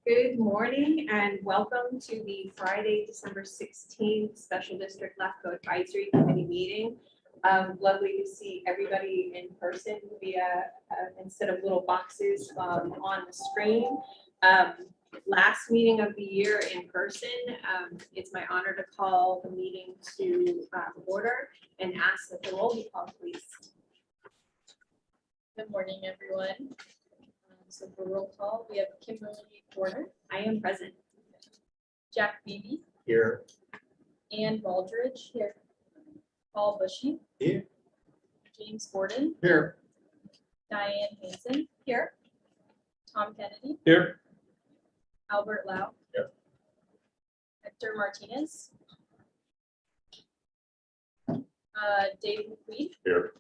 Good morning and welcome to the Friday, December 16th Special District LAFCO Advisory Committee meeting. Lovely to see everybody in person via instead of little boxes on the screen. Last meeting of the year in person. It's my honor to call the meeting to order and ask that the roll be called, please. Good morning, everyone. So for roll call, we have Kimberly Porter. I am present. Jack Beebe. Here. Ann Baldridge. Here. Paul Bushy. Here. James Gordon. Here. Diane Hanson. Here. Tom Kennedy. Here. Albert Lau. Here. Hector Martinez. Dave McQueen. Here.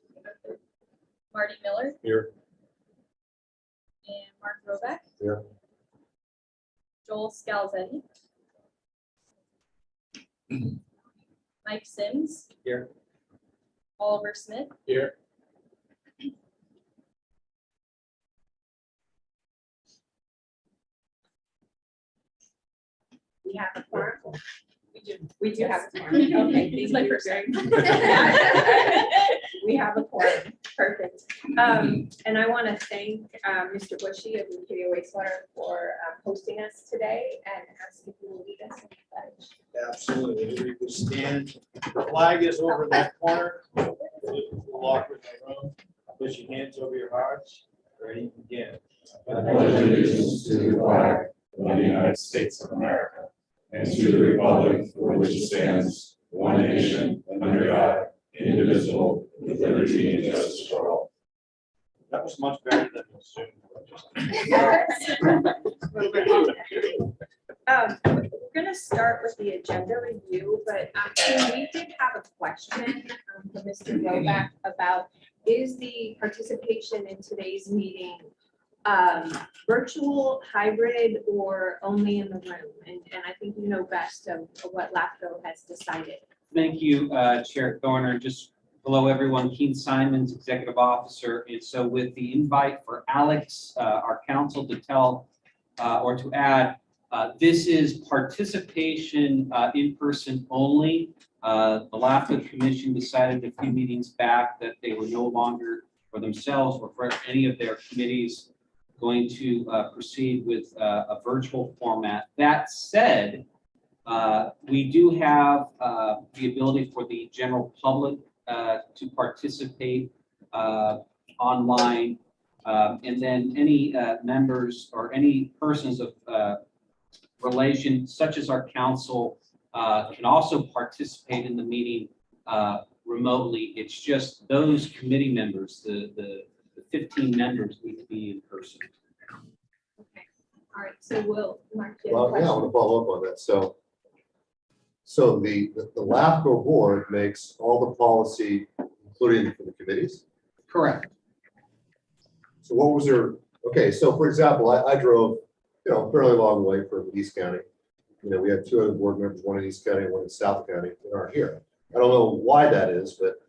Marty Miller. Here. And Mark Robeck. Here. Joel Scalzetti. Mike Sims. Here. Oliver Smith. Here. We have a quorum. We do. Have a quorum. Okay, He's my first time. We have a quorum. Perfect. And I want to thank Mr. Bushy of Imperial Wastewater for hosting us today and ask if you will lead us in the pledge. Absolutely. We will stand. The flag is over that corner. We'll walk with the room. Put your hands over your hearts. Ready? Begin. I pledge allegiance to the flag of the United States of America and to the republic for which it stands, one nation, under God, indivisible, with liberty and justice for all. That was much better than the Zoom. We're going to start with the agenda review, but we did have a question from Mr. Roback about is the participation in today's meeting virtual, hybrid, or only in the room? And I think you know best of what LAFCO has decided. Thank you, Chair Thorner. Just hello, everyone. Keen Simons, Executive Officer. And so with the invite for Alex, our counsel, to tell or to add, this is participation in person only. The LAFCO Commission decided a few meetings back that they were no longer for themselves or for any of their committees going to proceed with a virtual format. That said, we do have the ability for the general public to participate online, and then any members or any persons of relation, such as our council, can also participate in the meeting remotely. It's just those committee members, the 15 members, need to be in person. Okay. All right. So we'll Mark. Well, yeah, I want to follow up on that. So the LAFCO board makes all the policy, including for the committees. Correct. So what was there? Okay, so for example, I drove, a fairly long way from East County. We had two other board members, one in East County and one in South County, that aren't here. I don't know why that is, but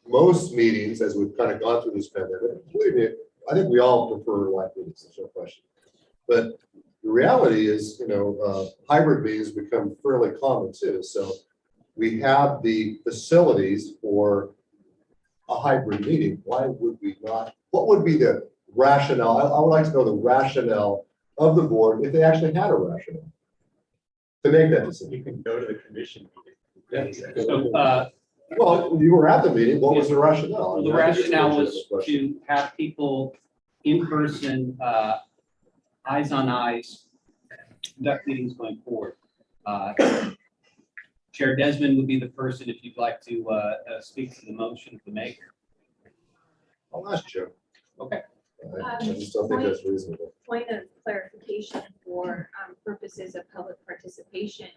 most meetings, as we've kind of gone through this pandemic, believe me, I think we all prefer live meetings, there's no question. But the reality is, hybrid meetings become fairly common too. So we have the facilities for a hybrid meeting. Why would we not? What would be the rationale? I would like to know the rationale of the board if they actually had a rationale to make that decision. You can go to the commission meeting. So, Well, you were at the meeting. What was the rationale? the rationale was to have people in person, eyes on eyes, conduct meetings going forward. Chair Desmond would be the person if you'd like to speak to the motion of the maker. I'll ask Joe. Okay. I just don't think that's reasonable. Point of clarification for purposes of public participation.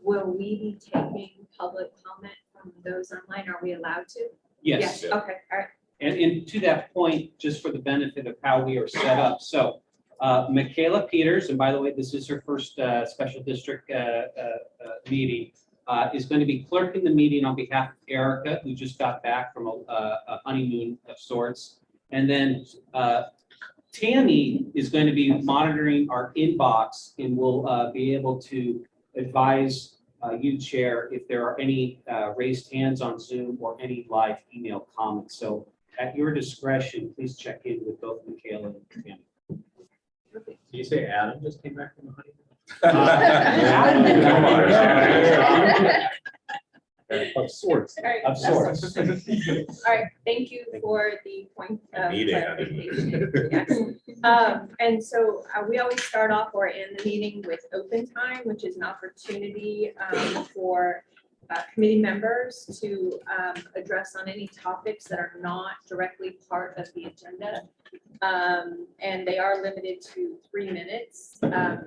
Will we be taking public comment from those online? Are we allowed to? Yes. Okay. All right. And to that point, just for the benefit of how we are set up. So Michaela Peters, and by the way, this is her first special district meeting, is going to be clerking the meeting on behalf of Erica, who just got back from a honeymoon of sorts. And then Tammy is going to be monitoring our inbox and will be able to advise you, Chair, if there are any raised hands on Zoom or any live email comments. So at your discretion, please check in with both Michaela and Tammy. Did you say Adam just came back from the honeymoon? Come on. Of sorts. All right. Of sorts. All right, thank you for the point of Meeting, I clarification. Yes. And so we always start off or end the meeting with open time, which is an opportunity for committee members to address on any topics that are not directly part of the agenda. And they are limited to 3 minutes.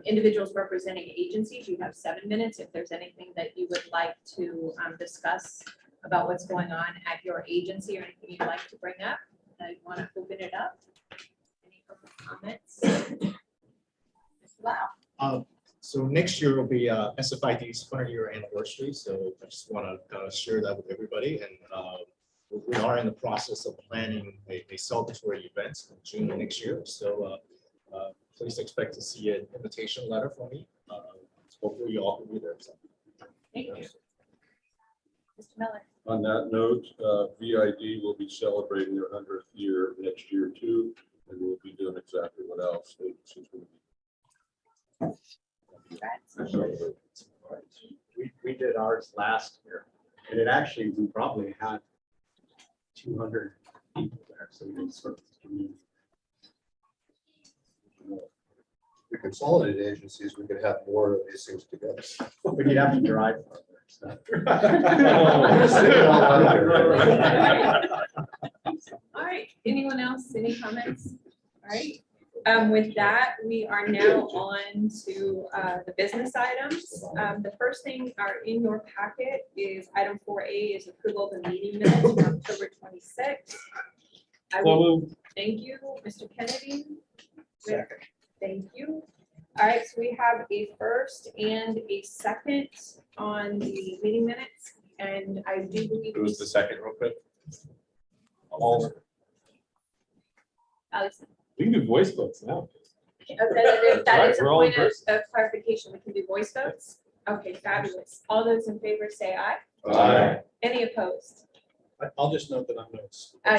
Individuals representing agencies, you have 7 minutes. If there's anything that you would like to discuss about what's going on at your agency or anything you'd like to bring up, I want to open it up. Any comments? Wow. So next year will be SFID's 100-year anniversary, so I just want to share that with everybody. And we are in the process of planning a celebratory event in June of next year. So please expect to see an invitation letter from me. Hopefully you all can be there. So. Thank you. Mr. Miller. On that note, VID will be celebrating their 100th year next year too, and we'll be doing exactly what else agencies will be. We did ours last year, and it actually, we probably had 200 people there, so we sort of. The consolidated agencies, we could have more of these things together. But you'd have to drive farther. So. All right, anyone else, any comments? All right, with that, we are now on to the business items. The first thing are in your packet is item 4A is approval of the meeting minutes from October 26th. I will, thank you, Mr. Kennedy. Second. Thank you. All right, so we have a first and a second on the meeting minutes, and I do believe. It was the second real quick. Allison. We can do voice votes now. That is a We're all in point of clarification. We can do voice votes. Okay, fabulous. All those in favor say aye. Aye. Any opposed? I'll just note that I'm going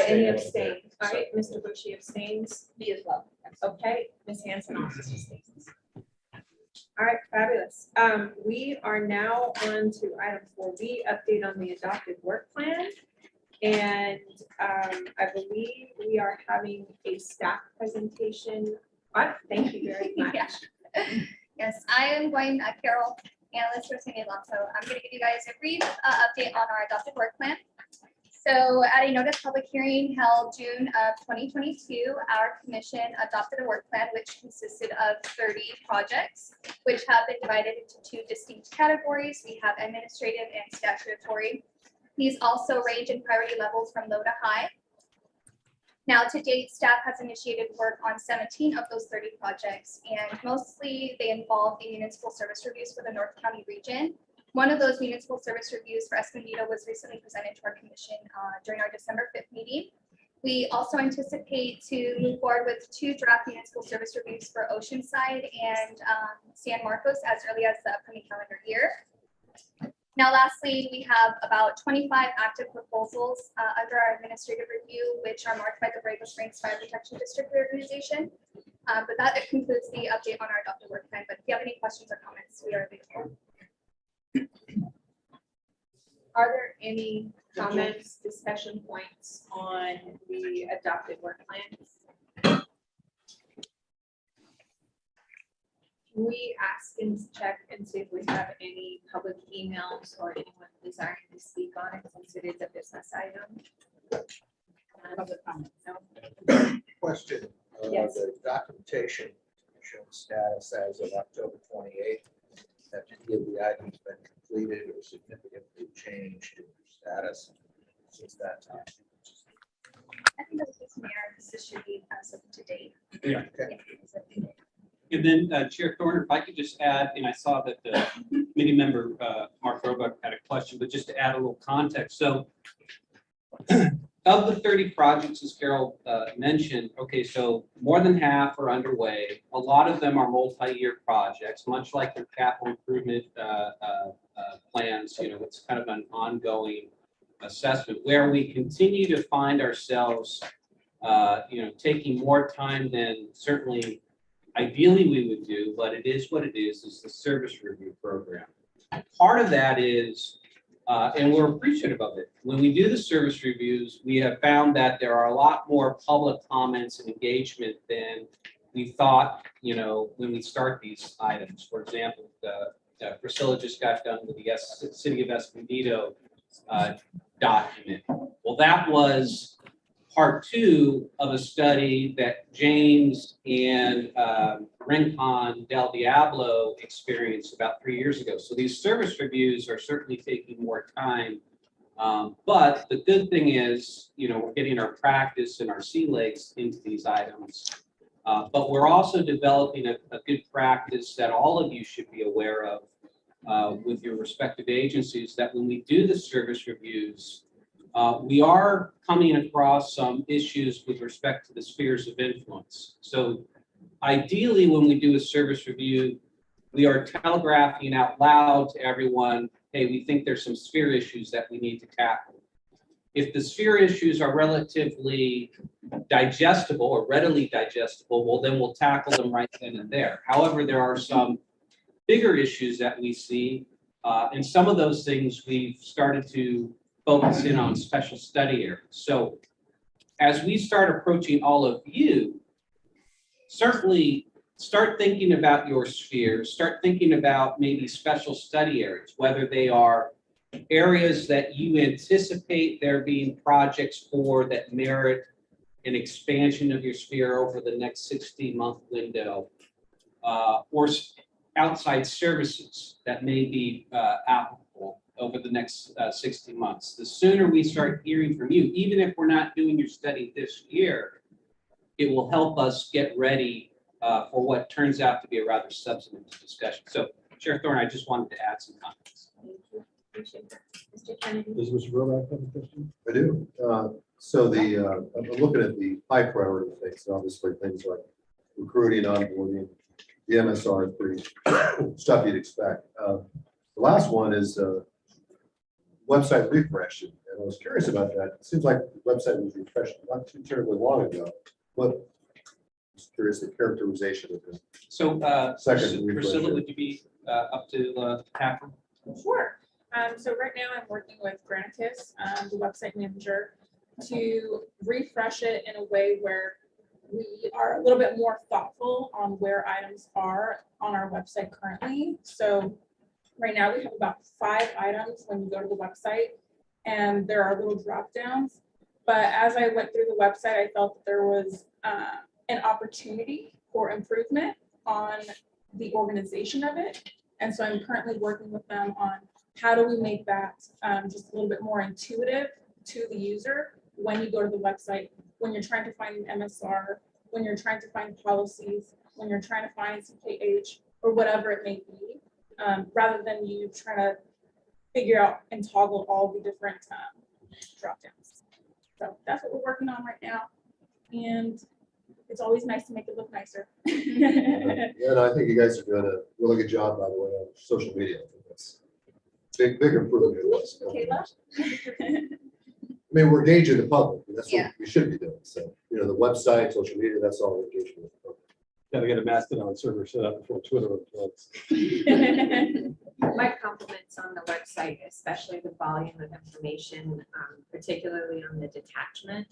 Any abstain? All right, Mr. Bushy abstains. Me as well. Okay, Ms. Hanson also abstains. All right, fabulous. We are now on to item 4B, update on the adopted work plan. And I believe we are having a staff presentation. Thank you very much. Yes, I am going, Carol, analyst for Cindy Alonso. I'm going to give you guys a brief update on our adopted work plan. So at a notice public hearing held June of 2022, our commission adopted a work plan which consisted of 30 projects, which have been divided into 2 distinct categories. We have administrative and statutory. These also range in priority levels from low to high. Now, to date, staff has initiated work on 17 of those 30 projects, and mostly they involve the municipal service reviews for the North County region. One of those municipal service reviews for Escondido was recently presented to our commission during our December 5th meeting. We also anticipate to move forward with 2 draft municipal service reviews for Oceanside and San Marcos as early as the upcoming calendar year. Now, lastly, we have about 25 active proposals under our administrative review, which are marked by the Borrego Springs Fire Protection District reorganization. But that concludes the update on our adopted work plan. But if you have any questions or comments, we are available. Are there any comments, discussion points on the adopted work plan? Can we ask and check and see if we have any public emails or anyone desiring to speak on it since it is a business item? Public comment, no? Question. Yes. The documentation shows status as of October 28th. Have any of the items been completed or significantly changed in status since that time? I think that was just mayor. This should be as of today. Yeah. Okay. And then Chair Thorner, if I could just add, and I saw that the committee member, Mark Roebuck, had a question, but just to add a little context. So of the 30 projects, as Carol mentioned, okay, so more than half are underway. A lot of them are multi-year projects, much like their capital improvement plans. You know, it's kind of an ongoing assessment where we continue to find ourselves, you know, taking more time than certainly ideally we would do, but it is what it is the service review program. Part of that is, and we're appreciative of it. When we do the service reviews, we have found that there are a lot more public comments and engagement than we thought, you know, when we start these items. For example, Priscilla just got done with the City of Escondido document. Well, that was part 2 of a study that James and Rincon Del Diablo experienced about 3 years ago. So these service reviews are certainly taking more time. But the good thing is, you know, we're getting our practice and our sea legs into these items. But we're also developing a good practice that all of you should be aware of with your respective agencies, that when we do the service reviews, we are coming across some issues with respect to the spheres of influence. So ideally, when we do a service review, we are telegraphing out loud to everyone, hey, we think there's some sphere issues that we need to tackle. If the sphere issues are relatively digestible or readily digestible, well, then we'll tackle them right then and there. However, there are some bigger issues that we see, and some of those things we've started to focus in on special study areas. So as we start approaching all of you, certainly start thinking about your spheres, start thinking about maybe special study areas, whether they are areas that you anticipate there being projects for that merit an expansion of your sphere over the next 60-month window, or outside services that may be applicable over the next 60 months. The sooner we start hearing from you, even if we're not doing your study this year, it will help us get ready for what turns out to be a rather substantive discussion. So, Chair Thorne, I just wanted to add some comments. Thank you. Appreciate that. Mr. Kennedy? Does Mr. Roback have a question? I do. So I'm looking at the high priority things, obviously things like recruiting, onboarding, the MSR is pretty stuff you'd expect. The last one is website refresh, and I was curious about that. It seems like the website was refreshed not too terribly long ago, but just curious the characterization of it. So, Second Priscilla, refresh. would you be up to tackle? Sure. So right now I'm working with Grantis, the website manager, to refresh it in a way where we are a little bit more thoughtful on where items are on our website currently. So right now we have about 5 items when you go to the website, and there are little drop downs. But as I went through the website, I felt that there was an opportunity for improvement on the organization of it. And so I'm currently working with them on how do we make that just a little bit more intuitive to the user when you go to the website, when you're trying to find an MSR, when you're trying to find policies, when you're trying to find CKH or whatever it may be, rather than you trying to figure out and toggle all the different drop downs. So that's what we're working on right now. And it's always nice to make it look nicer. Yeah, and I think you guys are doing a really good job, by the way, on social media. I think that's big improvement. It was. Kayla? I mean, we're engaging the public, and that's Yeah. what we should be doing. So, you know, the website, social media, that's all we're engaging with the public. Gotta get a Mastodon server set up before Twitter uploads. My compliments on the website, especially the volume of information, particularly on the detachment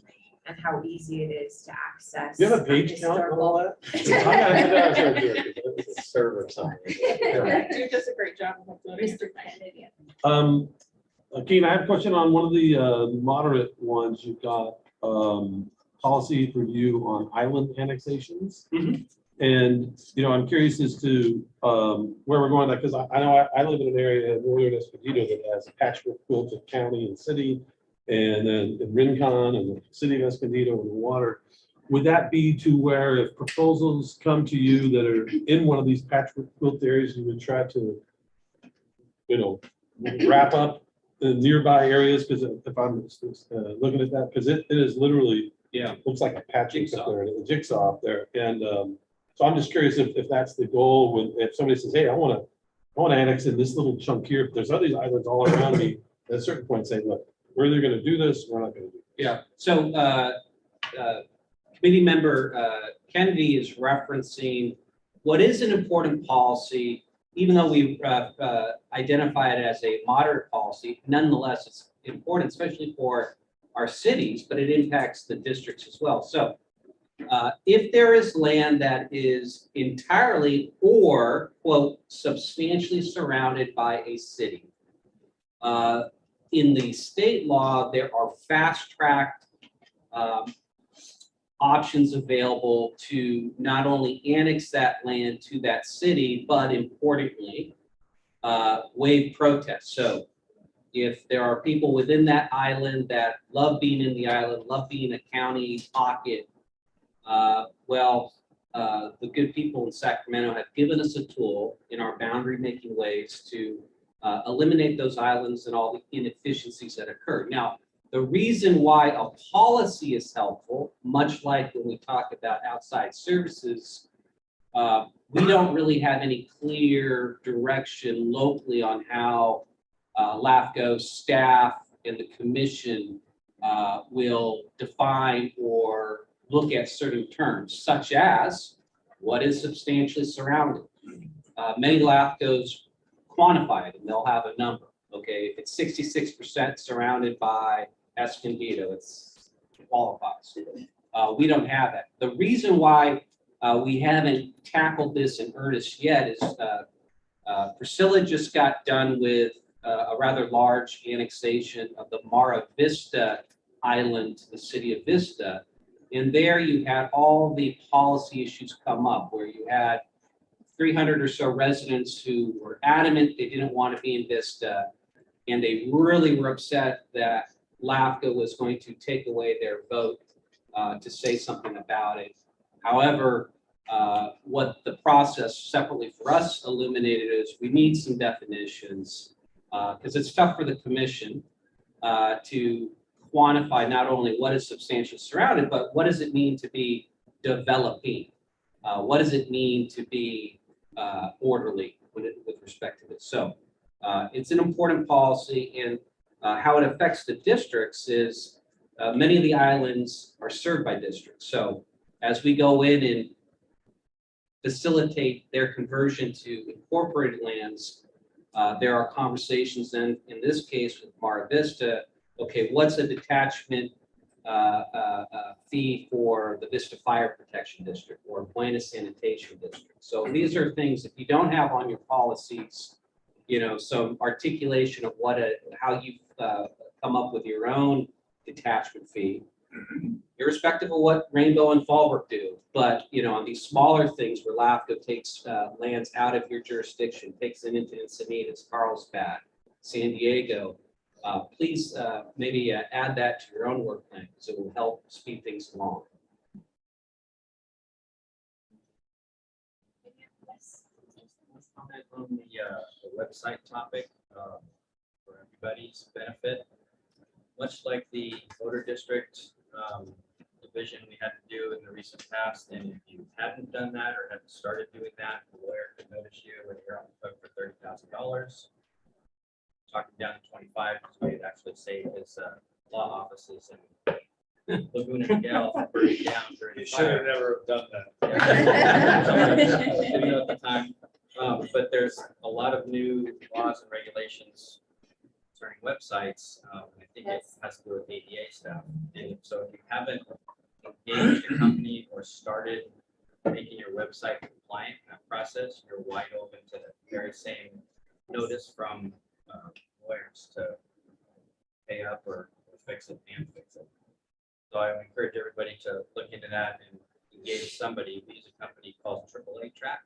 and how easy it is to access. You have a page count on all that? I gotta head down and do it, because it's a server or something. Yeah. Do just a great job of uploading Mr. everything. Kennedy. Keen, I have a question on one of the moderate ones. You've got policy review on island annexations. Mhm. And, you know, I'm curious as to where we're going, because I know I live in an area in northern Escondido that has a patchwork quilt of county and city, and then in Rincon and the city of Escondido and the water. Would that be to where if proposals come to you that are in one of these patchwork quilt areas, you would try to, you know, wrap up the nearby areas, because if I'm looking at that, because it is literally, Yeah. looks like a patching Jigsaw. up there, a jigsaw up there. And so I'm just curious if that's the goal, when, if somebody says, hey, I want to annex in this little chunk here, if there's other islands all around me, at a certain point say, look, we're either going to do this, or we're not going to do this. Yeah, so committee member Kennedy is referencing what is an important policy, even though we identify it as a moderate policy, nonetheless, it's important, especially for our cities, but it impacts the districts as well. So if there is land that is entirely or, quote, substantially surrounded by a city, in the state law, there are fast-tracked options available to not only annex that land to that city, but importantly, waive protests. So if there are people within that island that love being in the island, love being a county pocket, the good people in Sacramento have given us a tool in our boundary making ways to eliminate those islands and all the inefficiencies that occur. Now, the reason why a policy is helpful, much like when we talk about outside services, we don't really have any clear direction locally on how LAFCO staff and the commission will define or look at certain terms, such as what is substantially surrounded. Many LAFCOs quantify it and they'll have a number. Okay, if it's 66% surrounded by Escondido, it's qualifies. We don't have that. The reason why we haven't tackled this in earnest yet is Priscilla just got done with a rather large annexation of the Mara Vista Island to the city of Vista. And there you had all the policy issues come up where you had 300 or so residents who were adamant they didn't want to be in Vista. And they really were upset that LAFCO was going to take away their vote to say something about it. However, what the process separately for us illuminated is we need some definitions because it's tough for the commission to quantify not only what is substantially surrounded, but what does it mean to be developing? What does it mean to be orderly with respect to this? So it's an important policy, and how it affects the districts is many of the islands are served by districts. So as we go in and facilitate their conversion to incorporated lands, there are conversations then, in this case with Mara Vista, okay, what's a detachment fee for the Vista Fire Protection District or Buena Sanitation District? So these are things, if you don't have on your policies, you know, some articulation of how you come up with your own detachment fee, irrespective of what Rainbow and Fallbrook do. But, you know, on these smaller things where LAFCO takes lands out of your jurisdiction, takes them into Encinitas, Carlsbad, San Diego, please maybe add that to your own work plan because it will help speed things along. Comment on the website topic for everybody's benefit. Much like the voter district division we had to do in the recent past, and if you hadn't done that or hadn't started doing that, the lawyer could notice you when you're on the hook for $30,000. Talking down to 25 because we had actually saved his law offices in Laguna Niguel from burning down during the You should have fire. never have done that. Video at the time. But there's a lot of new laws and regulations concerning websites. I think it has to do with ADA stuff. And so if you haven't engaged a company or started making your website compliant in that process, you're wide open to the very same notice from lawyers to pay up or fix it and fix it. So I would encourage everybody to look into that and engage somebody. We use a company called AAA Track.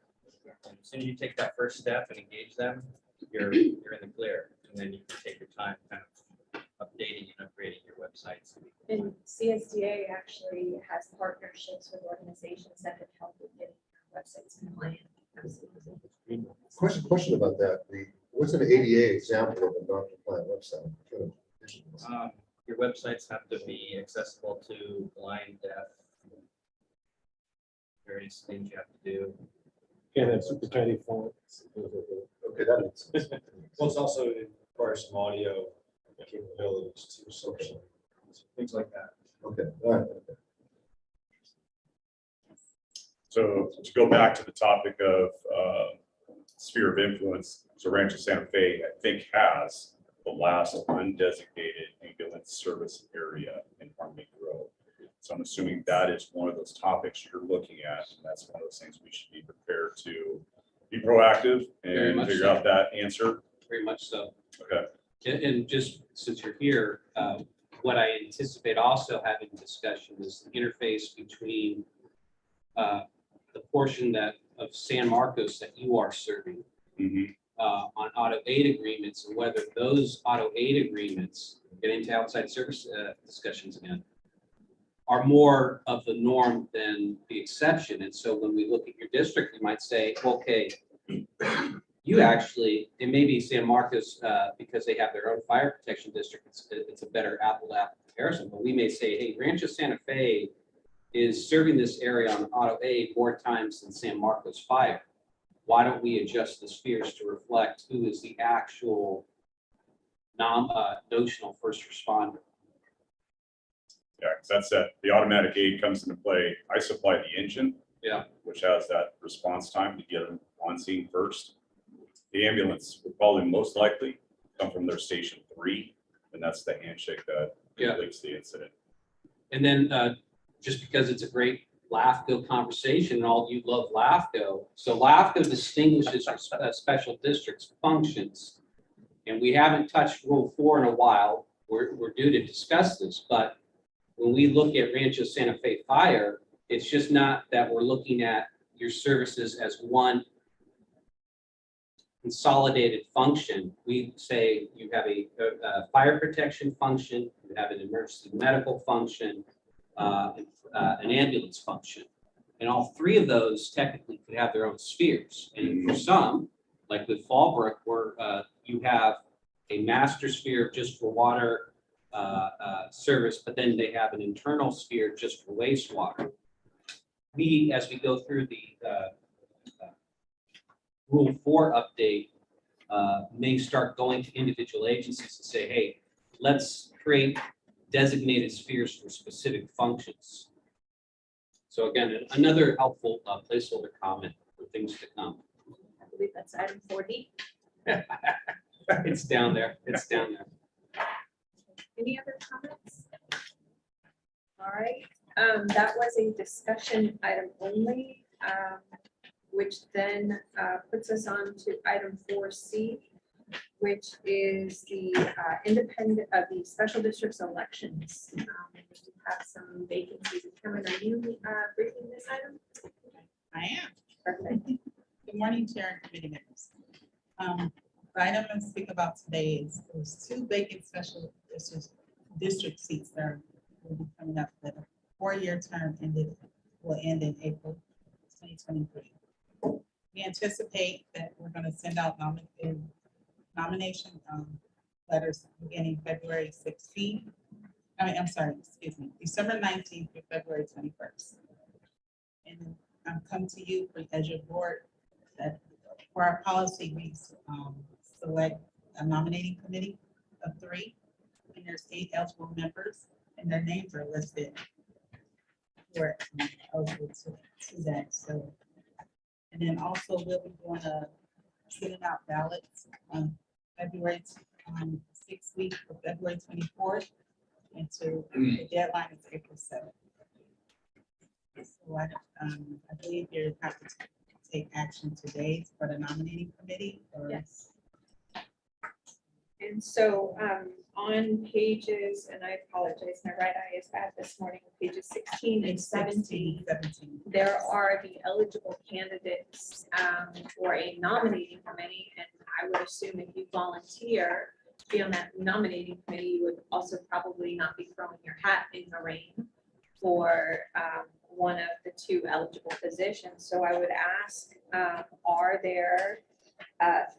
And as soon as you take that first step and engage them, you're in the clear. And then you can take your time kind of updating and upgrading your websites. And CSDA actually has partnerships with organizations that have helped with getting websites compliant. Question about that. What's an ADA example of a non-compliant website? Your websites have to be accessible to blind, deaf, various things you have to do. Can't have super tiny fonts. Okay, that makes sense. Well, it's also it requires some audio capabilities too, social, things like that. Okay, all right. So to go back to the topic of sphere of influence, so Rancho Santa Fe, I think, has the last undesignated ambulance service area in Harmony Grove. So I'm assuming that is one of those topics you're looking at, and that's one of those things we should be prepared to be proactive Very and much figure so. out that answer. Very much so. Okay. And just since you're here, what I anticipate also having discussion is the interface between the portion of San Marcos that you are serving Mhm. On auto aid agreements, and whether those auto aid agreements, get into outside service discussions again, are more of the norm than the exception. And so when we look at your district, you might say, okay, you actually, it may be San Marcos, because they have their own fire protection district, it's a better apple-to-apple comparison, but we may say, hey, Rancho Santa Fe is serving this area on auto aid more times than San Marcos Fire. Why don't we adjust the spheres to reflect who is the actual notional first responder? Yeah, because that's it. The automatic aid comes into play. I supply the engine. Yeah. Which has that response time to get them on scene first. The ambulance would probably most likely come from their station 3, and that's the handshake that completes the incident. And then just because it's a great LAFCO conversation, and all you love LAFCO. So LAFCO distinguishes special districts functions. And we haven't touched Rule 4 in a while. We're due to discuss this, but when we look at Rancho Santa Fe Fire, it's just not that we're looking at your services as one consolidated function. We say you have a fire protection function, you have an emergency medical function, an ambulance function. And all 3 of those technically could have their own spheres. And for some, like with Fallbrook, where you have a master sphere just for water service, but then they have an internal sphere just for wastewater. We, as we go through the Rule 4 update, may start going to individual agencies and say, hey, let's create designated spheres for specific functions. So again, another helpful placeholder comment for things to come. I believe that's item 40. It's down there. It's down there. Any other comments? All right, that was a discussion item only, which then puts us on to item 4C, which is the independent of the special districts elections. We have some vacancies. Karen, are you briefing this item? I am. Perfect. Good morning, Chair and committee members. The item I'm speaking about today is there's 2 vacant special district seats that will be coming up. That a 4-year term will end in April 2023. We anticipate that we're going to send out nomination letters beginning February 16th. December 19th through February 21st. And come to you as your board that for our policy, we select a nominating committee of 3, and there's 8 eligible members, and their names are listed for eligible to that. So, and then also we'll be doing sending out ballots on February 6th week for February 24th, and the deadline is April 7th. So I believe you have to take action today for the nominating committee. Yes. And so on pages, and I apologize, my right eye is bad this morning, pages 16 and 17, there are the eligible candidates for a nominating committee. And I would assume if you volunteer to be on that nominating committee, you would also probably not be throwing your hat in the ring for one of the 2 eligible positions. So I would ask, are there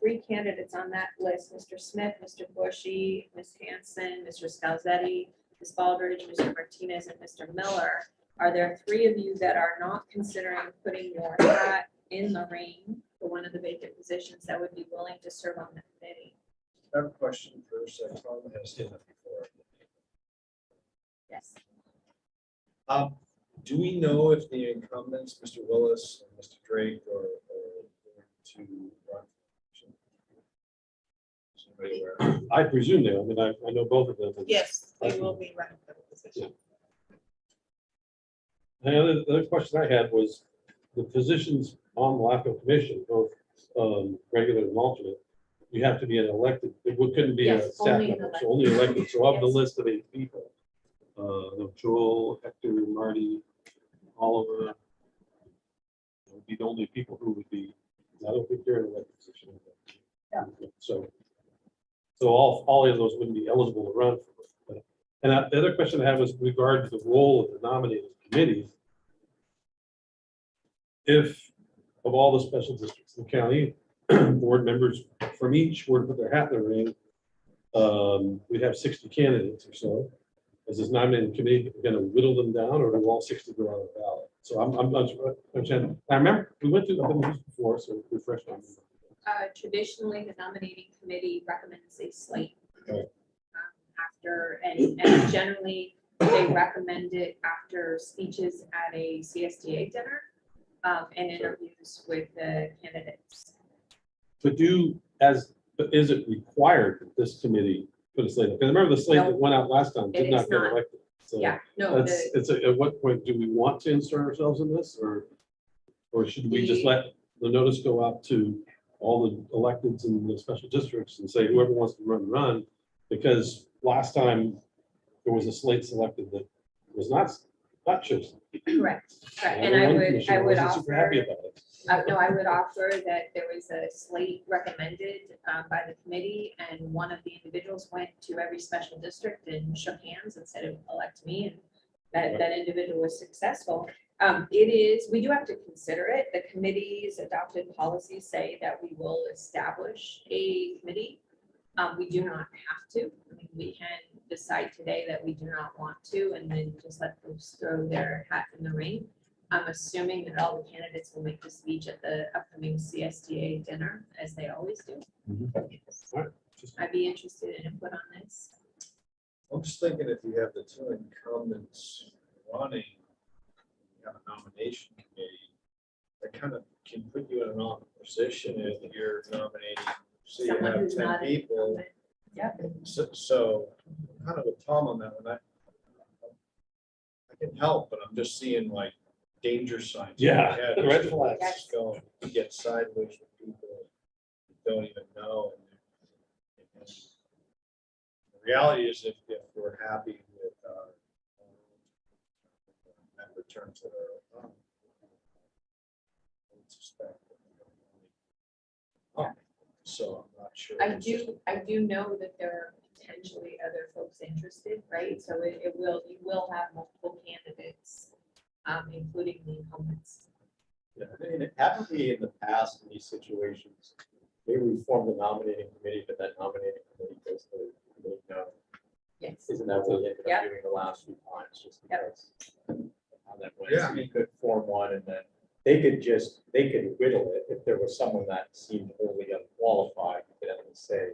three candidates on that list, Mr. Smith, Mr. Bushy, Ms. Hanson, Mr. Scalzetti, Ms. Baldridge, Mr. Martinez, and Mr. Miller. Are there three of you that are not considering putting your hat in the ring for one of the vacant positions that would be willing to serve on the committee? I have a question first. I probably have seen that before. Yes. Do we know if the incumbents, Mr. Willis and Mr. Drake, are going to run? Somebody aware? I presume they, I mean, I know both of them. Yes, they will be running for the position. And the other question I had was the positions on the LAFCO commission, both regular and alternate, you have to be an elected, it couldn't be a Yes, staff only an member, so only elected. So of the Yes. list of 8 people, Joel, Hector, Marty, Oliver, would be the only people who would be, I don't think they're in an elected position. Yeah. So all of those wouldn't be eligible to run for it. And the other question I had was regard to the role of the nominating committee. If of all the special districts in the county, board members from each were to put their hat in the ring, we'd have 60 candidates or so. Is this nominating committee going to whittle them down, or do all 60 go on the ballot? So I'm not sure. I remember we went through this before, so refresh my memory. Traditionally, the nominating committee recommends a slate. Right. After, and generally, they recommend it after speeches at a CSDA dinner and interviews with the candidates. But but is it required that this committee put a slate? Because remember the slate that went out last time It did not is get not. elected. So Yeah, no, at what point do we want to insert ourselves in this, or should we just The- let the notice go out to all the electeds in the special districts and say whoever wants to run? Because last time there was a slate selected that was not chosen. correct. And I would Commissioner wasn't super happy offer, about it. no, I would offer that there was a slate recommended by the committee, and one of the individuals went to every special district and shook hands and said, elect me, and that individual was successful. We do have to consider it. The committee's adopted policies say that we will establish a committee. We do not have to. I mean, we can decide today that we do not want to, and then just let folks throw their hat in the ring. I'm assuming that all the candidates will make the speech at the upcoming CSDA dinner, as they always do. I'd be interested in input on this. I'm just thinking if you have the two incumbents running, you have a nomination committee, that kind of can put you in an awkward position if you're nominating, say you Someone have who's 10 not an people. incumbent. Yep. So kind of with Tom on that one, I can help, but I'm just seeing like danger signs. Yeah, Yeah, the red flags. Just go get sideways with people you don't even know. And the reality is if we're happy with and return to their I would suspect that they're only- so I'm not sure. I do know that there are potentially other folks interested, right? So you will have multiple candidates, including the incumbents. Yeah, and it happened to me in the past in these situations. Maybe we formed a nominating committee, but that nominating committee goes to the committee now. Yes. Isn't that what we ended Yep. up doing the last few times, just Yep. because of how that went? Yeah. So we could form one and then they could whittle it if there was someone that seemed wholly unqualified. You could then say,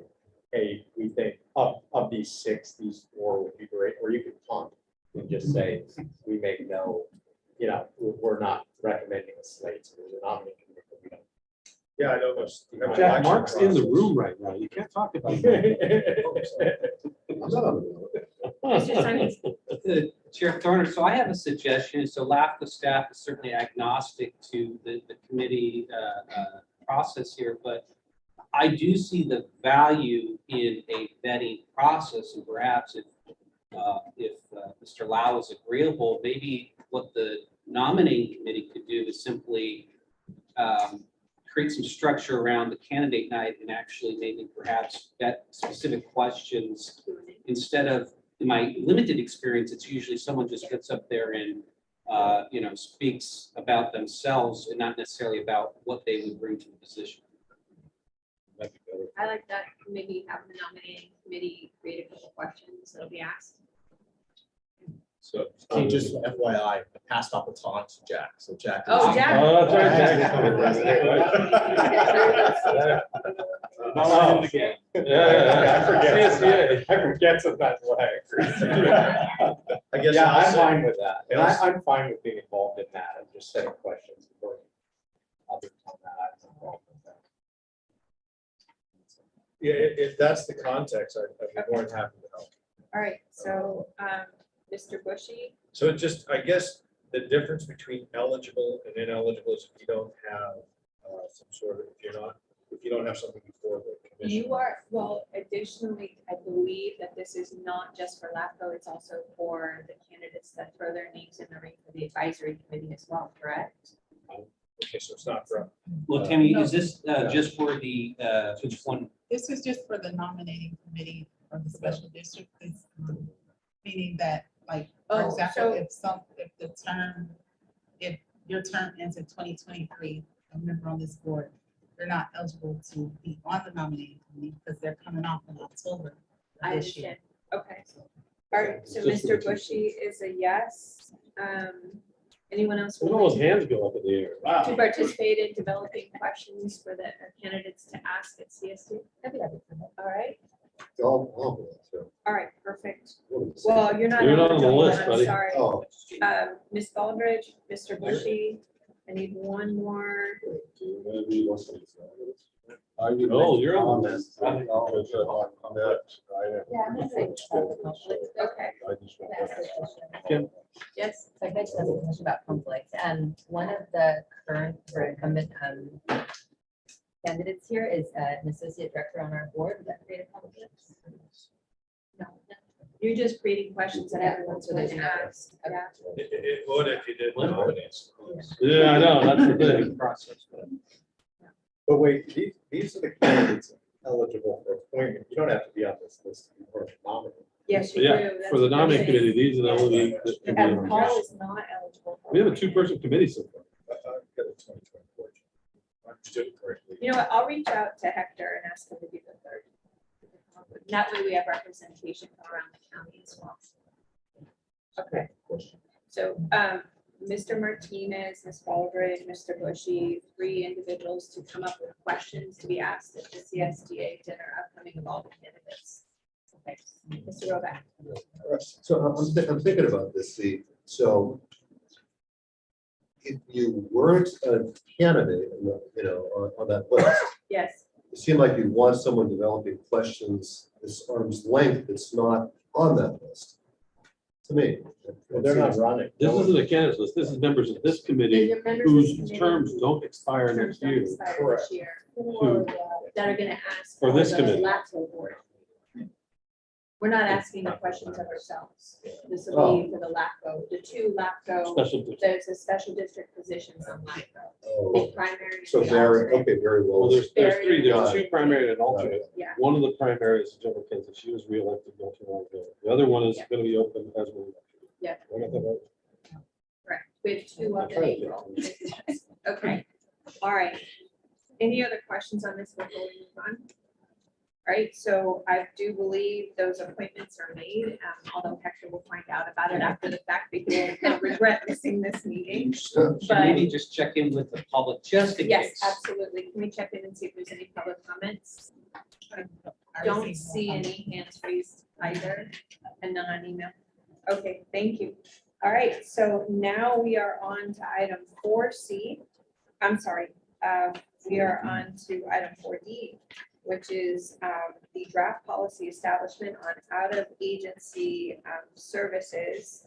hey, we think of these 6, these 4 would be great, or you could punt and just say, we make no, we're not recommending a slate, so there's a nominating committee, but we don't. Yeah, I know. You have an Jack, election Mark's in the process. room right now. You can't talk about it. I'm not on the Mr. Simons? Chair Thorner, so I have a suggestion. So LAFCO staff is certainly agnostic to the committee process here, but I do see the value in a vetting process, and perhaps if Mr. Lau is agreeable, maybe what the nominating committee could do is simply create some structure around the candidate night and actually maybe perhaps vet specific questions instead of, in my limited experience, it's usually someone just gets up there and speaks about themselves and not necessarily about what they would bring to the position. I like that. Maybe have the nominating committee create a couple questions that'll be asked. So. Okay, just FYI, I passed off the baton to Jack, so Jack. Oh, is- Jack. Oh, that's right, Jack's Jack. becoming president. Not learning the game. Yeah. I forget. CSCA. I forget sometimes what I agree. I guess. Yeah, I'll I'm say- fine with that. And Yes. I'm fine with being involved in that and just setting questions. Other than that, I'm involved with that. Yeah, if that's the context, I'd be more than happy to help. All right, so, Mr. Bushy, So it just, I guess, the difference between eligible and ineligible is if you don't have some sort of, if you don't have something before the commission. you are, well, additionally, I believe that this is not just for LAFCO, it's also for the candidates that throw their names in the ring for the advisory committee as well, correct? Okay, so it's not for. Well, Tammy, is this just for the, which one? This is just for the nominating committee of the special district, meaning that, like, for Oh, example, so- if your term ends in 2023, a member on this board, they're not eligible to be on the nominating committee because they're coming off in October of I this year. understand, okay. All right, so Just for Mr. the Bushy is a yes. Anyone else? Look at all those hands go up in the air. To Wow. participate in developing questions for the candidates to ask at CSD? All right, all right, perfect. Well, you're not. You're not on the eligible, list, I'm buddy. Sorry. Oh, Ms. Baldridge, Mr. Bushy, I need one more. Oh, you're on the list. Okay, Kim? yes, So I just have a question about conflict. One of the current or incumbent candidates here is an associate director on our board. Would that create a conflict? no, you're just creating questions that everyone's going to ask. Yeah. It would if you did nominate. Yeah, I know, that's the thing. Process, but But wait, these are the candidates eligible for appointment. You don't have to be on this list to be nominated. Yes, you do. Yeah, That's for the what I'm nominating saying. committee, these are the only. that can be And on. Paul is not eligible. for We have a appointment. two-person committee so far. I've got a 2024. Understood it correctly. You know what, I'll reach out to Hector and ask him to be the third. That way we have representation from around the county as well. Okay, so, Mr. Martinez, Ms. Baldridge, Mr. Bushy, 3 individuals to come up with questions to be asked at the CSDA dinner upcoming of all the candidates. Okay, Mr. Roback. So I'm thinking about this, see, so if you weren't a candidate, on that list, Yes, it seemed like you want someone developing questions this arm's length that's not on that list. To me. Well, they're not running. This isn't a candidates list, this is members of this and committee your members of whose this committee terms don't expire terms next don't year. expire Correct. this year, Who- that are gonna ask. For this the committee. LAFCO board. We're not asking the questions of ourselves. This will be for the LAFCO, the 2 LAFCO, Special district. there's a special district positions on LAFCO. Oh, The primary. and so the very, alternate. okay, very Well, well. there's 3, there's Got 2 primary and an alternate. Yeah, One of the primaries is Jennifer Kinsey, she was reelected not too long ago. The other one is Yeah. gonna be open as well. Yeah. One of them- correct. We have 2 up in April. Okay, all right. Any other questions on this before we move on? All right, so I do believe those appointments are made, although Hector will find out about it after the fact because he'll regret missing this meeting. So maybe just check in with the public just in Yes, case. absolutely. Can we check in and see if there's any public comments? I Don't received see one. any hands raised either, and none on email. Okay, thank you. All right, so now we are on to item 4C. I'm sorry, we are on to item 4D, which is the draft policy establishment on out-of-agency services.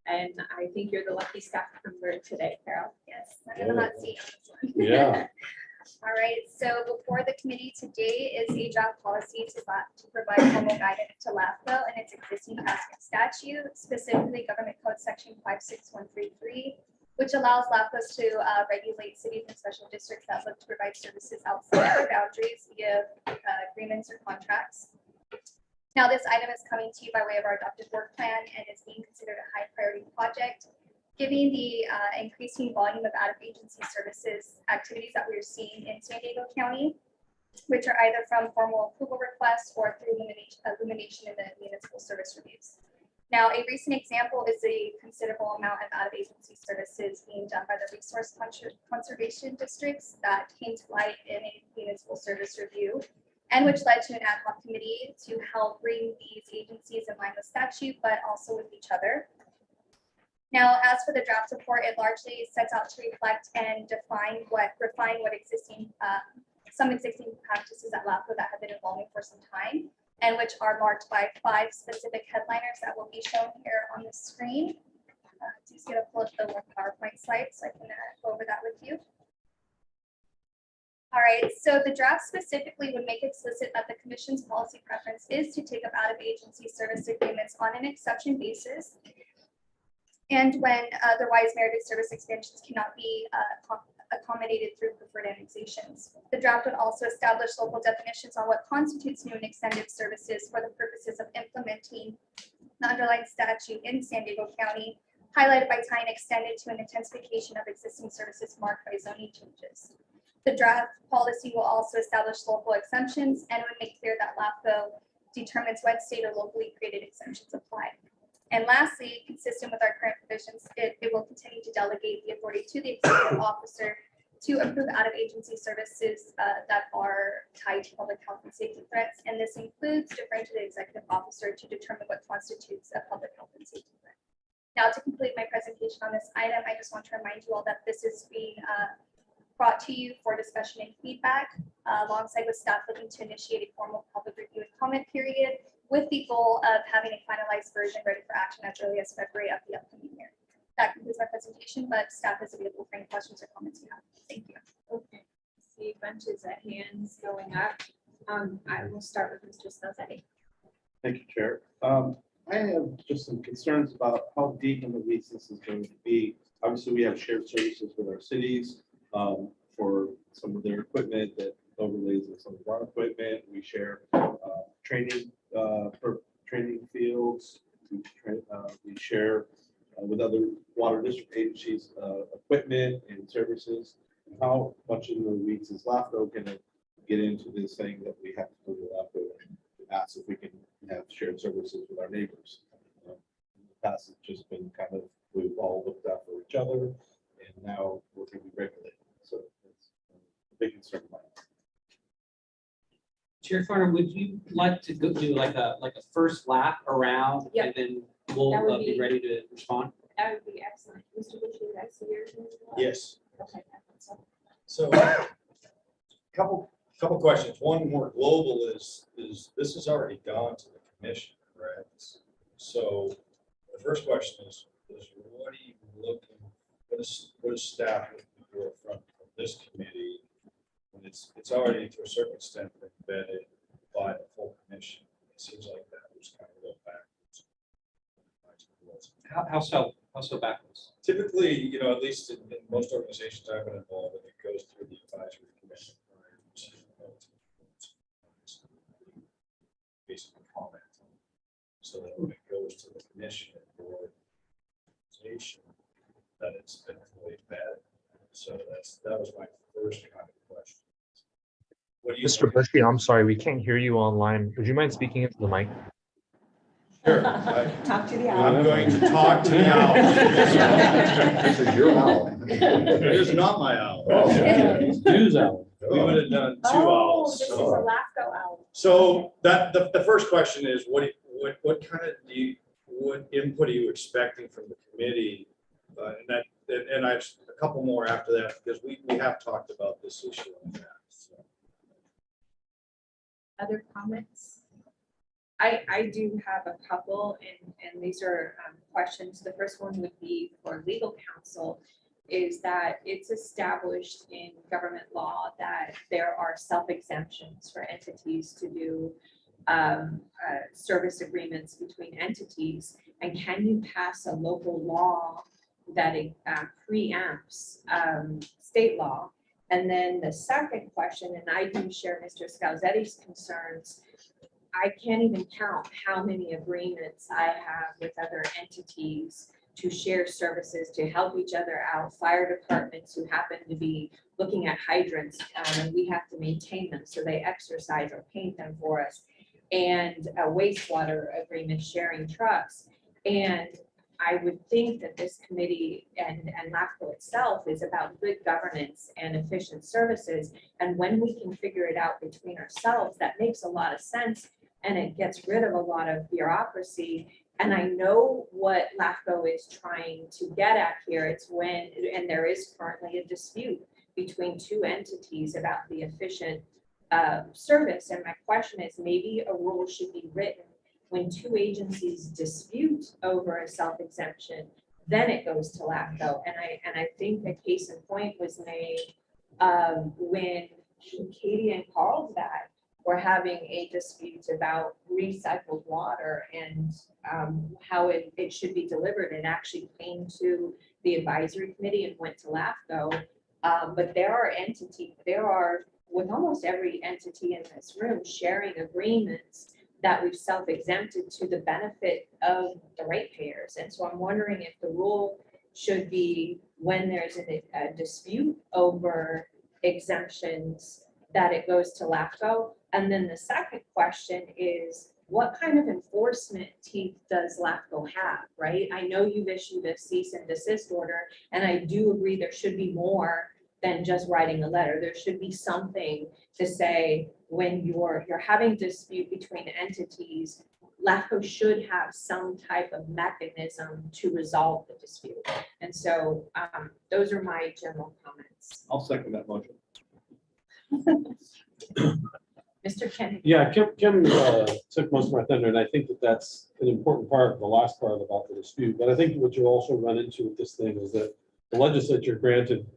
And I think you're the lucky staff member today, Carol. Yes, I'm in the hot seat on this one. Yeah. All right, so before the committee today is a draft policy to provide formal guidance to LAFCO and its existing task statute, specifically Government Code Section 56133, which allows LAFCOs to regulate cities and special districts that look to provide services outside their boundaries via agreements or contracts. Now, this item is coming to you by way of our adopted work plan and is being considered a high priority project, given the increasing volume of out-of-agency services activities that we're seeing in San Diego County. which are either from formal approval requests or through illumination in the municipal service reviews. Now, a recent example is a considerable amount of out-of-agency services being done by the resource conservation districts that came to light in a municipal service review, and which led to an ad hoc committee to help bring these agencies in line with statute, but also with each other. Now, as for the draft report, it largely sets out to reflect and refine what existing, some existing practices at LAFCO that have been evolving for some time, and which are marked by 5 specific headliners that will be shown here on the screen. Just gonna pull up the one PowerPoint slide so I can go over that with you. All right, so the draft specifically would make explicit that the commission's policy preference is to take up out-of-agency service agreements on an exception basis, and when otherwise merited service expansions cannot be accommodated through preferred annexations. The draft would also establish local definitions on what constitutes new and extended services for the purposes of implementing the underlying statute in San Diego County, highlighted by tying extended to an intensification of existing services marked by zoning changes. The draft policy will also establish local exemptions and would make clear that LAFCO determines what state or locally created exemptions apply. And lastly, consistent with our current provisions, it will continue to delegate the authority to the executive officer to approve out-of-agency services that are tied to public health and safety threats. And this includes deferring to the executive officer to determine what constitutes a public health and safety threat. Now, to complete my presentation on this item, I just want to remind you all that this is being brought to you for discussion and feedback, alongside with staff looking to initiate a formal public review and comment period, with the goal of having a finalized version ready for action as early as February of the upcoming year. That concludes my presentation, but staff is available for any questions or comments you have. Thank you. Okay, see bunches of hands going up. I will start with Mr. Scalzetti. Thank you, Chair. I have just some concerns about how deep in the weeds this is going to be. Obviously, we have shared services with our cities for some of their equipment that overlays with some of our equipment. We share training for training fields. We share with other water district agencies equipment and services. How much in the weeds is LAFCO going to get into this thing that we have to go to LAFCO and ask if we can have shared services with our neighbors? In the past, it's just been kind of, we've all looked out for each other, and now we're going to be regulated. So it's a big concern of mine. Chair Thorner, would you like to go do like a first lap around? Yep. And then we'll That would be be- ready to respond? That would be excellent. Mr. Butcher, I see yours. as well? Yes. Okay. I thought so. So, couple questions. One more global is this has already gone to the commission, correct? So the first question is what are you looking, what is staff looking for from this committee when it's already to a certain extent been vetted by the full commission? It seems like that was kind of a little backwards. How so backwards? Typically, you know, at least in most organizations I've been involved in, it goes through the advisory commission. prior to, basically comment. So that when it goes to the commission or organization, that it's been fully vetted. So that was my first kind of question. What do you Mr. think? Bushy, I'm sorry, we can't hear you online. Would you mind speaking into the mic? Sure. Talk to the I'm owl. going to talk to the owl. This is your owl. It is not my owl. News hour. We would have done 2 Oh, owls. this is a so. LAFCO owl. So that the first question is, what kind of what input are you expecting from the committee? And I've a couple more after that, because we have talked about this issue in the past. So. Other comments? I do have a couple, and these are questions. The first one would be for legal counsel, is that it's established in government law that there are self-exemptions for entities to do service agreements between entities. And can you pass a local law that preempts state law? And then the second question, and I do share Mr. Scalzetti's concerns, I can't even count how many agreements I have with other entities to share services, to help each other out, fire departments who happen to be looking at hydrants, and we have to maintain them, so they exercise or paint them for us, and wastewater agreements, sharing trucks. And I would think that this committee and LAFCO itself is about good governance and efficient services. And when we can figure it out between ourselves, that makes a lot of sense, and it gets rid of a lot of bureaucracy. And I know what LAFCO is trying to get at here. It's when, and there is currently a dispute between two entities about the efficient service. And my question is, maybe a rule should be written when two agencies dispute over a self-exemption, then it goes to LAFCO. And I think the case in point was made when Katie and Carlsbad were having a dispute about recycled water and how it should be delivered. It actually came to the advisory committee and went to LAFCO. But there are with almost every entity in this room sharing agreements that we've self-exempted to the benefit of the ratepayers. And so I'm wondering if the rule should be when there's a dispute over exemptions, that it goes to LAFCO. And then the second question is, what kind of enforcement teeth does LAFCO have, right? I know you've issued a cease and desist order, and I do agree there should be more than just writing a letter. There should be something to say when you're having dispute between entities, LAFCO should have some type of mechanism to resolve the dispute. And so those are my general comments. I'll second that motion. Mr. Kennedy. Yeah, Kim took most of my thunder, and I think that that's an important part, the last part about the dispute. But I think what you also run into with this thing is that the legislature granted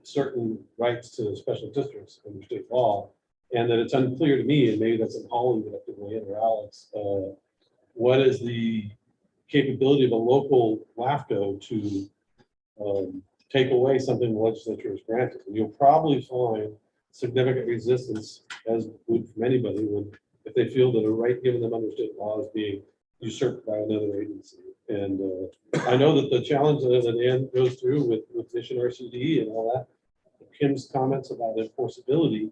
certain rights to special districts under state law, and that it's unclear to me, and maybe that's in Holland, but I could or Alex, what is the capability of a local LAFCO to take away something the legislature has granted? And you'll probably find significant resistance, as would from anybody, if they feel that a right given them under state law is being usurped by another agency. And I know that the challenge that Ann goes through with Mission RCD and all that, Kim's comments about enforceability,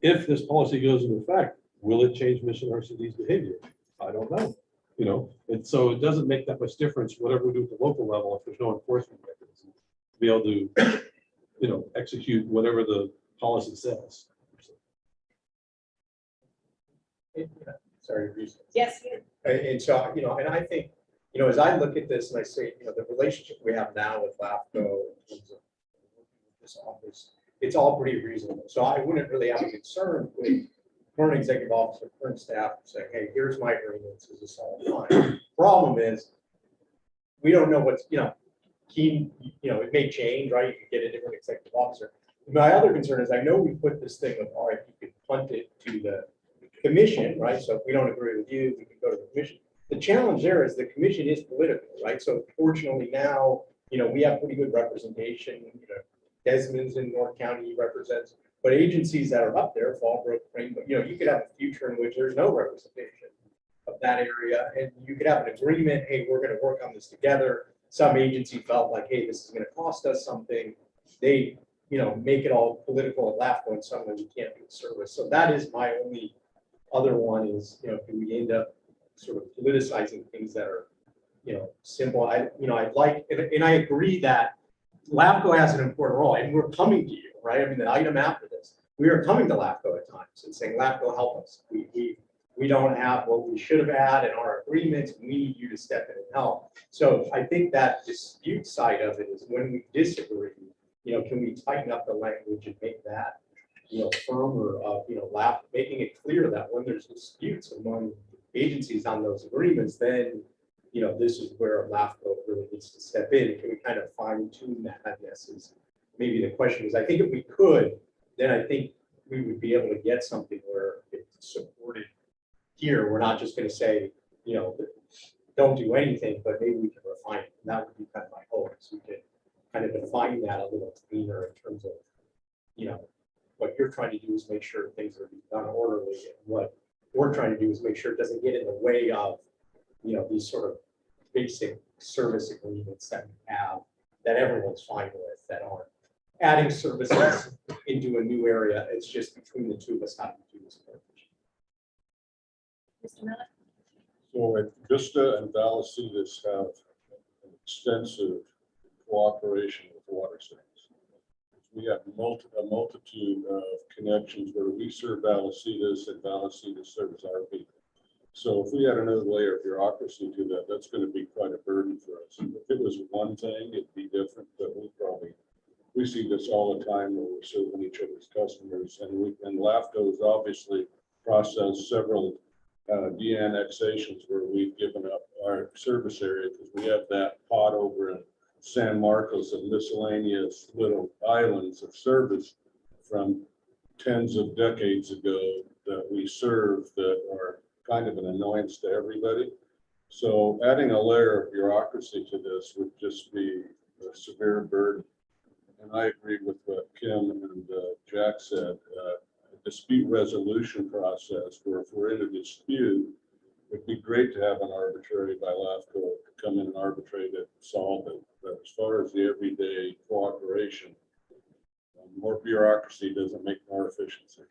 if this policy goes into effect, will it change Mission RCD's behavior? I don't know. You know, and so it doesn't make that much difference, whatever we do at the local level, if there's no enforcement mechanism to be able to, you know, execute whatever the policy says. Sorry, Reese. Yes. And so, you know, and I think, you know, as I look at this and I say, you know, the relationship we have now with LAFCO in terms of this office, it's all pretty reasonable. So I wouldn't really have a concern with current executive officer, current staff saying, hey, here's my agreements, is this all fine? Problem is, we don't know what's, you know, key, you know, it may change, right? You can get a different executive officer. My other concern is I know we put this thing with, all right, you could punt it to the commission, right? So if we don't agree with you, we can go to the commission. The challenge there is the commission is political, right? So fortunately now, you know, we have pretty good representation. You know, Desmond's in North County, he represents, but agencies that are up there, Fallbrook, Rainbow, you know, you could have a future in which there's no representation of that area, and you could have an agreement, hey, we're going to work on this together. Some agency felt like, hey, this is going to cost us something. They, you know, make it all political at LAFCO, and suddenly we can't do the service. So that is my only other one is, you know, do we end up sort of politicizing things that are, you know, simple? I'd like, and I agree that LAFCO has an important role, and we're coming to you, right? I mean, the item after this, we are coming to LAFCO at times and saying, LAFCO, help us. We don't have what we should have had in our agreements. We need you to step in and help. So I think that dispute side of it is when we disagree, you know, can we tighten up the language and make that, you know, firmer, you know, making it clear that when there's disputes among agencies on those agreements, then, you know, this is where LAFCO really needs to step in. Can we kind of fine tune that? I guess is maybe the question is, I think if we could, then I think we would be able to get something where it's supported here. We're not just going to say, you know, don't do anything, but maybe we can refine it. And that would be kind of my hope. So we could kind of define that a little cleaner in terms of, you know, what you're trying to do is make sure things are done orderly, and what we're trying to do is make sure it doesn't get in the way of, you know, these sort of basic service agreements that we have that everyone's fine with, that aren't adding services into a new area. It's just between the two of us how to do this. Mr. Miller? So Vista and Vallecedis have an extensive cooperation with water systems. We have a multitude of connections where we serve Vallecedis and Vallecedis serves our people. So if we had another layer of bureaucracy to that, that's going to be quite a burden for us. If it was one thing, it'd be different, but we see this all the time where we're serving each other's customers, and LAFCO's obviously processed several de-annexations where we've given up our service area because we have that pot over in San Marcos and miscellaneous little islands of service from tens of decades ago that we serve that are kind of an annoyance to everybody. So adding a layer of bureaucracy to this would just be a severe burden. And I agree with what Kim and Jack said. A dispute resolution process where if we're in a dispute, it'd be great to have an arbitrary by LAFCO to come in and arbitrate it, solve it. But as far as the everyday cooperation, more bureaucracy doesn't make more efficiency.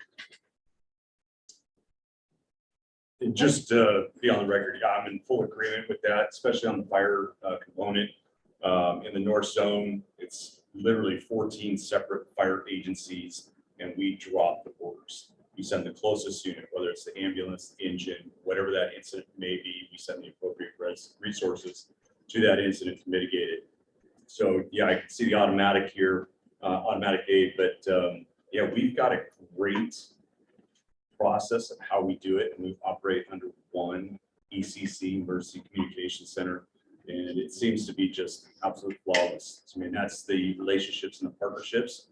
And just to be on the record, yeah, I'm in full agreement with that, especially on the fire component. In the North Zone, it's literally 14 separate fire agencies, and we drop the borders. We send the closest unit, whether it's the ambulance, the engine, whatever that incident may be, we send the appropriate resources to that incident to mitigate it. So yeah, I can see the automatic here, automatic aid, but yeah, we've got a great process of how we do it, and we operate under one ECC, Emergency Communication Center, and it seems to be just absolute flawless. I mean, that's the relationships and the partnerships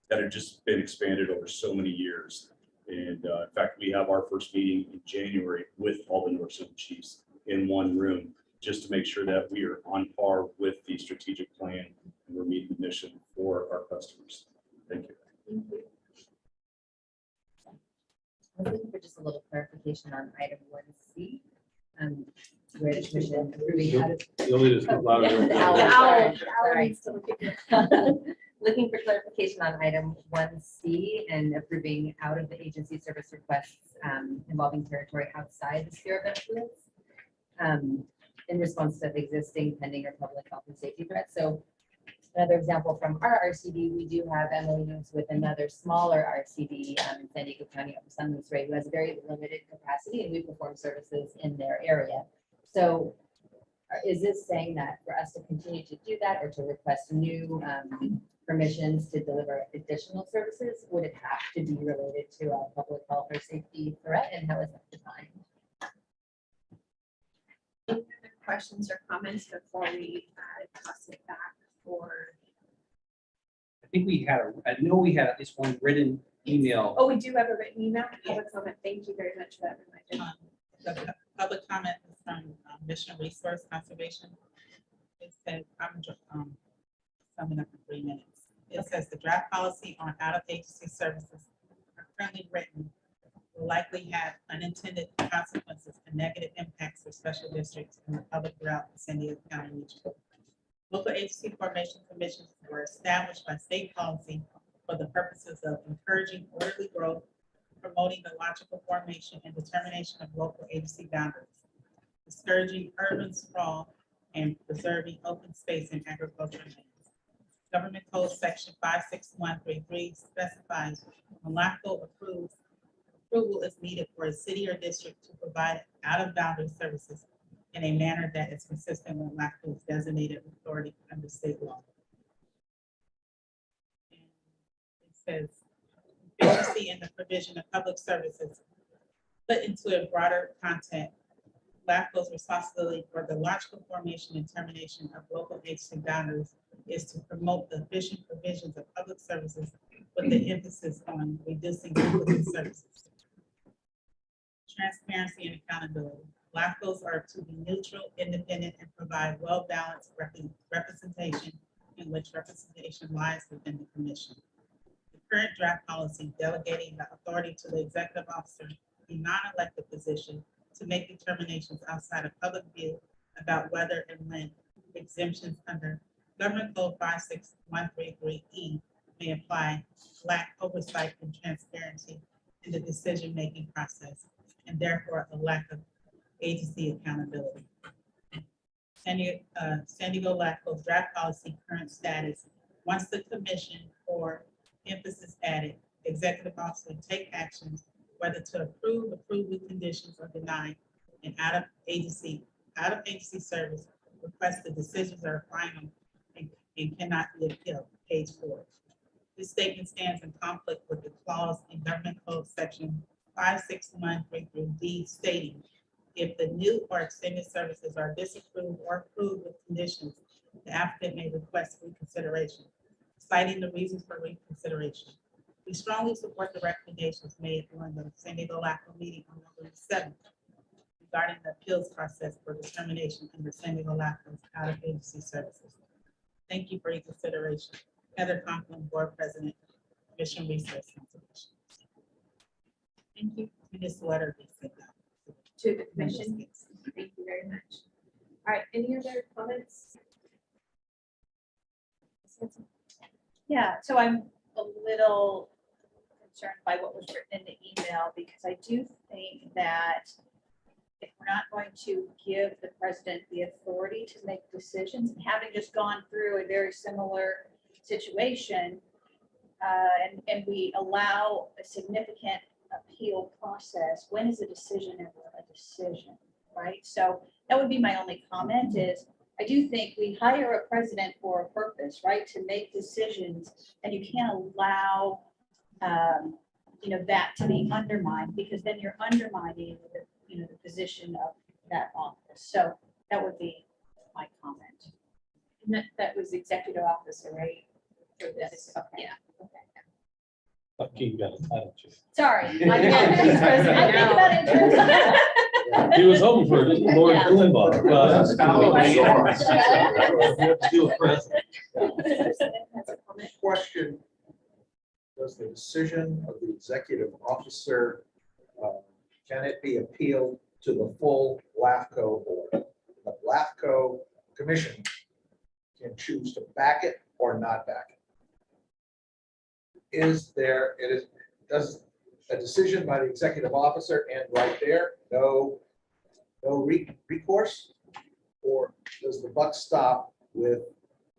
that have just been expanded over so many years. And in fact, we have our first meeting in January with all the North Zone chiefs in one room, just to make sure that we are on par with the strategic plan and we're meeting the mission for our customers. Thank you. Thank you. I was looking for just a little clarification on item 1C. Where the commission approving out of. You'll need to speak louder. Yeah, the owl, The sorry, owl sorry. needs to look at you. Looking for clarification on item 1C and approving out of the agency service requests involving territory outside the sphere of influence in response to existing pending or public health and safety threats. So another example from our RCD, we do have MOUs with another smaller RCD in San Diego County, Upper Sun Luis Rey, who has a very limited capacity, and we perform services in their area. So is this saying that for us to continue to do that or to request new permissions to deliver additional services, would it have to be related to a public health or safety threat, and how is that defined? Any other questions or comments before we toss it back for? I think I know we had this one written email. Oh, we do have a written email. Public comment. Thank you very much for that reminder. The public comment is from Mission Resource Conservation. It says, I'm summing up in 3 minutes. It says the draft policy on out-of-agency services are currently written will likely have unintended consequences and negative impacts for special districts and the public throughout the San Diego County region. Local agency formation commissions were established by state policy for the purposes of encouraging orderly growth, promoting the logical formation and determination of local agency boundaries, discouraging urban sprawl, and preserving open space and agricultural lands. Government Code Section 56133 specifies when LAFCO approval is needed for a city or district to provide out-of-boundary services in a manner that is consistent with LAFCO's designated authority under state law. And it says, efficiency in the provision of public services put into a broader context, LAFCO's responsibility for the logical formation and termination of local agency boundaries is to promote the efficient provisions of public services with the emphasis on reducing duplicate services. Transparency and accountability. LAFCOs are to be neutral, independent, and provide well-balanced representation in which representation lies within the commission. The current draft policy delegating the authority to the executive officer, a non-elected position, to make determinations outside of public view about whether and when exemptions under Government Code 56133E may apply, lack oversight and transparency in the decision-making process, and therefore a lack of agency accountability. San Diego LAFCO draft policy current status. Once the commission, or emphasis added, executive officer take actions whether to approve with conditions or deny an out of agency service request. The decisions are final and cannot be appealed. Page 4. This statement stands in conflict with the clause in Government Code section 56133D stating, if the new or extended services are disapproved or approved with conditions, the applicant may request reconsideration, citing the reasons for reconsideration. We strongly support the recommendations made during the San Diego LAFCO meeting on November 7th regarding the appeals process for determination under San Diego LAFCO's out-of-agency services. Thank you for your consideration. Heather Conklin, Board President, Mission Resource Conservation. Thank you. And this letter be sent out To the commission. Thank you very much. All right, any other comments? Yeah, so I'm a little concerned by what was written in the email, because I do think that if we're not going to give the president the authority to make decisions, and having just gone through a very similar situation, and we allow a significant appeal process, when is a decision ever a decision, right? So that would be my only comment is, I do think we hire a president for a purpose, right? To make decisions, and you can't allow, that to be undermined, because then you're undermining the position of that office. So that would be my comment. And that was executive officer, right? For this, okay. Yeah. Keep going. I don't know. Sorry. I think about it. He was hoping for just more Yeah. Limbaugh. Question, does the decision of the executive officer, can it be appealed to the full LAFCO board? The LAFCO commission can choose to back it or not back it. Does a decision by the executive officer end right there, no recourse? Or does the buck stop with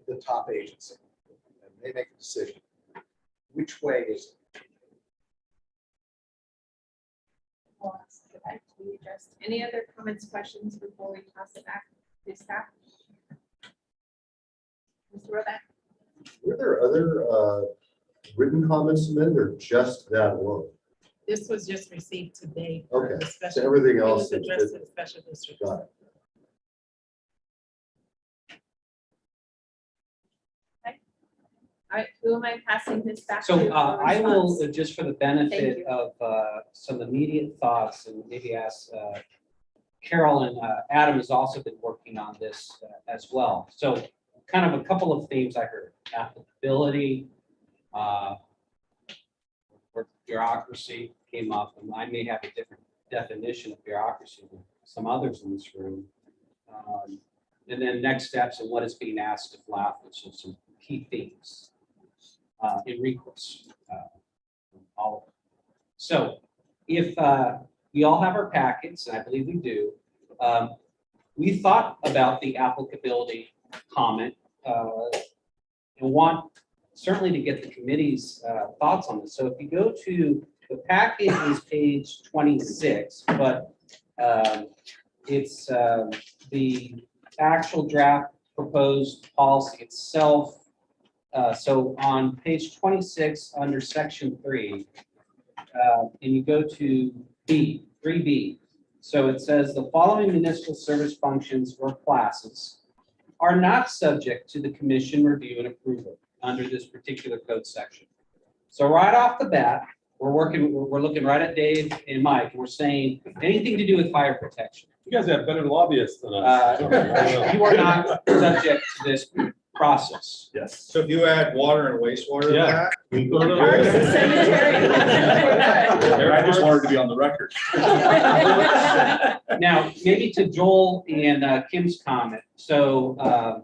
the top agency? And they make a decision. Which way is it? Any other comments, questions before we toss it back to staff? Mr. Roback? Were there other written comments submitted or just that alone? This was just received today. for Okay, the so special- everything it else was is addressed to the special district. Got it. All right, who am I passing this back to? So for I will, response? just for the Thank benefit you. of some immediate thoughts, and maybe ask Carol, and Adam has also been working on this as well. So kind of a couple of themes I heard: applicability, or bureaucracy came up, and I may have a different definition of bureaucracy than some others in this room. And then next steps and what is being asked of LAFCO, so some key themes in recourse. All of them. So if we all have our packets, and I believe we do, we thought about the applicability comment and want certainly to get the committee's thoughts on this. So if you go to the packet is page 26, but it's the actual draft proposed policy itself. So on page 26, under section 3, and you go to B, 3B. So it says the following municipal service functions or classes are not subject to the commission review and approval under this particular code section. So right off the bat, we're looking right at Dave and Mike, and we're saying anything to do with fire protection. You guys have better lobbyists than us. You are not subject to this process. Yes. So if you add water and wastewater to Yeah. that, We put it Parks on. and cemetery. I just wanted to be on the record. Now, maybe to Joel and Kim's comment, so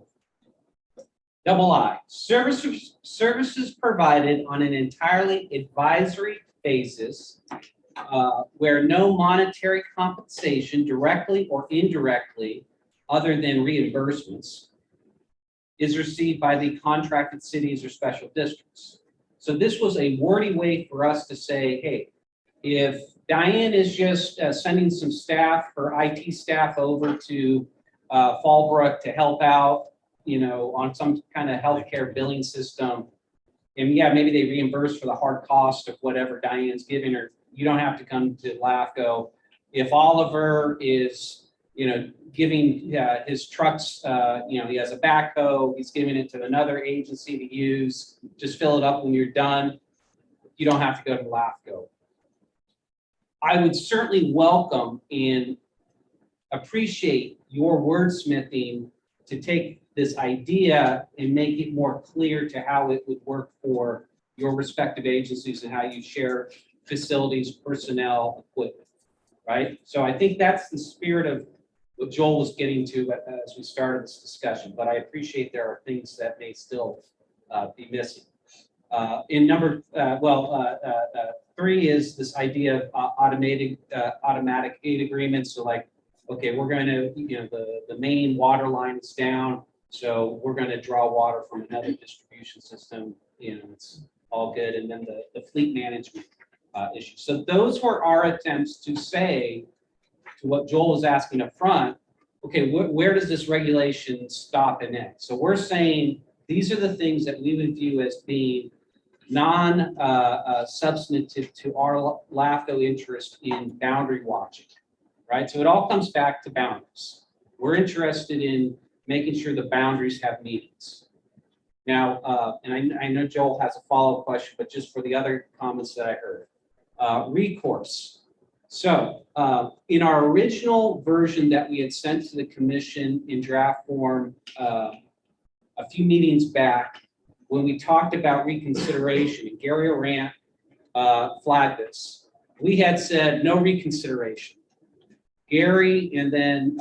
double I, services provided on an entirely advisory basis where no monetary compensation directly or indirectly, other than reimbursements, is received by the contracted cities or special districts. So this was a wordy way for us to say, hey, if Diane is just sending some staff, her IT staff over to Fallbrook to help out, you know, on some kind of healthcare billing system, and yeah, maybe they reimburse for the hard cost of whatever Diane's giving her, you don't have to come to LAFCO. If Oliver is, you know, giving his trucks, you know, he has a backhoe, he's giving it to another agency to use, just fill it up when you're done. You don't have to go to LAFCO. I would certainly welcome and appreciate your wordsmithing to take this idea and make it more clear to how it would work for your respective agencies and how you share facilities, personnel, equipment, right? So I think that's the spirit of what Joel was getting to as we started this discussion, but I appreciate there are things that may still be missing. In number, 3 is this idea of automatic aid agreements. So like, okay, we're going to, you know, the main water line is down, so we're going to draw water from another distribution system. You know, it's all good. And then the fleet management issue. So those were our attempts to say to what Joel was asking up front. Okay, where does this regulation stop and end? So we're saying these are the things that we would view as being non-substantive to our LAFCO interest in boundary watching, right? So it all comes back to boundaries. We're interested in making sure the boundaries have meanings. Now, and I know Joel has a follow-up question, but just for the other comments that I heard. Recourse. So in our original version that we had sent to the commission in draft form a few meetings back, when we talked about reconsideration, and Gary Orant flagged this, we had said no reconsideration. Gary and then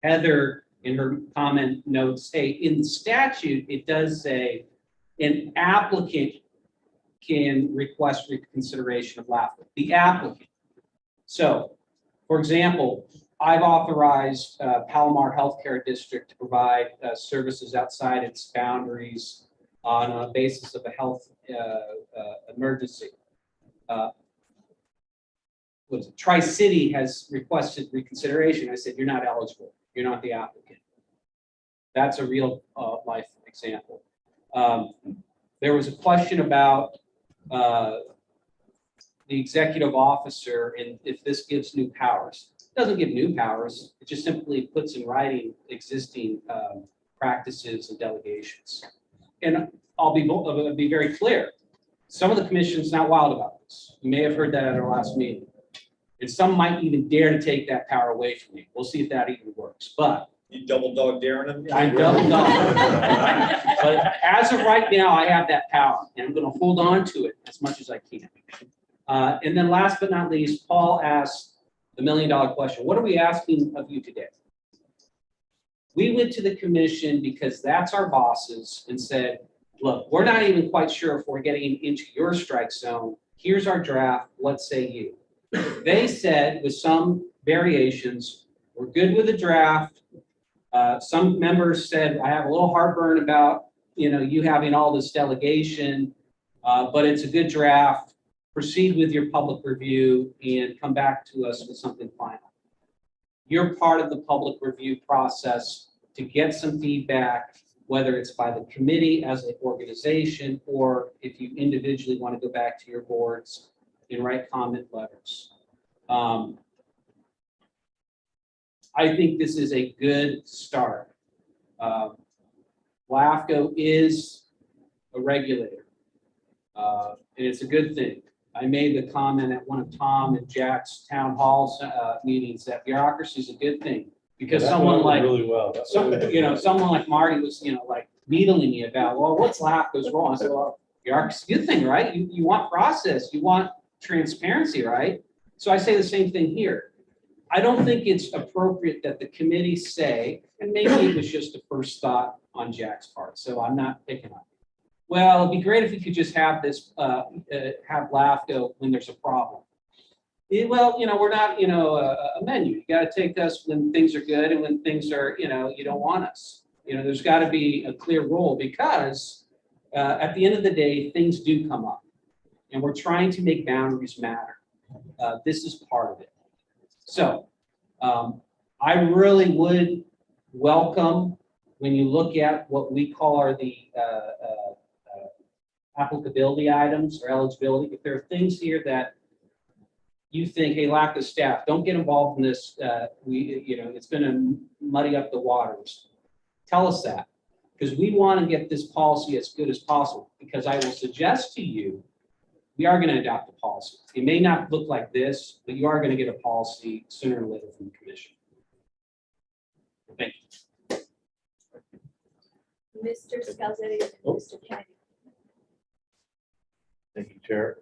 Heather in her comment notes, hey, in the statute, it does say an applicant can request reconsideration of LAFCO, the applicant. So, for example, I've authorized Palomar Healthcare District to provide services outside its boundaries on a basis of a health emergency. Tri-City has requested reconsideration. I said, you're not eligible. You're not the applicant. That's a real life example. There was a question about the executive officer and if this gives new powers. It doesn't give new powers. It just simply puts in writing existing practices and delegations. And I'll be very clear. Some of the commission's not wild about this. You may have heard that at our last meeting. And some might even dare to take that power away from me. We'll see if that even works. But you double dog daring them? I double dog. But as of right now, I have that power, and I'm going to hold on to it as much as I can. And then last but not least, Paul asked the $1 million question. What are we asking of you today? We went to the commission because that's our bosses and said, look, we're not even quite sure if we're getting into your strike zone. Here's our draft. What say you? They said, with some variations, we're good with the draft. Some members said, I have a little heartburn about, you know, you having all this delegation, but it's a good draft. Proceed with your public review and come back to us with something final. You're part of the public review process to get some feedback, whether it's by the committee as an organization, or if you individually want to go back to your boards and write comment letters. I think this is a good start. LAFCO is a regulator, and it's a good thing. I made the comment at one of Tom and Jack's town hall meetings that bureaucracy is a good thing. Because That someone went like, really well. someone like Marty was, like needling me about, well, what's LAFCO's role? I said, well, it's a good thing, right? You want process, you want transparency, right? So I say the same thing here. I don't think it's appropriate that the committee say, and maybe it was just a first thought on Jack's part, so I'm not picking up. Well, it'd be great if we could just have this, have LAFCO when there's a problem. Well, we're not, a menu. You got to take us when things are good and when things are, you don't want us. There's got to be a clear role because at the end of the day, things do come up. And we're trying to make boundaries matter. This is part of it. So I really would welcome when you look at what we call the applicability items or eligibility. If there are things here that you think, hey, lack of staff, don't get involved in this. It's going to muddy up the waters. Tell us that, because we want to get this policy as good as possible. Because I will suggest to you, we are going to adopt a policy. It may not look like this, but you are going to get a policy sooner or later from the commission. Thank you. Mr. Scalzetti, Mr. Kennedy. Thank you, Chair.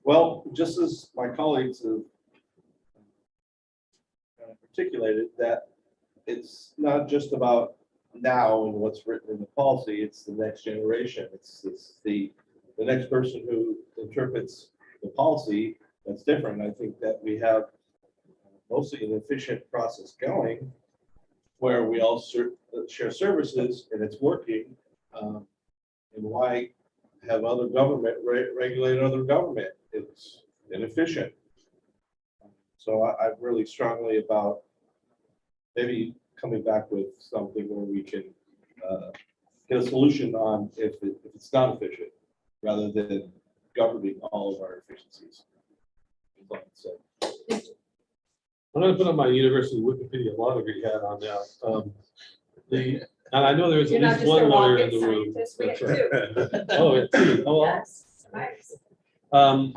Well, just as my colleagues have articulated, that it's not just about now and what's written in the policy, it's the next generation. It's the next person who interprets the policy that's different. I think that we have mostly an efficient process going where we all share services and it's working. And why have other government regulate other government? It's inefficient. So I'm really strongly about maybe coming back with something where we can get a solution on if it's not efficient, rather than governing all of our efficiencies. So, I'm going to put on my university Wikipedia law degree hat on now. And I know there's at least one lawyer in the room. That's right. Oh, it's two. Oh, well. Yes.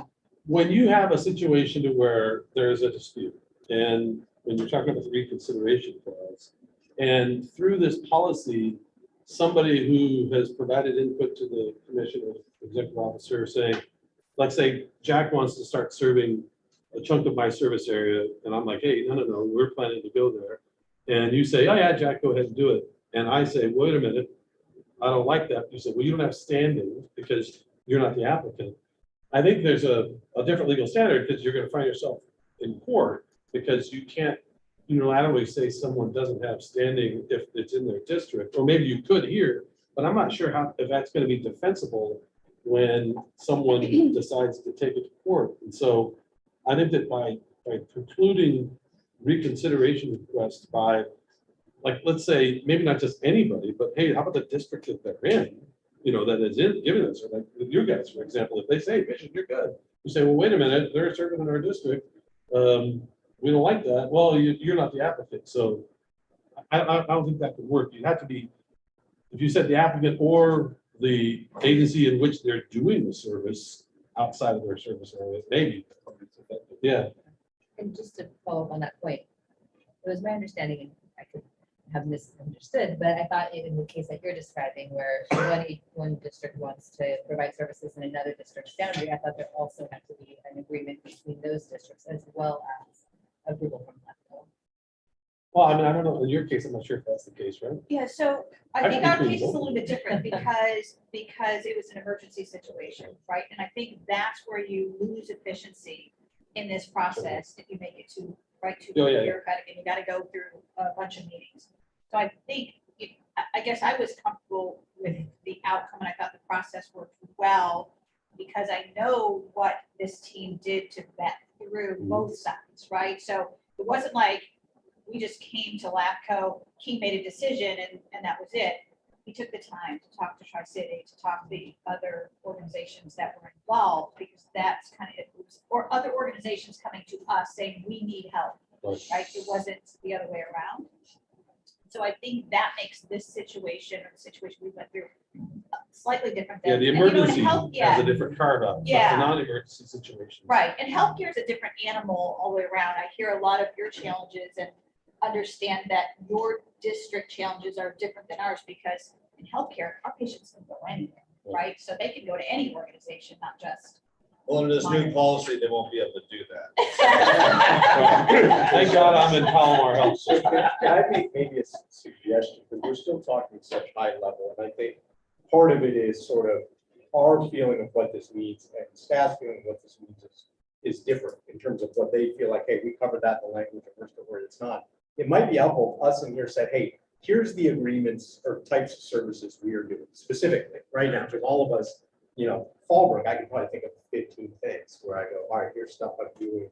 When you have a situation to where there's a dispute, and when you're talking about the reconsideration clause, and through this policy, somebody who has provided input to the commission or executive officer saying, let's say Jack wants to start serving a chunk of my service area, and I'm like, hey, no, we're planning to go there. And you say, oh yeah, Jack, go ahead and do it. And I say, wait a minute, I don't like that. You say, well, you don't have standing because you're not the applicant. I think there's a different legal standard because you're going to find yourself in court because you can't unilaterally say someone doesn't have standing if it's in their district, or maybe you could here, but I'm not sure if that's going to be defensible when someone decides to take it to court. And so I think that by precluding reconsideration requests by, like, let's say, maybe not just anybody, but hey, how about the district that they're in, that is giving us, or like with you guys, for example, if they say, Mission, you're good. You say, well, wait a minute, they're serving in our district. We don't like that. Well, you're not the applicant. So I don't think that could work. You have to be, if you said the applicant or the agency in which they're doing the service outside of their service area, maybe. Yeah. And just to follow up on that point, it was my understanding, and I could have misunderstood, but I thought in the case that you're describing where one district wants to provide services in another district's boundary, I thought there also had to be an agreement between those districts as well as approval from LAFCO. Well, I mean, I don't know. In your case, I'm not sure if that's the case, right? Yeah, so I I think think our we case is a will. little bit different because it was an emergency situation, right? And I think that's where you lose efficiency in this process if you make it too Oh, yeah. bureaucratic and you got to go through a bunch of meetings. So I think, I guess I was comfortable with the outcome and I thought the process worked well because I know what this team did to vet through both sides, right? So it wasn't like we just came to LAFCO, he made a decision and that was it. He took the time to talk to Tri-City, to talk to the other organizations that were involved, because that's kind of, or other organizations coming to us saying, we need help, right? It wasn't the other way around. So I think that makes this situation, or the situation we went through, slightly different. Yeah, than, the and, you know, in emergency health- has a different carve out. Yeah. The non-emergency situation. Right, and healthcare is a different animal all the way around. I hear a lot of your challenges, and understand that your district challenges are different than ours, because in healthcare, our patients can go anywhere, right? So they can go to any organization, not just. Well, under this new policy, they won't be able to do that. Thank God I'm in Palomar Health System. Can I make maybe a suggestion, because we're still talking such high level, and I think part of it is sort of our feeling of what this means, and staff's feeling of what this means is different in terms of what they feel like, hey, we covered that in the language, and we're still where it's not. It might be helpful if us in here said, hey, here's the agreements or types of services we are doing specifically right now, because all of us, you know, Fallbrook, I can probably think of 15 things where I go, all right, here's stuff I'm doing.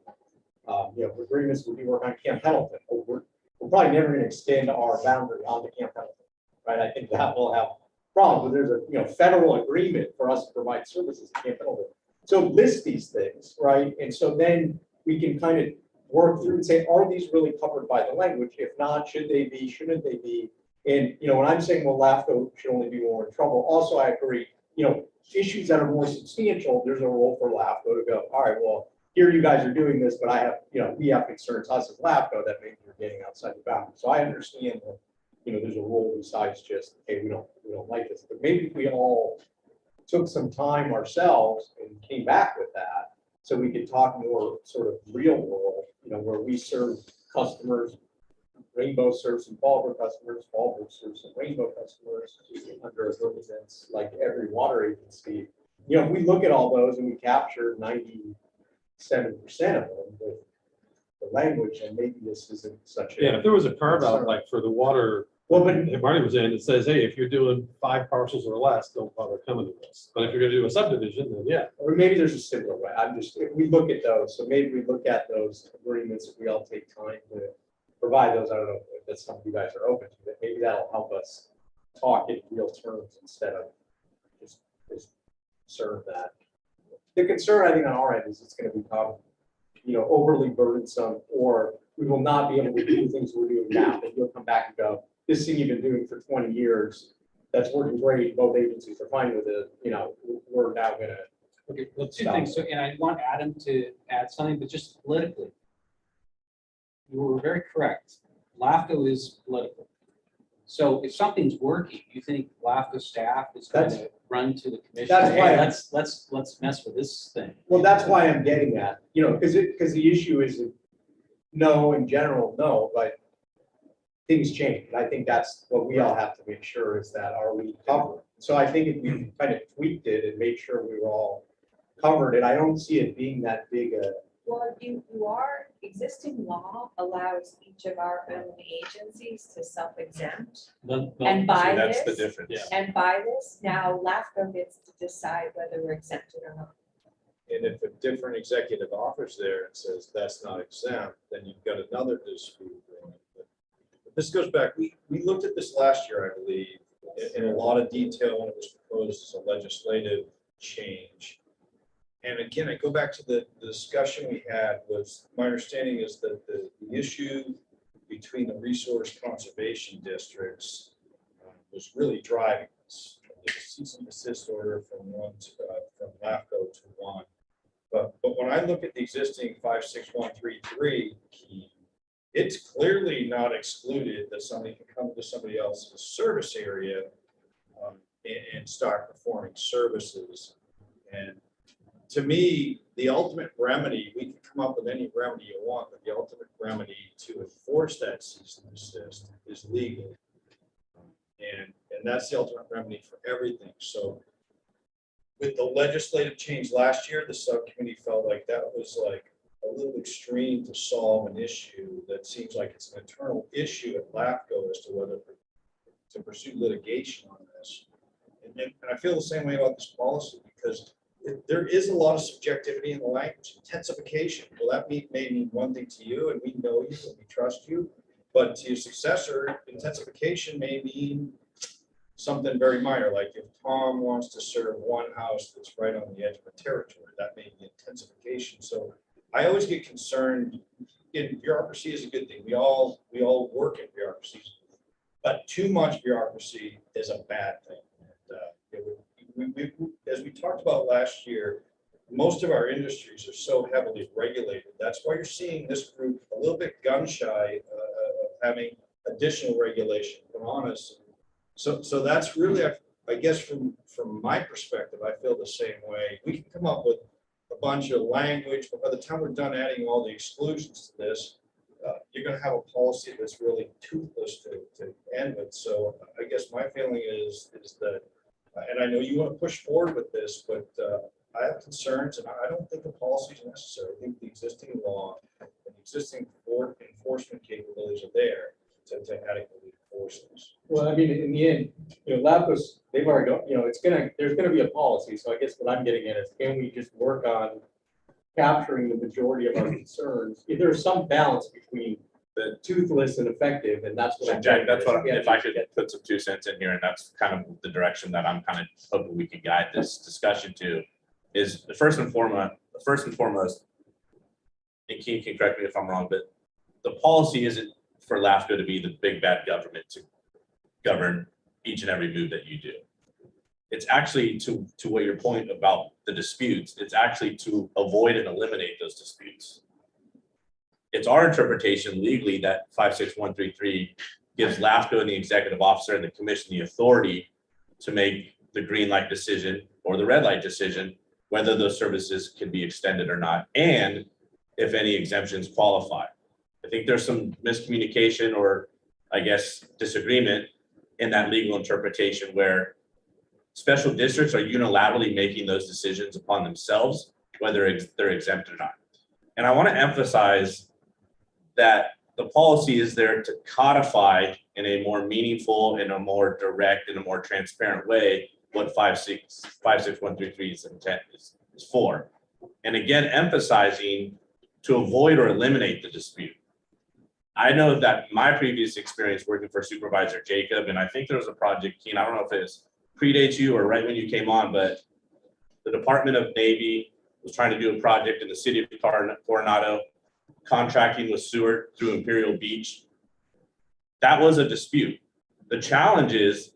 You know, agreements we work on Camp Pendleton. Oh, we're probably never going to extend our boundary onto Camp Pendleton, right? I think that will have problems, but there's a federal agreement for us to provide services to Camp Pendleton. So list these things, right? And so then we can kind of work through and say, are these really covered by the language? If not, should they be? Shouldn't they be? And you know, when I'm saying, well, LAFCO should only be more in trouble. Also, I agree. You know, issues that are more substantial, there's a role for LAFCO to go, all right, well, here you guys are doing this, but I have, you know, we have concerns, us as LAFCO, that maybe you're getting outside the bounds. So I understand that, you know, there's a role besides just, hey, we don't like this. But maybe if we all took some time ourselves and came back with that, so we could talk more sort of real world, you know, where we serve customers. Rainbow serves some Fallbrook customers, Fallbrook serves some Rainbow customers under agreements like every water agency. You know, we look at all those and we capture 97% of them with the language, and maybe this isn't such a. Yeah, if there was a carve out like for the water, well, but if Marty was in, it says, hey, if you're doing 5 parcels or less, don't bother coming to us. But if you're gonna do a subdivision, then yeah. or maybe there's a similar way. If we look at those, so maybe we look at those agreements, if we all take time to provide those. I don't know if that's something you guys are open to, but maybe that'll help us talk in real terms instead of just serve that. The concern I think on our end is it's going to become, you know, overly burdensome, or we will not be able to do things we're doing now. And you'll come back and go, this thing you've been doing for 20 years, that's working great. Both agencies are fine with it. You know, we're now going to. Okay, well, 2 things. So, and I want Adam to add something, but just politically. You were very correct. LAFCO is political. So if something's working, you think LAFCO staff is going to run to the commission? That's Hey, why let's mess with this thing. Well, that's why I'm getting at, you know, because the issue is no in general, no, but things change. And I think that's what we all have to make sure is that are we covered? So I think if we kind of tweaked it and made sure we were all covered, and I don't see it being that big a. Well, you are, existing law allows each of our own agencies to self-exempt. And by That's the this, difference. and by this, now LAFCO gets to decide whether we're exempted or not. And if a different executive offers there and says that's not exempt, then you've got another dispute. But this goes back, we looked at this last year, I believe, in a lot of detail when it was proposed as a legislative change. And again, I go back to the discussion we had was, my understanding is that the issue between the resource conservation districts was really driving this. There's a cease and desist order from LAFCO to one. But when I look at the existing 56133 key, it's clearly not excluded that somebody can come to somebody else's service area and start performing services. And to me, the ultimate remedy, we can come up with any remedy you want, but the ultimate remedy to enforce that cease and desist is legal. And that's the ultimate remedy for everything. So with the legislative change last year, the subcommittee felt like that was like a little extreme to solve an issue that seems like it's an internal issue at LAFCO as to whether to pursue litigation on this. And I feel the same way about this policy, because there is a lot of subjectivity in the language. Intensification, well, that may mean one thing to you, and we know you and we trust you, but to your successor, intensification may mean something very minor, like if Tom wants to serve one house that's right on the edge of a territory, that may be intensification. So I always get concerned. In bureaucracy is a good thing. We all work in bureaucracies, but too much bureaucracy is a bad thing. As we talked about last year, most of our industries are so heavily regulated. That's why you're seeing this group a little bit gun shy having additional regulation put on us. So that's really, I guess from my perspective, I feel the same way. We can come up with a bunch of language, but by the time we're done adding all the exclusions to this, you're gonna have a policy that's really toothless to end with. So I guess my feeling is that, and I know you want to push forward with this, but I have concerns, and I don't think the policy is necessary. I think the existing law and the existing enforcement capabilities are there to adequately enforce this. Well, I mean, in the end, LAPUS, they've already got, there's gonna be a policy, so I guess what I'm getting at is, can we just work on capturing the majority of our concerns? If there's some balance between the toothless and effective, and that's what I'm. Jack, that's what, if I could put some 2 cents in here, and that's kind of the direction that I'm kind of hoping we can guide this discussion to, is the first and foremost, and Keith can correct me if I'm wrong, but the policy isn't for LAFCO to be the big bad government to govern each and every move that you do. It's actually to what your point about the disputes, it's actually to avoid and eliminate those disputes. It's our interpretation legally that 56133 gives LAFCO and the executive officer and the commission the authority to make the green light decision or the red light decision, whether those services can be extended or not, and if any exemptions qualify. I think there's some miscommunication or I guess disagreement in that legal interpretation where special districts are unilaterally making those decisions upon themselves, whether they're exempt or not. And I want to emphasize that the policy is there to codify in a more meaningful and a more direct and a more transparent way what 56133's intent is for. And again, emphasizing to avoid or eliminate the dispute. I know that my previous experience working for Supervisor Jacob, and I think there was a project, Keen, I don't know if it predates you or right when you came on, but the Department of Navy was trying to do a project in the city of Coronado, contracting with Seward through Imperial Beach. That was a dispute. The challenge is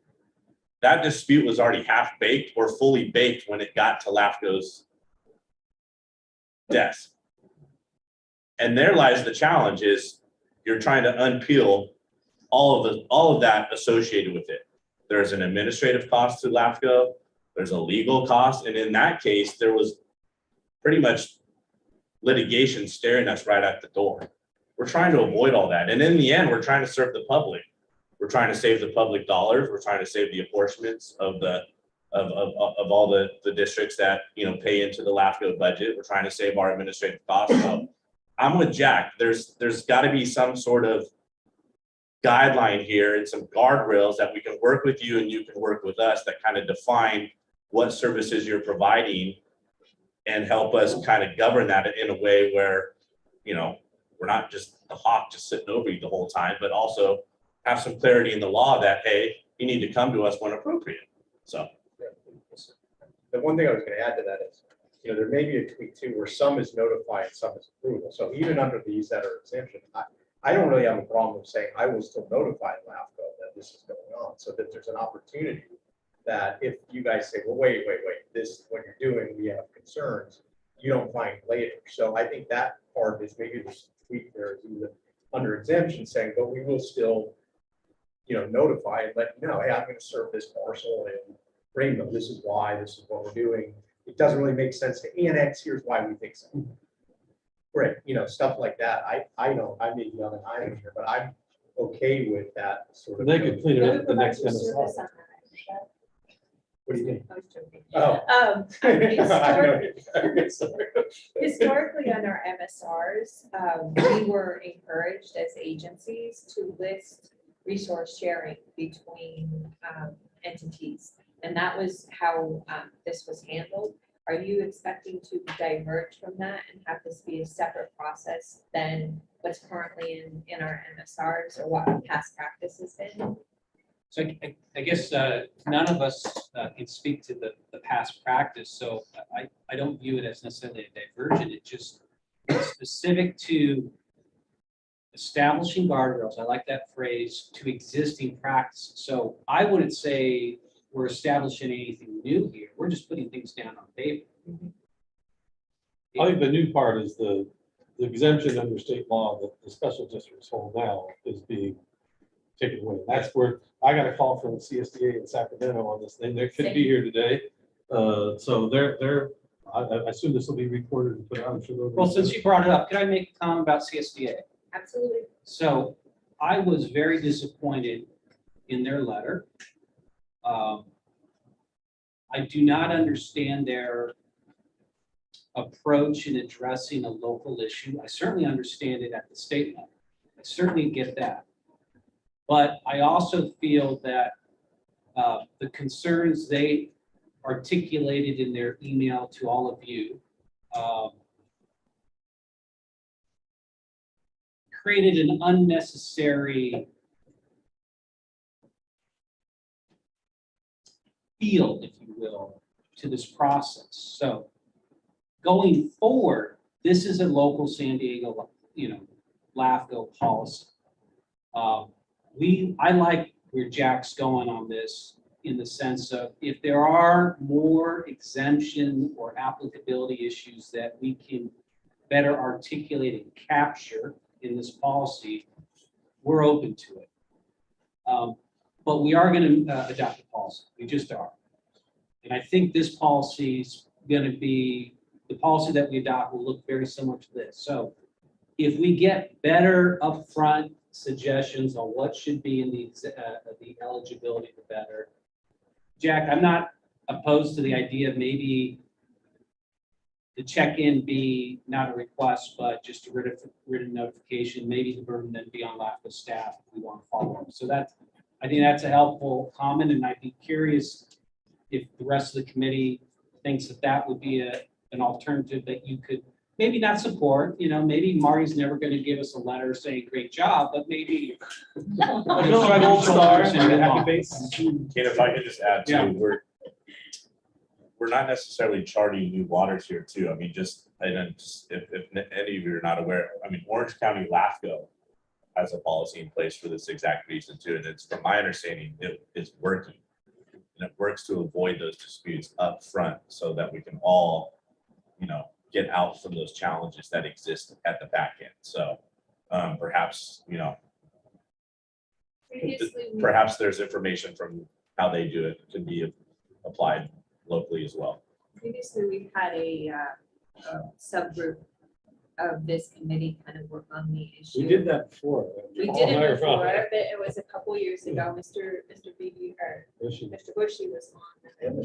that dispute was already half baked or fully baked when it got to LAFCO's desk. And there lies the challenge is you're trying to unpeel all of that associated with it. There's an administrative cost to LAFCO, there's a legal cost, and in that case, there was pretty much litigation staring us right at the door. We're trying to avoid all that. And in the end, we're trying to serve the public. We're trying to save the public dollars. We're trying to save the apportionments of all the districts that pay into the LAFCO budget. We're trying to save our administrative costs. So I'm with Jack. There's got to be some sort of guideline here and some guardrails that we can work with you and you can work with us that kind of define what services you're providing and help us kind of govern that in a way where, we're not just the hawk just sitting over you the whole time, but also have some clarity in the law that, hey, you need to come to us when appropriate. So. The one thing I was going to add to that is, there may be a tweak too, where some is notified, some is approval. So even under these that are exemption, I don't really have a problem saying I will still notify LAFCO that this is going on, so that there's an opportunity that if you guys say, well, wait, this is what you're doing, we have concerns, you don't find later. So I think that part is maybe there's a tweak there under exemption saying, but we will still, notify and let you know, hey, I'm going to serve this parcel in Rainbow. This is why, this is what we're doing. It doesn't really make sense to annex. Here's why we think so. Great, stuff like that. I know I may be on an island here, but I'm okay with that sort of. They could clean it up at the next MSR. What do you think? I was joking. Oh. Historically, on our MSRs, we were encouraged as agencies to list resource sharing between entities. And that was how this was handled. Are you expecting to diverge from that and have this be a separate process than what's currently in our MSRs or what past practice has been? So I guess none of us can speak to the past practice, so I don't view it as necessarily a diversion. It just specific to establishing guardrails. I like that phrase, to existing practices. So I wouldn't say we're establishing anything new here. We're just putting things down on paper. I think the new part is the the exemption under state law that the special districts hold now is being taken away. That's where I got a call from CSDA in Sacramento on this thing. They couldn't be here today. So I assume this will be recorded and put out. I'm sure they'll be- Well, since you brought it up, can I make a comment about CSDA? Absolutely. So I was very disappointed in their letter. I do not understand their approach in addressing a local issue. I certainly understand it at the state level. I certainly get that. But I also feel that the concerns they articulated in their email to all of you created an unnecessary feel, if you will, to this process. So going forward, this is a local San Diego, LAFCO policy. I like where Jack's going on this in the sense of if there are more exemption or applicability issues that we can better articulate and capture in this policy, we're open to it. But we are going to adopt a policy. We just are. And I think this policy is going to be, the policy that we adopt will look very similar to this. So if we get better upfront suggestions on what should be in the eligibility, the better. Jack, I'm not opposed to the idea of maybe the check-in be not a request, but just a written notification, maybe the burden then be on LAFCO staff if we want to follow up. So I think that's a helpful comment, and I'd be curious if the rest of the committee thinks that would be an alternative that you could maybe not support. Maybe Marty's never going to give us a letter saying great job, but maybe gold stars and a happy face. And if I could just add too, Yeah. we're not necessarily charting new waters here too. I mean, if any of you are not aware, I mean, Orange County LAFCO has a policy in place for this exact reason too. And it's, from my understanding, it is working. And it works to avoid those disputes up front so that we can all, get out from those challenges that exist at the back end. So perhaps, perhaps there's information from how they do it can be applied locally as well. Previously, we've had a subgroup of this committee kind of work on the issue. We did that before. We did it before, but it was a couple years ago. Mr. Beebe or Mr. Bushy was on. And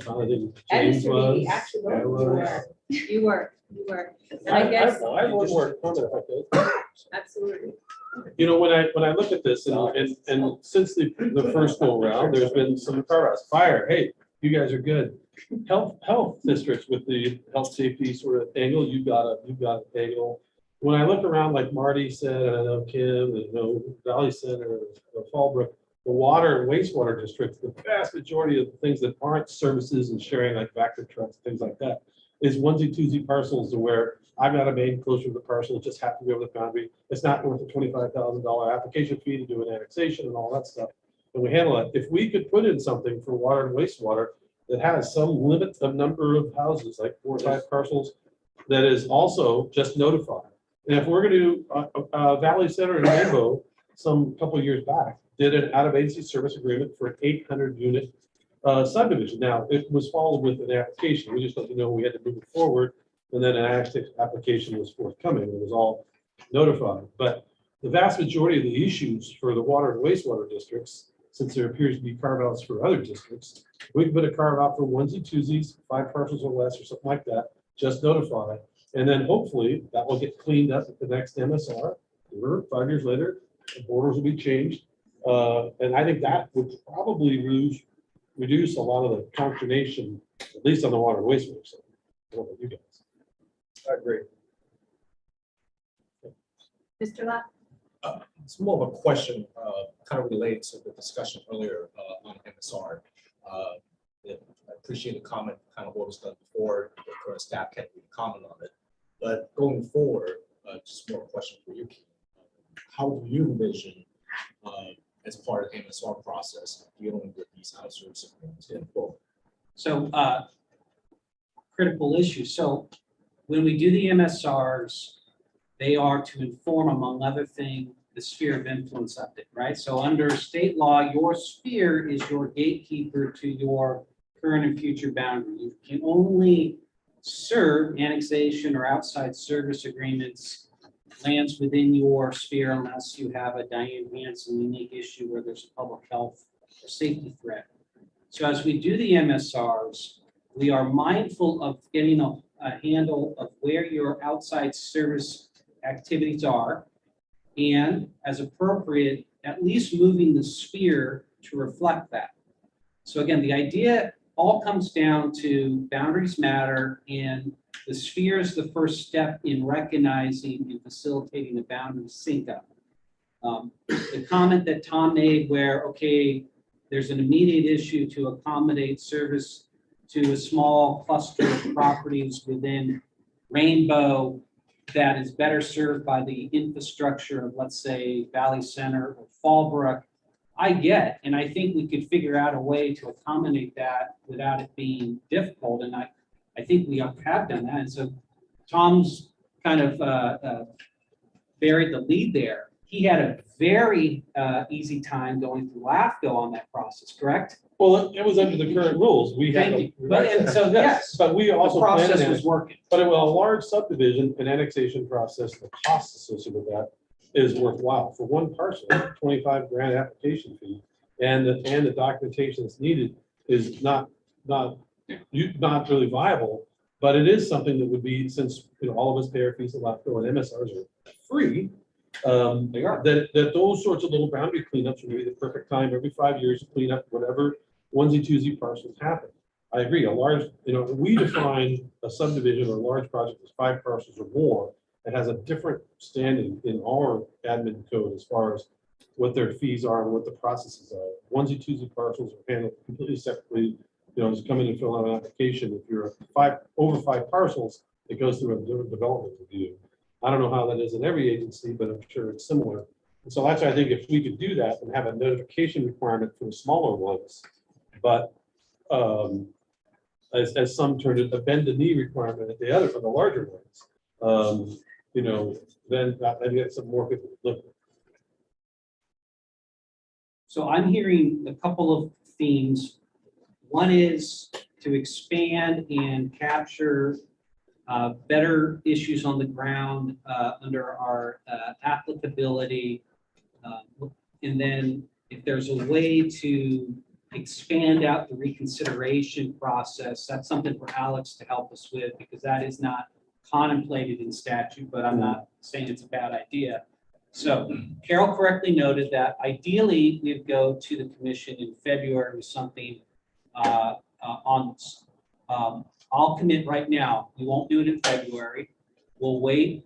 James Mr. Beebe, was. actually, I you were. And I guess, I have one more comment if I could. absolutely. When I look at this and since the first go around, there's been some carve-outs. Fire, hey, you guys are good. Health districts with the health safety sort of angle, you've got an angle. When I look around, like Marty said, and I know Kim, and I know Valley Center, Fallbrook, the water and wastewater districts, the vast majority of the things that aren't services and sharing, like Vector trucks, things like that, is onesie-twosie parcels to where I've got a main closer to the parcel, it just happens to be over the boundary. It's not worth a $25,000 application fee to do an annexation and all that stuff. And we handle it. If we could put in something for water and wastewater that has some limit of number of houses, like 4 or 5 parcels, that is also just notified. And if we're going to do Valley Center and Rainbow, couple of years back, did an out-of-agency service agreement for an 800 unit subdivision. Now, it was followed with an application. We just let you know we had to move it forward, and then an application was forthcoming. It was all notified. But the vast majority of the issues for the water and wastewater districts, since there appears to be carve-outs for other districts, we can put a carve-out for onesie-twosies, 5 parcels or less, or something like that. Just notify, and then hopefully that will get cleaned up at the next MSR. Or 5 years later, the borders will be changed, and I think that would probably reduce a lot of the consternation, at least on the water and wastewater side. What about you guys? I agree. Mr. Lott? It's more of a question, kind of related to the discussion earlier on MSR. I appreciate the comment, kind of what was done before, the current staff can't really comment on it. But going forward, just more a question for you, Keith. How do you envision, as part of the MSR process, dealing with these outsourcing agreements? So critical issue. So when we do the MSRs, They are to inform, among other things, the sphere of influence update, right? So under state law, your sphere is your gatekeeper to your current and future boundary. You can only serve annexation or outside service agreements lands within your sphere unless you have a Diane Hansen unique issue where there's a public health or safety threat. So as we do the MSRs, we are mindful of getting a handle of where your outside service activities are, and as appropriate, at least moving the sphere to reflect that. So again, the idea all comes down to boundaries matter, and the sphere is the first step in recognizing and facilitating the boundary sync up. The comment that Tom made where, okay, there's an immediate issue to accommodate service to a small cluster of properties within Rainbow that is better served by the infrastructure of, let's say, Valley Center or Fallbrook, I get, and I think we could figure out a way to accommodate that without it being difficult, and I think we have done that. And so Tom's kind of buried the lead there. He had a very easy time going through LAFCO on that process, correct? Well, it was under the current rules. We had. Thank you. But, and so, yes, but we also the process planned was it. working. But it was a large subdivision and annexation process, the cost associated with that is worthwhile. For one parcel, 25 grand application fee, and the documentation that's needed is not really viable, but it is something that would be, since all of us pay our fees at LAFCO and MSRs are free. They are. That those sorts of little boundary cleanups would be the perfect time every 5 years to clean up whatever onesie twosie parcels happen. I agree. A large, we define a subdivision or a large project as 5 parcels or more. It has a different standing in our admin code as far as what their fees are and what the processes are. Onesie twosie parcels are handled completely separately. Just come in and fill out an application. If you're over 5 parcels, it goes through a development review. I don't know how that is in every agency, but I'm sure it's similar. And so that's why I think if we could do that and have a notification requirement for the smaller ones, but as some turned it, a bend the knee requirement at the other for the larger ones, then I get some more people to look. So I'm hearing a couple of themes. One is to expand and capture better issues on the ground under our applicability. And then if there's a way to expand out the reconsideration process, that's something for Alex to help us with, because that is not contemplated in statute, but I'm not saying it's a bad idea. So Carol correctly noted that ideally we'd go to the commission in February with something on this. I'll commit right now, we won't do it in February. We'll wait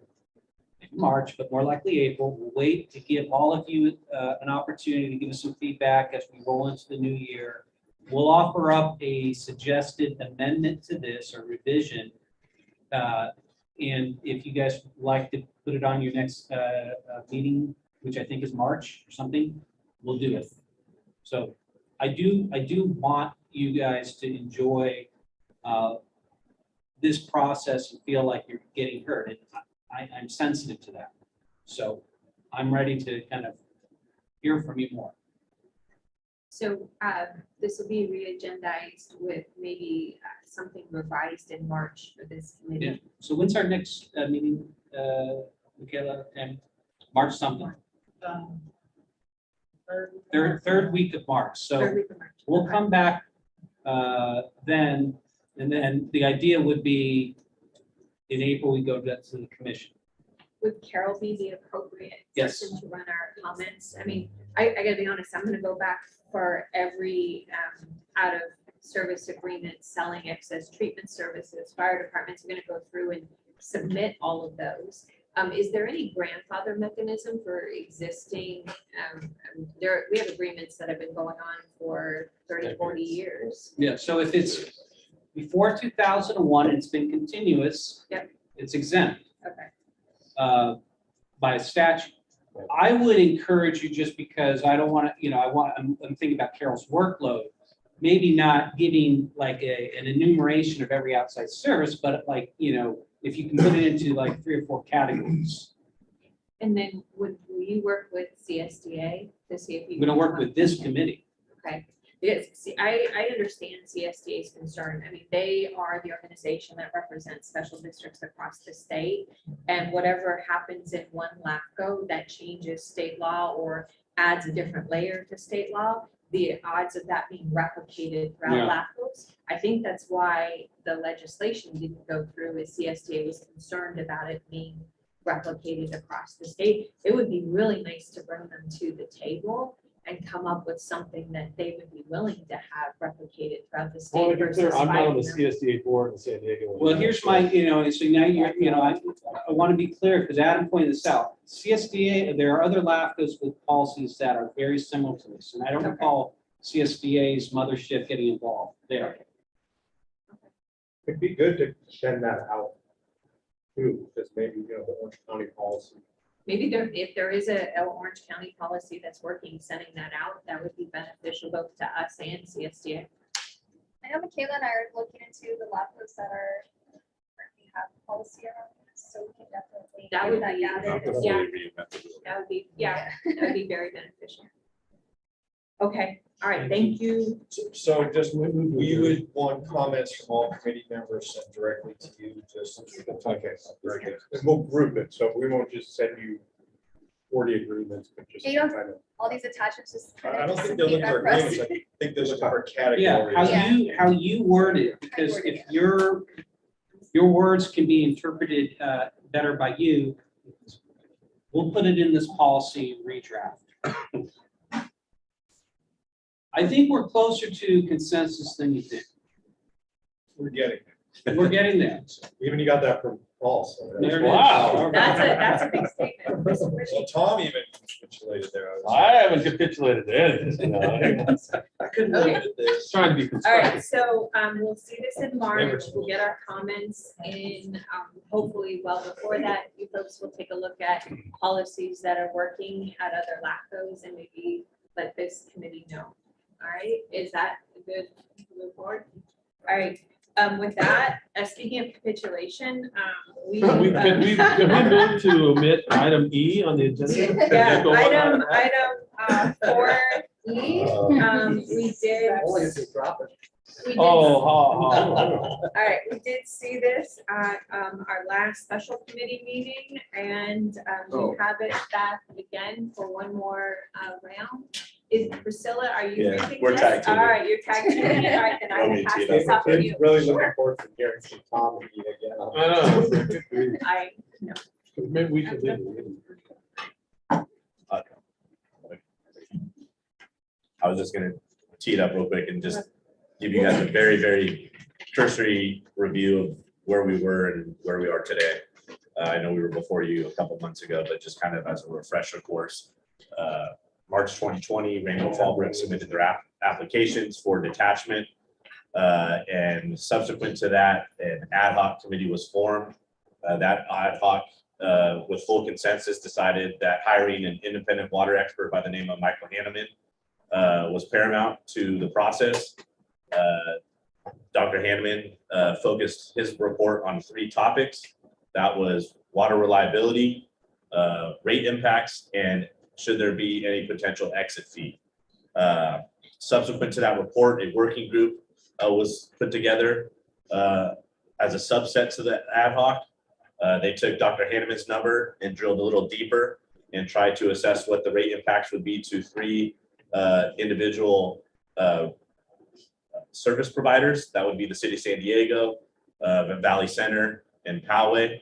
in March, but more likely April. We'll wait to give all of you an opportunity to give us some feedback as we roll into the new year. We'll offer up a suggested amendment to this or revision. And if you guys would like to put it on your next meeting, which I think is March or something, we'll do it. So I do want you guys to enjoy this process and feel like you're getting heard. And I'm sensitive to that. So I'm ready to kind of hear from you more. So this will be re-agendized with maybe something revised in March for this committee. Yeah. So when's our next meeting, Michaela? And March something? Third week of March. So Third week of March. we'll come back then, and then the idea would be in April, we go to the commission. Would Carol be the appropriate Yes. person to run our comments? I mean, I gotta be honest, I'm gonna go back for every out of service agreement, selling excess treatment services, fire departments are gonna go through and submit all of those. Is there any grandfather mechanism for existing, we have agreements that have been going on for 30, 40 years. Yeah, so if it's before 2001, and it's been continuous. Yep. It's exempt. Okay. By statute. I would encourage you, just because I don't want to, I'm thinking about Carol's workload, maybe not giving like an enumeration of every outside service, but like, if you can put it into like 3 or 4 categories. And then will you work with CSDA to see if you? I'm gonna work with this committee. Okay, because see, I understand CSDA's concern. I mean, they are the organization that represents special districts across the state. And whatever happens in one LAFCO that changes state law or adds a different layer to state law, the odds of that being replicated throughout Yeah. LAFCOs. I think that's why the legislation didn't go through, is CSDA was concerned about it being replicated across the state. It would be really nice to bring them to the table and come up with something that they would be willing to have replicated throughout the Well, state to be clear, versus I'm not on the fighting them. CSDA board in San Diego. Well, here's my, so now I want to be clear, because Adam pointed this out. CSDA, there are other LAFCOs with policies that are very similar to this, and I don't recall CSDA's mothership getting involved there. It'd be good to send that out too, because maybe, the Orange County policy. Maybe if there is a Orange County policy that's working, sending that out, that would be beneficial both to us and CSDA. I know Michaela and I are looking into the LAFCOs that are currently have policy around this, so we can definitely. That get would that be, gathered. yeah, that would be very beneficial. Okay, all right, thank you. So just, we would want comments from all committee members sent directly to you, just. Okay, very good. And we'll group it, so we won't just send you 40 agreements, but just You don't- kind of. All these attachments just. I don't think they're looking for feedback agreements, I think they're looking for Yeah, categories. how you word it, because if your words can be interpreted better by you, we'll put it in this policy redraft. I think we're closer to consensus than you think. We're getting. We're getting there. Even you got that from Paul. So There it is. Wow. That's a big statement. Well, Tom even capitulated there. I haven't capitulated to anything. I couldn't Okay. live with this. Just trying to be All constructive. right, so we'll see this in March. We'll get our comments in, hopefully well before that. You folks will take a look at policies that are working at other LAFCOs and maybe let this committee know. All right, is that a good move forward? All right, with that, speaking of capitulation, we. Can we move to omit item E on the agenda? Yeah, Go on. item 4E, we did. Only if you drop it. We did. Oh, All right, we did see this at our last special committee meeting, and we have it back again for one more round. Is Priscilla, are you Yeah, using we're this? tag teaming. All right, you're tag teaming it. All right, then I Want will me to pass tee it this up? off to you. Really looking forward to hearing from Tom and you again. I know. I know. Maybe we should leave it. I was just gonna tee it up real quick and just give you guys a very, very cursory review of where we were and where we are today. I know we were before you a couple months ago, but just kind of as a refresher course. March 2020, Rainbow Fallbrook submitted their applications for detachment. And subsequent to that, an ad hoc committee was formed. That ad hoc, with full consensus, decided that hiring an independent water expert by the name of Michael Hanneman was paramount to the process. Dr. Hanneman focused his report on 3 topics. That was water reliability, rate impacts, and should there be any potential exit fee. Subsequent to that report, a working group was put together as a subset to the ad hoc. They took Dr. Hanneman's number and drilled a little deeper and tried to assess what the rate impacts would be to 3 individual service providers. That would be the City of San Diego, Valley Center, and Poway.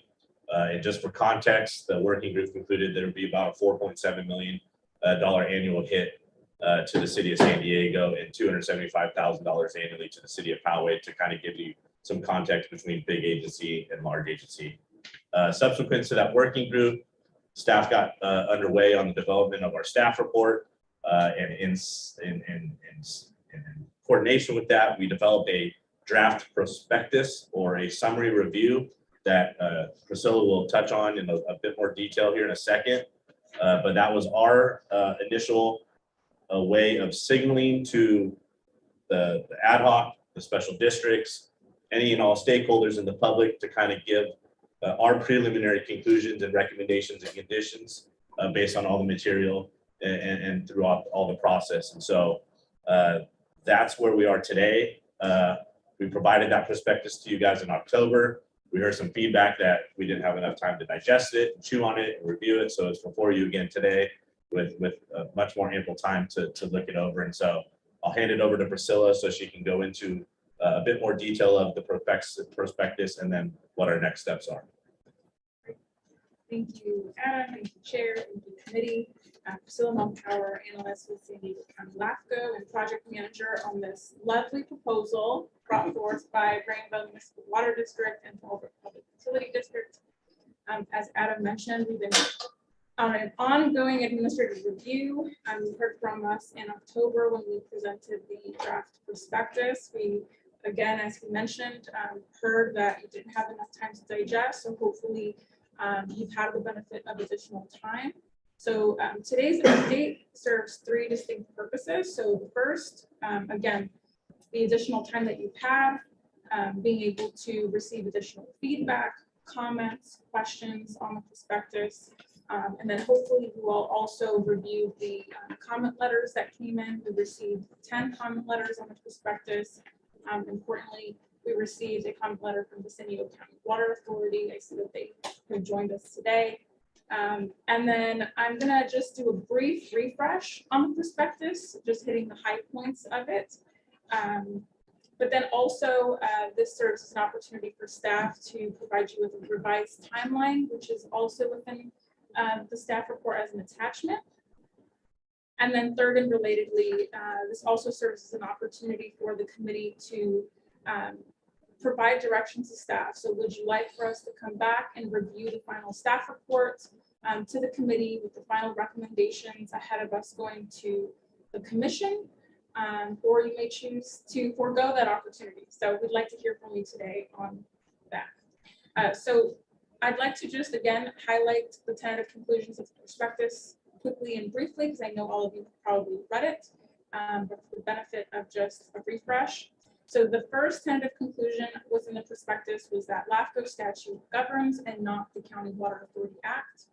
And just for context, the working group concluded there would be about a $4.7 million annual hit to the City of San Diego and $275,000 annually to the City of Poway, to kind of give you some context between big agency and large agency. Subsequent to that working group, staff got underway on the development of our staff report. And in coordination with that, we developed a draft prospectus or a summary review that Priscilla will touch on in a bit more detail here in a second. But that was our initial way of signaling to the ad hoc, the special districts, any and all stakeholders in the public to kind of give our preliminary conclusions and recommendations and conditions based on all the material and throughout all the process. And so that's where we are today. We provided that prospectus to you guys in October. We heard some feedback that we didn't have enough time to digest it, and chew on it, and review it. So it's before you again today with much more ample time to look it over. And so I'll hand it over to Priscilla so she can go into a bit more detail of the prospectus and then what our next steps are. Thank you, Adam. Thank you, Chair. Thank you, Committee. Priscilla Montpower, Analyst with San Diego County LAFCO and Project Manager on this lovely proposal brought forth by Rainbow Municipal Water District and Fallbrook Public Utility District. As Adam mentioned, we've been on an ongoing administrative review. You heard from us in October when we presented the draft prospectus. We, again, as we mentioned, heard that you didn't have enough time to digest, so hopefully you've had the benefit of additional time. So today's update serves three distinct purposes. So the first, again, the additional time that you've had, being able to receive additional feedback, comments, questions on the prospectus, and then hopefully you will also review the comment letters that came in. We received 10 comment letters on the prospectus. Importantly, we received a comment letter from the San Diego County Water Authority. I see that they have joined us today. And then I'm gonna just do a brief refresh on the prospectus, just hitting the high points of it. But then also this serves as an opportunity for staff to provide you with a revised timeline, which is also within the staff report as an attachment. And then third and relatedly, this also serves as an opportunity for the committee to provide directions to staff. So would you like for us to come back and review the final staff report to the committee with the final recommendations ahead of us going to the commission? Or you may choose to forego that opportunity. So we'd like to hear from you today on that. So I'd like to just again highlight the tentative conclusions of the prospectus quickly and briefly, because I know all of you have probably read it, but for the benefit of just a refresh. So the first tentative conclusion within the prospectus was that LAFCO statute governs and not the County Water Authority Act.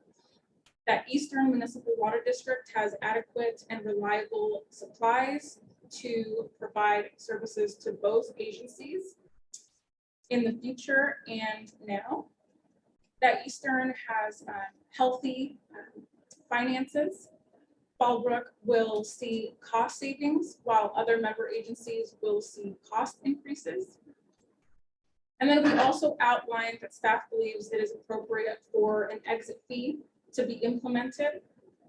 That Eastern Municipal Water District has adequate and reliable supplies to provide services to both agencies in the future and now. That Eastern has healthy finances. Fallbrook will see cost savings while other member agencies will see cost increases. And then we also outlined that staff believes it is appropriate for an exit fee to be implemented.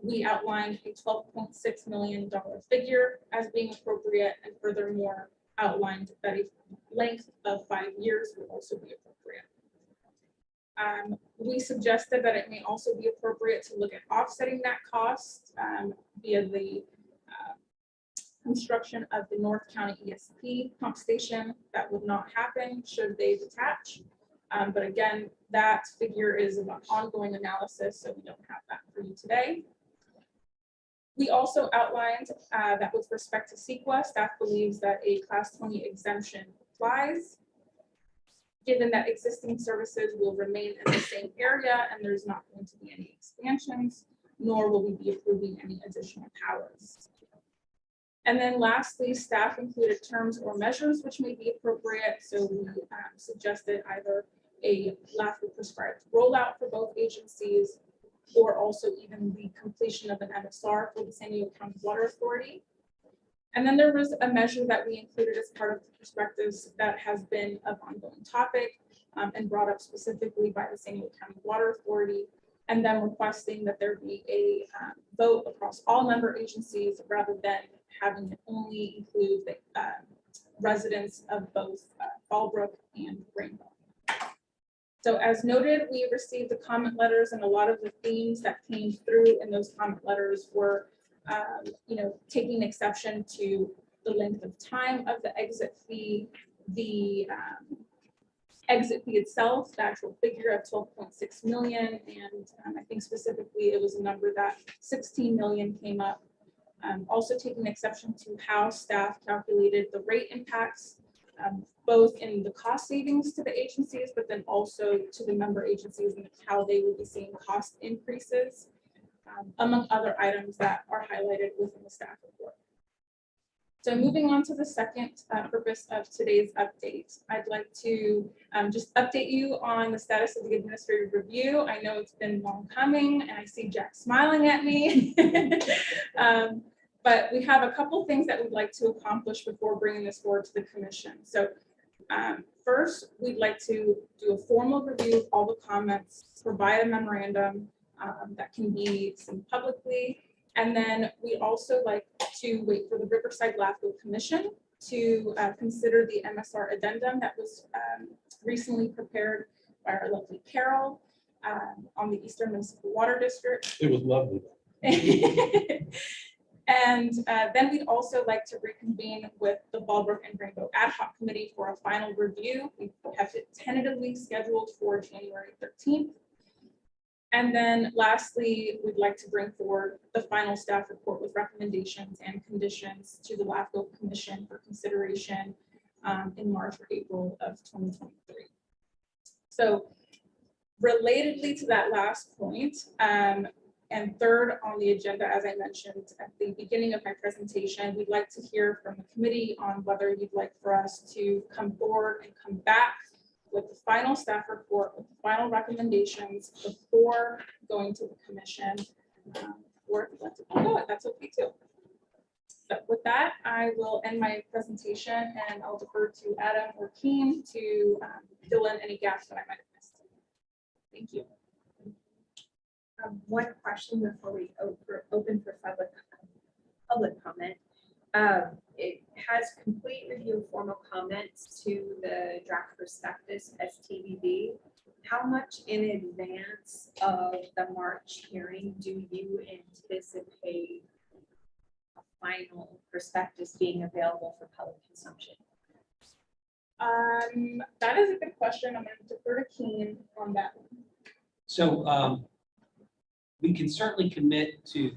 We outlined a $12.6 million figure as being appropriate, and furthermore outlined that a length of 5 years would also be appropriate. We suggested that it may also be appropriate to look at offsetting that cost via the construction of the North County ESP pump station. That would not happen should they detach. But again, that figure is an ongoing analysis, so we don't have that for you today. We also outlined that with respect to CEQA, staff believes that a Class 20 exemption applies, given that existing services will remain in the same area and there's not going to be any expansions, nor will we be approving any additional powers. And then lastly, staff included terms or measures which may be appropriate. So we suggested either a LAFCO prescribed rollout for both agencies, or also even the completion of an MSR for the San Diego County Water Authority. And then there was a measure that we included as part of the prospectus that has been an ongoing topic and brought up specifically by the San Diego County Water Authority, and then requesting that there be a vote across all member agencies rather than having it only include the residents of both Fallbrook and Rainbow. So as noted, we received the comment letters, and a lot of the themes that came through in those comment letters were taking exception to the length of time of the exit fee, the exit fee itself, the actual figure of 12.6 million. And I think specifically it was a number that 16 million came up. Also taking exception to how staff calculated the rate impacts, both in the cost savings to the agencies, but then also to the member agencies and how they will be seeing cost increases. among other items that are highlighted within the staff report. So moving on to the second purpose of today's update, I'd like to just update you on the status of the administrative review. I know it's been long coming, and I see Jack smiling at me. But we have a couple things that we'd like to accomplish before bringing this forward to the commission. So first, we'd like to do a formal review of all the comments, provide a memorandum that can be seen publicly. And then we also like to wait for the Riverside LAFCO Commission to consider the MSR addendum that was recently prepared by our lovely Carol on the Eastern Municipal Water District. It was lovely. And then we'd also like to reconvene with the Ballbrook and Rainbow Ad Hoc Committee for a final review. We have it tentatively scheduled for January 13th. And then lastly, we'd like to bring forward the final staff report with recommendations and conditions to the LAFCO Commission for consideration in March or April of 2023. So relatedly to that last point, and third on the agenda, as I mentioned at the beginning of my presentation, we'd like to hear from the committee on whether you'd like for us to come forward and come back with the final staff report, with the final recommendations before going to the commission, or if you'd like to follow it, that's okay too. So with that, I will end my presentation and I'll defer to Adam or Keen to fill in any gaps that I might have missed. Thank you. One question before we open for public comment. It has complete review of formal comments to the draft prospectus STVB. How much in advance of the March hearing do you anticipate a final prospectus being available for public consumption? That is a good question. I'm going to defer to Keen on that one. So we can certainly commit to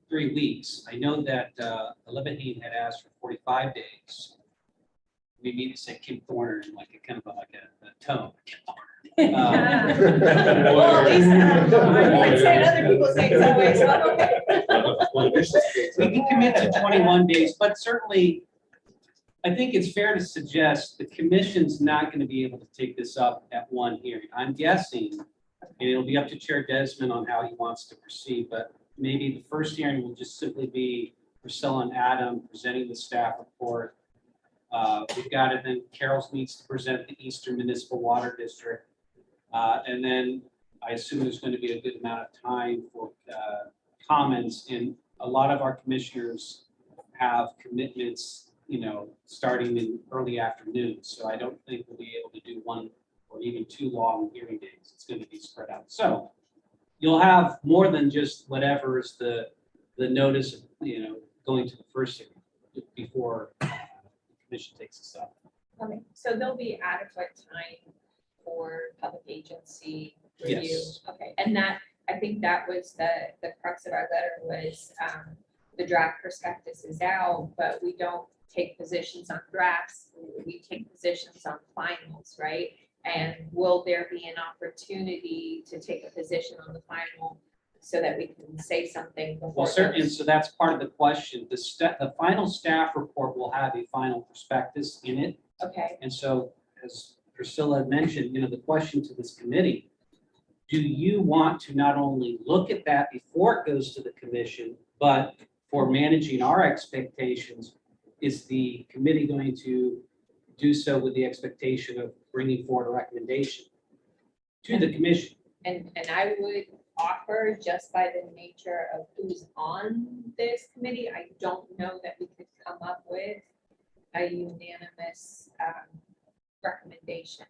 3 weeks. I know that Lebanon had asked for 45 days. We need to say Kim Thorner in like a kind of like a tone. Well, at least I might say it, other people say it that way, so I'm okay. We can commit to 21 days, but certainly I think it's fair to suggest the commission's not going to be able to take this up at one hearing. I'm guessing, and it'll be up to Chair Desmond on how he wants to proceed, but maybe the first hearing will just simply be Priscilla and Adam presenting the staff report. We've got it, then Carol needs to present the Eastern Municipal Water District. And then I assume there's going to be a good amount of time for comments, and a lot of our commissioners have commitments, you know, starting in early afternoon. So I don't think we'll be able to do one or even 2 long hearing days. It's going to be spread out. So you'll have more than just whatever is the notice of, you know, going to the first hearing before the commission takes this up. Okay, so there'll be adequate time for public agency review. Yes. Okay, and that, I think that was the crux of our letter was the draft prospectus is out, but we don't take positions on drafts. We take positions on finals, right? And will there be an opportunity to take a position on the final so that we can say something before? Well, certainly, so that's part of the question. The final staff report will have a final prospectus in it. Okay. And so, as Priscilla had mentioned, you know, the question to this committee, do you want to not only look at that before it goes to the commission, but for managing our expectations, is the committee going to do so with the expectation of bringing forward a recommendation to the commission? And I would offer, just by the nature of who's on this committee, I don't know that we could come up with a unanimous recommendation.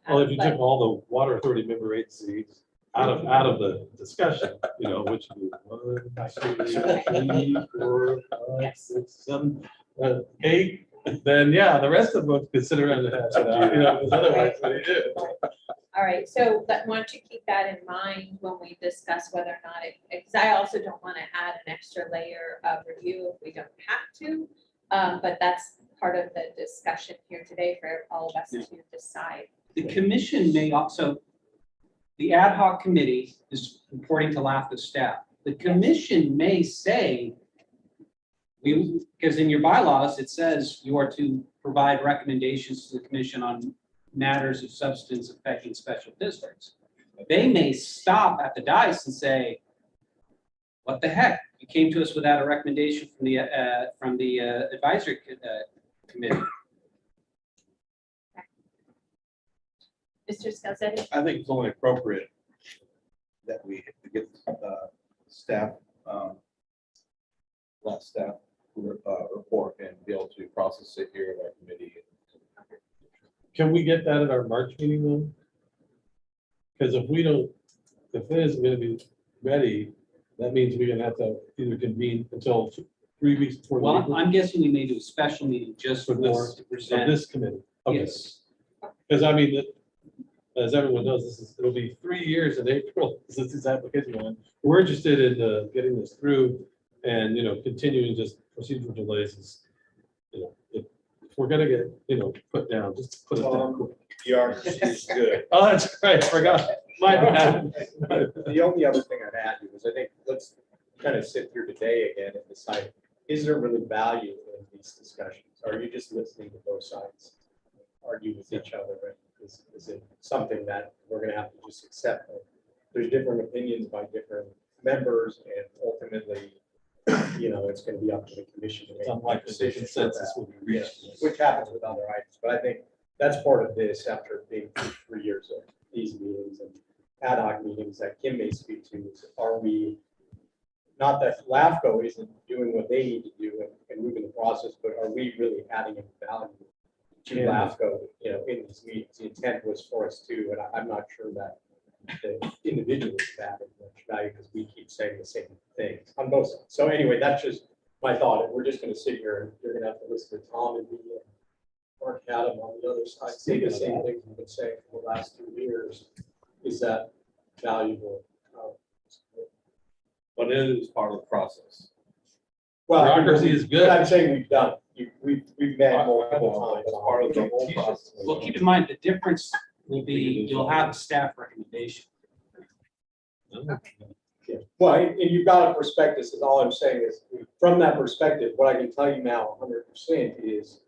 Well, if you But- took all the water authority member agencies out of the discussion, you know, which would be 1, 2, 3, 4, 5, 6, 7, 8, then yeah, the rest of them would consider it, you know, because otherwise, what do you do? All right, so but why don't you keep that in mind when we discuss whether or not it, because I also don't want to add an extra layer of review if we don't have to. But that's part of the discussion here today for all of us to decide. The commission may also, the ad hoc committee is reporting to LAFCO staff. The commission may say, because in your bylaws, it says you are to provide recommendations to the commission on matters of substance affecting special districts. They may stop at the dais and say, what the heck? You came to us without a recommendation from the advisory committee. Mr. Scalzetti? I think it's only appropriate that we get staff, let staff report and be able to process it here in our committee. Can we get that at our March meeting though? Because if it isn't gonna be ready, that means we're gonna have to either convene until 3 weeks before. the Well, meeting I'm guessing we may do a special meeting just For for this- to for present. this committee. Okay. Yes. Because I mean, as everyone knows, it'll be 3 years in April since this application went. We're interested in getting this through and, continuing just procedural delays is, if we're gonna get, put down, just put it down. Bureaucracy is good. Oh, that's right, I forgot. My bad. The only other thing I'd add is I think let's kind of sit here today again and decide, is there really value in these discussions? Are you just listening to both sides? Argue with each other? Right? Is it something that we're gonna have to just accept? There's different opinions by different members and ultimately, it's gonna be up to the commission to make a Unlikely the decision. consensus will be reached. Which happens with other items, but I think that's part of this after being through 3 years of these meetings and ad hoc meetings that Kim may speak to is, are we, not that LAFCO isn't doing what they need to do and moving the process, but are we really adding any value to LAFCO, in these meetings? The intent was for us to, and I'm not sure that the individuals have added much value because we keep saying the same things on both sides. So anyway, that's just my thought. If we're just gonna sit here and you're gonna have to listen to Tom and me and Mark Adam on the other side, say the same things we've been saying for the last 2 years, is that valuable? But it is part of the process. Well, Bureaucracy is good. I'm saying we've done, we've met multiple times. Part of the whole process. Well, keep in mind, the difference will be, you'll have a staff recommendation. Yeah. Well, and you've got a prospectus, is all I'm saying is, from that perspective, what I can tell you now 100% is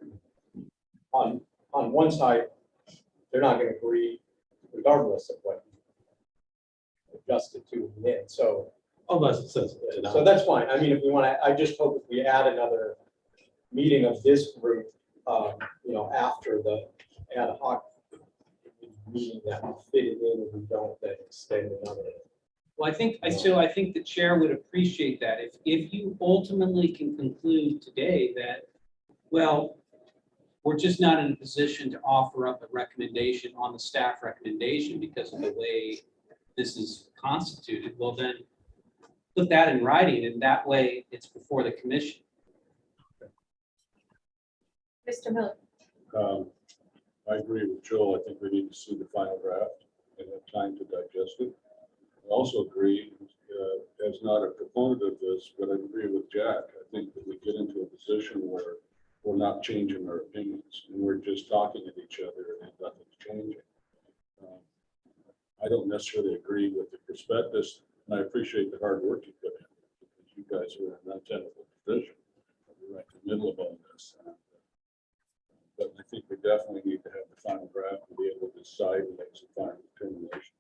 on one side, they're not gonna agree regardless of what you adjust it to then. So Unless it says. so that's fine. I mean, if we want to, I just hope if we add another meeting of this group, after the ad hoc meeting that we fit it in, and we don't then extend another. Well, I think the chair would appreciate that. If you ultimately can conclude today that, well, we're just not in a position to offer up a recommendation on the staff recommendation because of the way this is constituted, well then put that in writing and that way it's before the commission. Mr. Miller? I agree with Joel. I think we need to see the final draft and have time to digest it. I also agree, as not a proponent of this, but I agree with Jack. I think that we get into a position where we're not changing our opinions and we're just talking at each other and nothing's changing. I don't necessarily agree with the prospectus, and I appreciate the hard work you put in. You guys are in an untenable position. We're right in the middle of all this. But I think we definitely need to have the final draft to be able to decide and make some final determination.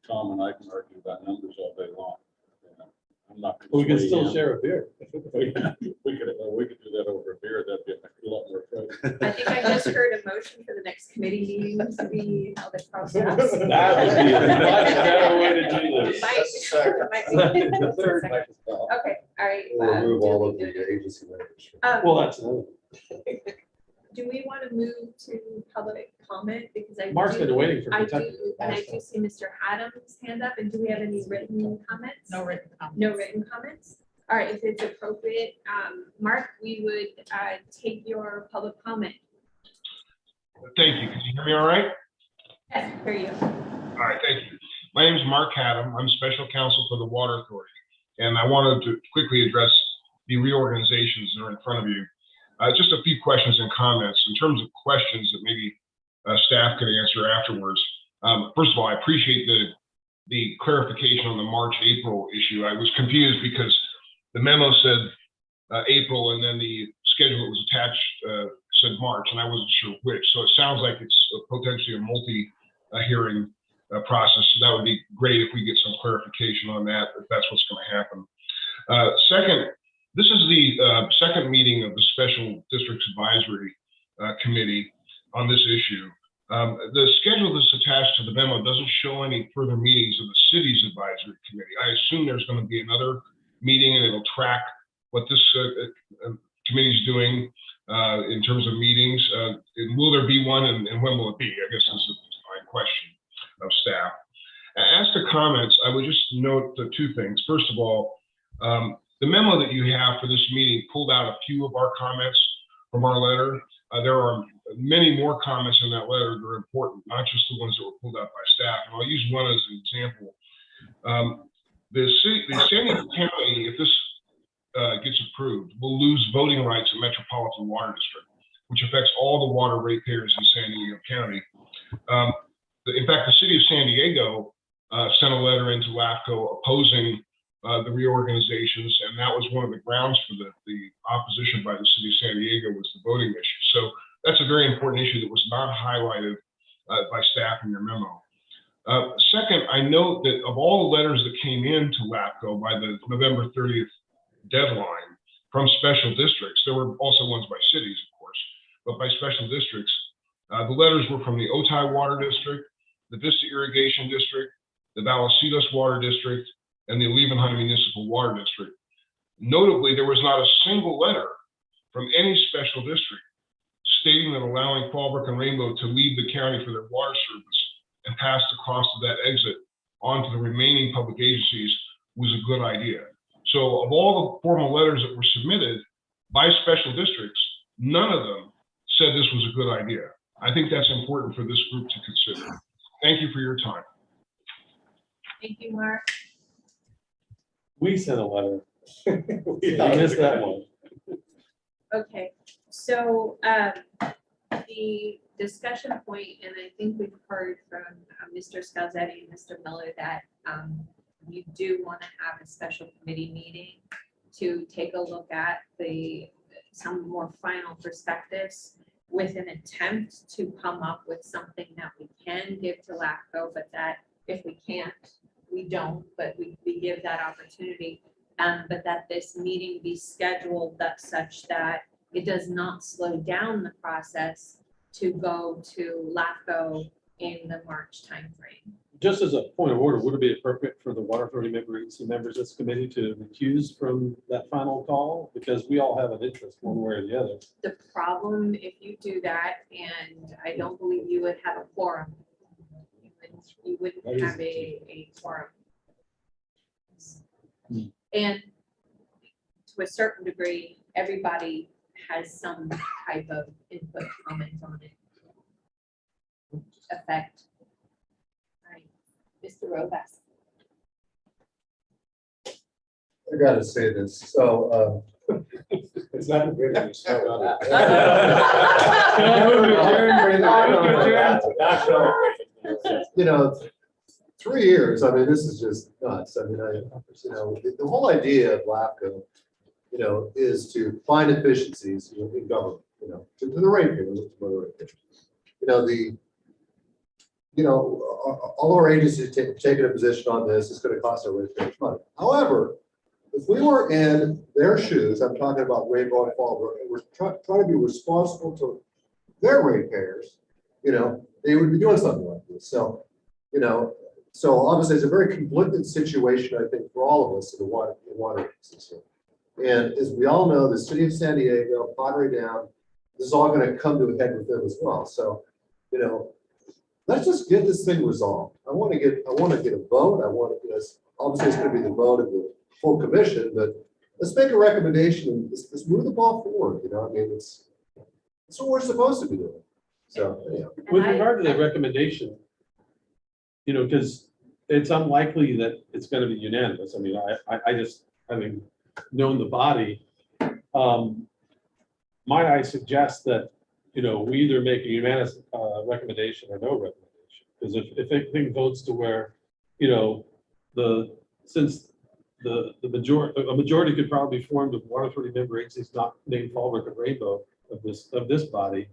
Tom and I can argue about numbers all day long. I'm not. We can still share a beer. We could do that over a beer. That'd be a lot more fun. I think I just heard a motion for the next committee meeting to be held at process. That would be a much better way to do this. The third. Okay, all right. We'll remove all of the agency members. Well, that's another. Do we want to move to public comment? Because Mark's been waiting for I Kentucky. do, and I do see Mr. Adams' hand up. And do we have any written comments? No written comments. No written comments? All right, if it's appropriate, Mark, we would take your public comment. Thank you. Can you hear me all right? Yes, hear you. All right, thank you. My name is Mark Haddam. I'm special counsel for the Water Authority. And I wanted to quickly address the reorganizations that are in front of you. Just a few questions and comments. In terms of questions that maybe staff could answer afterwards. First of all, I appreciate the clarification on the March-April issue. I was confused because the memo said April, and then the schedule that was attached said March, and I wasn't sure which. So it sounds like it's potentially a multi-hearing process. So that would be great if we get some clarification on that, if that's what's going to happen. Second, this is the second meeting of the Special Districts Advisory Committee on this issue. The schedule that's attached to the memo doesn't show any further meetings of the city's advisory committee. I assume there's going to be another meeting and it'll track what this committee is doing in terms of meetings. And will there be one, and when will it be? I guess this is my question of staff. As to comments, I would just note the two things. First of all, the memo that you have for this meeting pulled out a few of our comments from our letter. There are many more comments in that letter that are important, not just the ones that were pulled out by staff. And I'll use one as an example. The San Diego County, if this gets approved, will lose voting rights in Metropolitan Water District, which affects all the water ratepayers in San Diego County. In fact, the city of San Diego sent a letter into LAFCO opposing the reorganizations, and that was one of the grounds for the opposition by the city of San Diego was the voting issue. So that's a very important issue that was not highlighted by staff in your memo. Second, I note that of all the letters that came in to LAFCO by the November 30th deadline from special districts, there were also ones by cities, of course, but by special districts, the letters were from the Otay Water District, the Vista Irrigation District, the Vallecillos Water District, and the Leavenheim Municipal Water District. Notably, there was not a single letter from any special district stating that allowing Fallbrook and Rainbow to leave the county for their water service and pass the cost of that exit on to the remaining public agencies was a good idea. So of all the formal letters that were submitted by special districts, none of them said this was a good idea. I think that's important for this group to consider. Thank you for your time. Thank you, Mark. We sent a letter. We missed that one. Okay, so the discussion point, and I think we've heard from Mr. Scalzetti and Mr. Miller that you do want to have a special committee meeting to take a look at some more final perspectives with an attempt to come up with something that we can give to LAFCO, but that if we can't, we don't, but we give that opportunity. But that this meeting be scheduled such that it does not slow down the process to go to LAFCO in the March timeframe. Just as a point of order, would it be appropriate for the Water Authority members of this committee to recuse from that final call? Because we all have an interest one way or the other. The problem, if you do that, and I don't believe you would have a quorum, you wouldn't have a quorum. And to a certain degree, everybody has some type of input, comment on it. Effect. All right, Mr. Rojas. I gotta say this, so, It's not a good one. you know, 3 years, I mean, this is just nuts. I mean, the whole idea of LAFCO, is to find efficiencies in government, to the ratepayers, all our agencies taking a position on this is going to cost our ratepayers money. However, if we were in their shoes, I'm talking about Rainbow and Fallbrook, and we're trying to be responsible to their ratepayers, they would be doing something like this. So, so obviously it's a very conflicted situation, I think, for all of us in the water system. And as we all know, the city of San Diego, Padre down, this is all going to come to a head with them as well. So, let's just get this thing resolved. I want to get a vote. Obviously it's going to be the vote of the full commission, but let's make a recommendation and let's move the ball forward. It's what we're supposed to be doing. So, with regard to the recommendation, because it's unlikely that it's going to be unanimous. I mean, I just, having known the body, might I suggest that, we either make a unanimous recommendation or no recommendation? Because if everything votes to where you know, since a majority could probably be formed of water authority member agencies not named Fall River Rainbow of this body,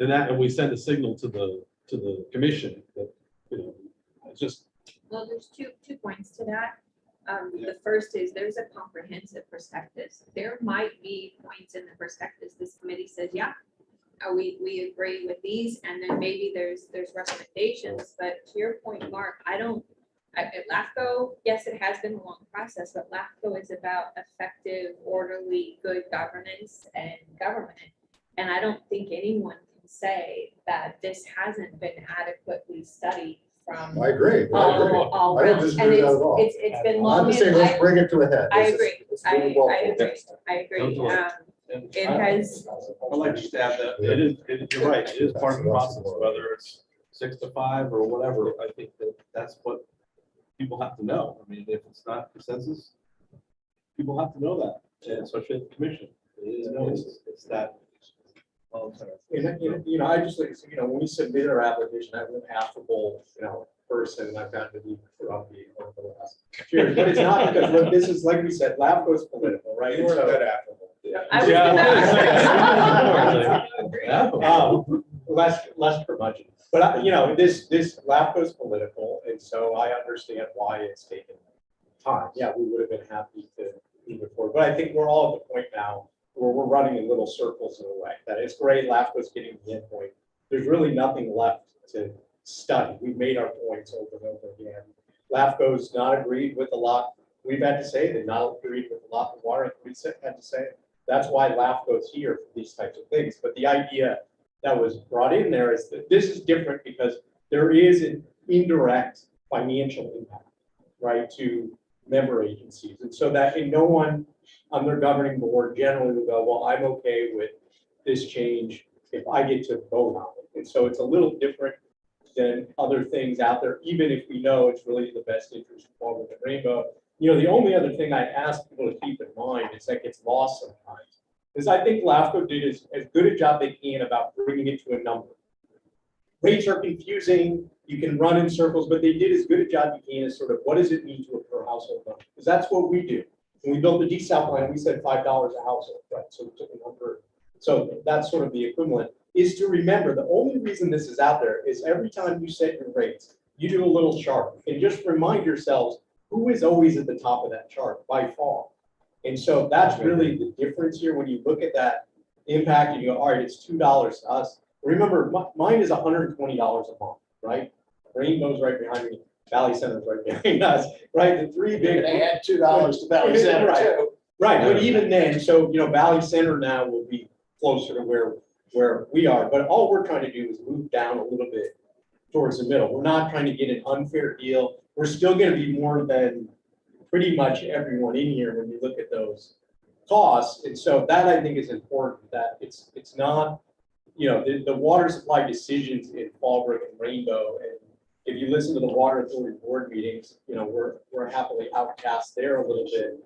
and we send a signal to the commission that, you know, it's just. Well, there's two points to that. The first is there's a comprehensive prospectus. There might be points in the prospectus, this committee says, yeah, we agree with these, and then maybe there's recommendations, but to your point, Mark, at LAFCO, yes, it has been a long process, but LAFCO is about effective, orderly, good governance and government. And I don't think anyone can say that this hasn't been adequately studied from. I agree. all I don't realms. disagree And with that at all. it's been long. I'm just saying, let's bring it to a head. I Let's agree. just- let's move it forward. I agree. And It I- has. I'd like to just add that you're right, it is part of the process, whether it's 6 to 5 or whatever. I think that's what people have to know. I mean, if it's not consensus, people have to know that, and especially at the commission. It's that. And, I just, like, when we submitted our application, I was an affable, person, and I've gotten to be grumpy over the last years. But it's not because, look, this is, like we said, LAFCO is political, right? You weren't So- that affable. Less curmudgeon. But, this LAFCO is political, and so I understand why it's taken time. Yeah, we would have been happy to move it forward. But I think we're all at the point now where we're running in little circles in a way, that it's great, LAFCO's getting the endpoint. There's really nothing left to study. We've made our points over and over again. LAFCO's not agreed with a lot we've had to say. They've not agreed with a lot the water authority had to say. That's why LAFCO's here for these types of things. But the idea that was brought in there is that this is different because there is an indirect financial impact, right, to member agencies. And so that no one on their governing board generally will go, well, I'm okay with this change if I get to vote on it. And so it's a little different than other things out there, even if we know it's really the best interest of Fall River Rainbow. The only other thing I ask people to keep in mind is that gets lost sometimes, is I think LAFCO did as good a job they can about bringing it to a number. Rates are confusing, you can run in circles, but they did as good a job you can as sort of what does it mean to a per household number? Because that's what we do. When we built the desal line, we said $5 a household, right? So we took a number. So that's sort of the equivalent, is to remember the only reason this is out there is every time you set your rates, you do a little chart and just remind yourselves who is always at the top of that chart by far. And so that's really the difference here when you look at that impact and you go, all right, it's $2 to us. Remember, mine is $120 a month, right? Rainbow's right behind me. Valley Center's right behind us, right? The three big. They add $2 to Valley Center Right. too. Right, but even then, so, Valley Center now will be closer to where we are, but all we're trying to do is move down a little bit towards the middle. We're not trying to get an unfair deal. We're still gonna be more than pretty much everyone in here when you look at those costs. And so that I think is important, that it's not, the water supply decisions in Fallbrook and Rainbow, and if you listen to the water authority board meetings, we're happily outcast there a little bit.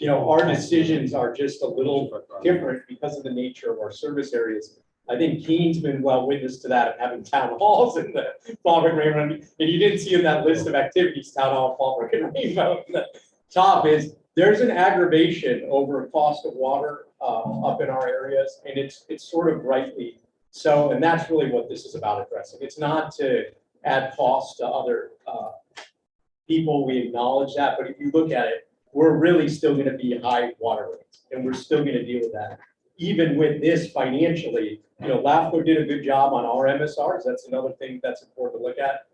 Our decisions are just a little different because of the nature of our service areas. I think Keene's been well witness to that, of having town halls in the Fallbrook Rainbow. And you didn't see in that list of activities, town hall, Fallbrook and Rainbow. The top is, there's an aggravation over cost of water up in our areas, and it's sort of rightly so, and that's really what this is about addressing. It's not to add costs to other people, we acknowledge that, but if you look at it, we're really still gonna be high water rates, and we're still gonna deal with that. Even with this financially, LAFCO did a good job on our MSRs. That's another thing that's important to look at.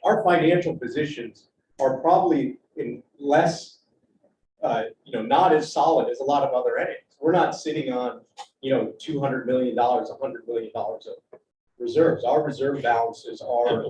Our financial positions are probably in less, not as solid as a lot of other entities. We're not sitting on, $200 million, $100 million of reserves. Our reserve balances are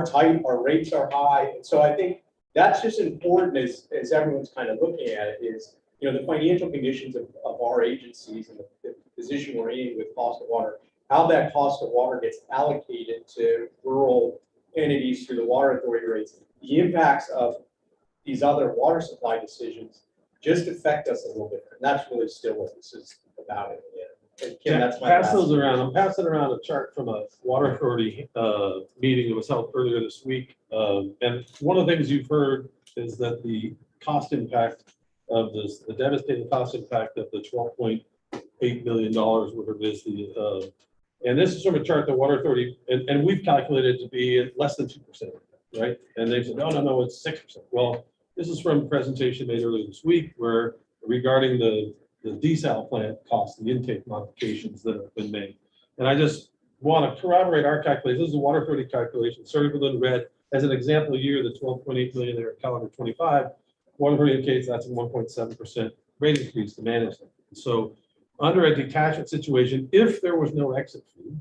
tight, our rates are high. And so I think that's just important as everyone's kind of looking at it is, the financial conditions of our agencies and the position we're in with cost of water, how that cost of water gets allocated to rural entities through the water authority rates, the impacts of these other water supply decisions just affect us a little bit. And that's really still what this is about in the end. Kim, that's my Pass last those around. question. I'm passing around a chart from a water authority meeting that was held earlier this week. And one of the things you've heard is that the cost impact of this, the devastating cost impact of the $12.8 million, whatever it is, and this is from a chart the water authority, and we've calculated to be less than 2%, right? And they said, no, it's 6%. Well, this is from a presentation made earlier this week where regarding the desal plant cost, the intake modifications that have been made. And I just want to corroborate our calculation. This is a water authority calculation, starting with in red as an example year, the 12.8 million there at calendar 25. Water authority indicates that's a 1.7% rate increase to manage that. So under a detachment situation, if there was no exit fee,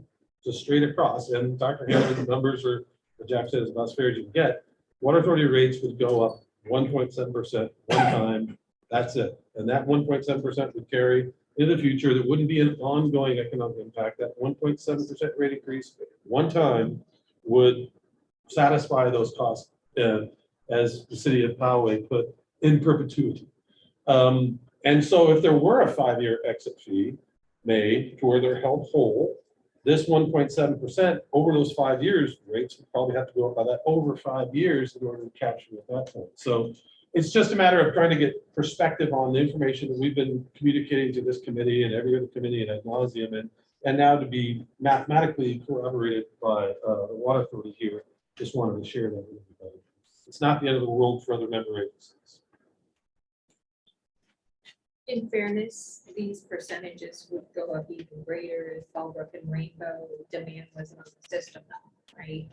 just straight across, and Dr. Hammond's numbers are, what Jack said, is about as fair as you can get, water authority rates would go up 1.7% one time. That's it. And that 1.7% would carry in the future. There wouldn't be an ongoing economic impact. That 1.7% rate increase one time would satisfy those costs, as the city of Poway put, in perpetuity. And so if there were a 5-year exit fee made to where they're held whole, this 1.7% over those 5 years, rates would probably have to go up by that over 5 years in order to capture at that point. So it's just a matter of trying to get perspective on the information that we've been communicating to this committee and every other committee and ad nauseum, and now to be mathematically corroborated by the water authority here. Just wanted to share that with everybody. It's not the end of the world for other member agencies. In fairness, these percentages would go up even greater if Fallbrook and Rainbow demand wasn't on the system, though, right?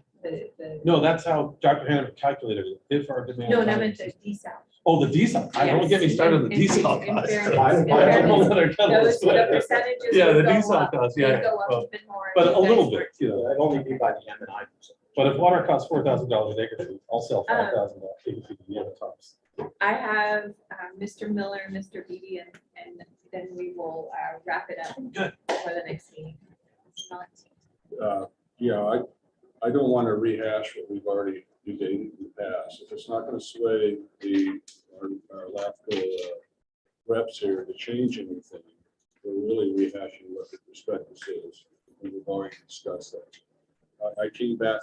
No, that's how Dr. Hannah calculated it. If our demand. No, and I meant the desal. Oh, the desal. I don't get me started on the desal In cost. fairness, I- in I don't fairness, know other companies, the but- percentages Yeah, the would go desal up. cost, They yeah. go up Well, even more. but if a you little guys bit, you know. It'd only be by the M&I. But if water costs $4,000 an acre feet, I'll sell $5,000 acre feet a year tops. I have Mr. Miller, Mr. Beebe, and then we will wrap it up for the next meeting. Yeah, I don't want to rehash what we've already debated in the past. If it's not going to sway our LAFCO reps here to change anything, we're really rehashing what the prospectus is, and we've already discussed that. I came back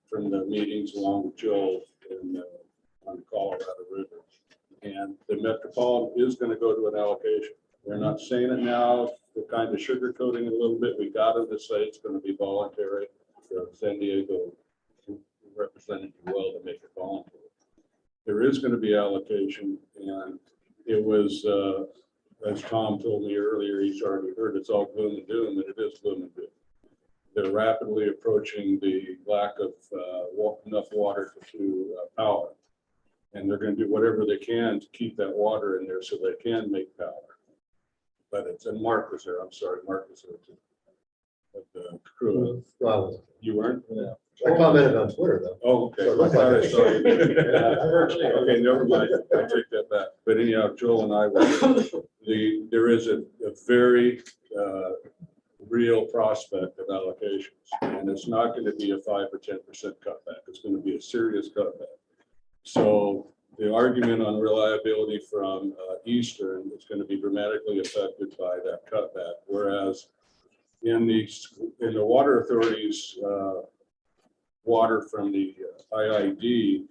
from the meetings along with Joel on the Colorado River, and the Metropolitan is going to go to an allocation. They're not saying it now. They're kind of sugarcoating it a little bit. We got them to say it's going to be voluntary. San Diego represented you well to make it voluntary. There is going to be allocation, and it was, as Tom told me earlier, he's already heard it's all gloom and doom, and it is gloom and doom. They're rapidly approaching the lack of enough water to power, and they're going to do whatever they can to keep that water in there so they can make power. But it's, and Mark was there. I'm sorry, Mark was there too. But the crew, you weren't? Yeah. I commented on Twitter though. Oh, okay. So it looked I thought like I saw you. Okay, never mind. I take that back. But anyhow, Joel and I were, there is a very real prospect of allocations, and it's not going to be a 5 or 10% cutback. It's going to be a serious cutback. So the argument on reliability from Eastern is going to be dramatically affected by that cutback, whereas in the water authorities water from the IID,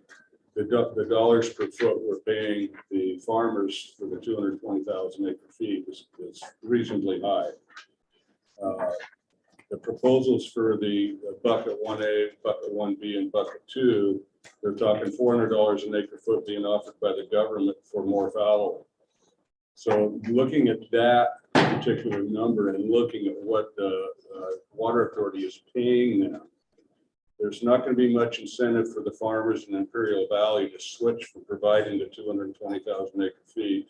the dollars per foot we're paying the farmers for the 220,000 acre feet is reasonably high. The proposals for the bucket 1A, bucket 1B, and bucket 2, they're talking $400 an acre foot being offered by the government for more fallow. So looking at that particular number and looking at what the water authority is paying now, there's not going to be much incentive for the farmers in Imperial Valley to switch from providing the 220,000 acre feet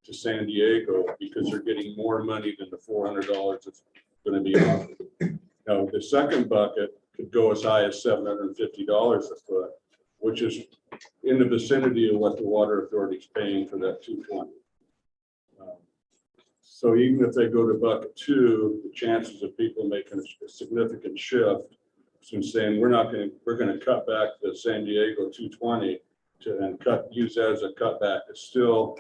to San Diego because they're getting more money than the $400 that's going to be offered. Now, the second bucket could go as high as $750 a foot, which is in the vicinity of what the water authority is paying for that 220. So even if they go to bucket 2, the chances of people making a significant shift from saying we're going to cut back the San Diego 220 and use that as a cutback is still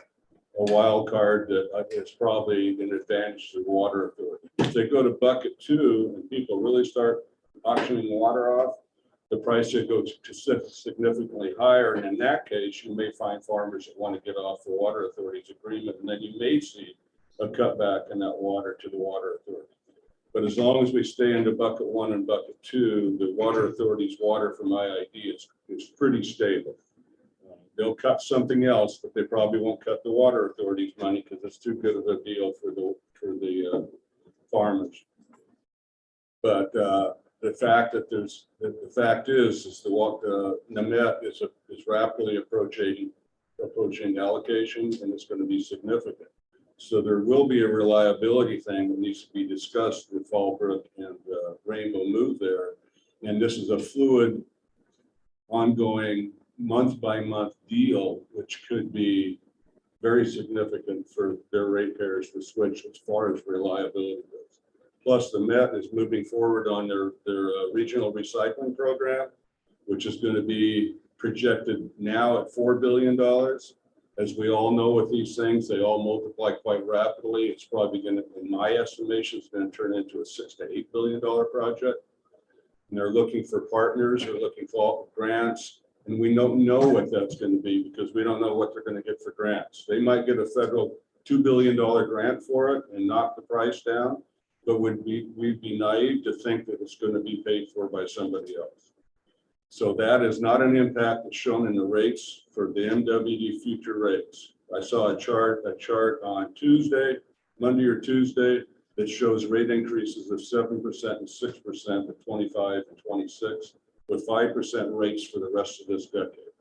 a wild card that is probably an advantage to the water authority. they go to bucket 2 and people really start auctioning water off, the price should go to significantly higher. And in that case, you may find farmers that want to get off the water authority's agreement, and then you may see a cutback in that water to the water authority. But as long as we stay into bucket 1 and bucket 2, the water authority's water from IID is pretty stable. They'll cut something else, but they probably won't cut the water authority's money because it's too good of a deal for the farmers. But the fact that the fact is the Net is rapidly approaching allocation, and it's going to be significant. So there will be a reliability thing that needs to be discussed with Fallbrook and Rainbow Move there. And this is a fluid, ongoing, month-by-month deal, which could be very significant for their ratepayers to switch as far as reliability goes. Plus, the Met is moving forward on their regional recycling program, which is going to be projected now at $4 billion. As we all know with these things, they all multiply quite rapidly. It's probably going to, in my estimation, it's going to turn into a $6 to $8 billion project. And they're looking for partners, they're looking for grants, and we don't know what that's going to be because we don't know what they're going to get for grants. They might get a federal $2 billion grant for it and knock the price down, but we'd be naive to think that it's going to be paid for by somebody else. So that is not an impact that's shown in the rates for the MWD future rates. I saw a chart on Tuesday, Monday or Tuesday, that shows rate increases of 7% and 6% at 25 and 26, with 5% rates for the rest of this decade.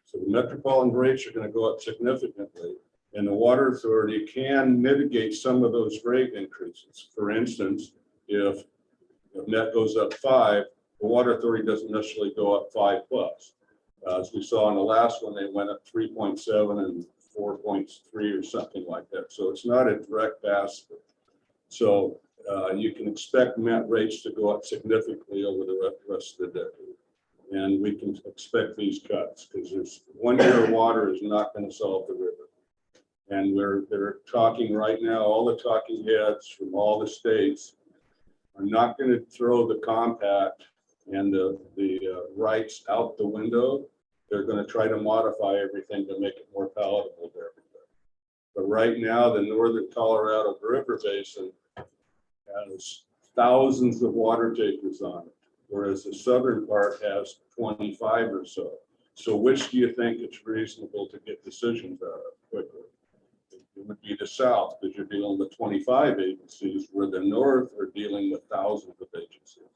So the metropolitan rates are going to go up significantly, and the water authority can mitigate some of those rate increases. For instance, if net goes up 5, the water authority doesn't necessarily go up 5+. As we saw in the last one, they went up 3.7 and 4.3 or something like that. So it's not a direct pass-through. So you can expect Met rates to go up significantly over the rest of the decade. And we can expect these cuts because there's 1 year of water is not going to solve the river. And they're talking right now, all the talking heads from all the states are not going to throw the compact and the rights out the window. They're going to try to modify everything to make it more palatable to everybody. But right now, the northern Colorado River Basin has thousands of water takers on it, whereas the southern part has 25 or so. So which do you think it's reasonable to get decisions out of quickly? It would be the south, because you're dealing with 25 agencies, where the north are dealing with thousands of agencies.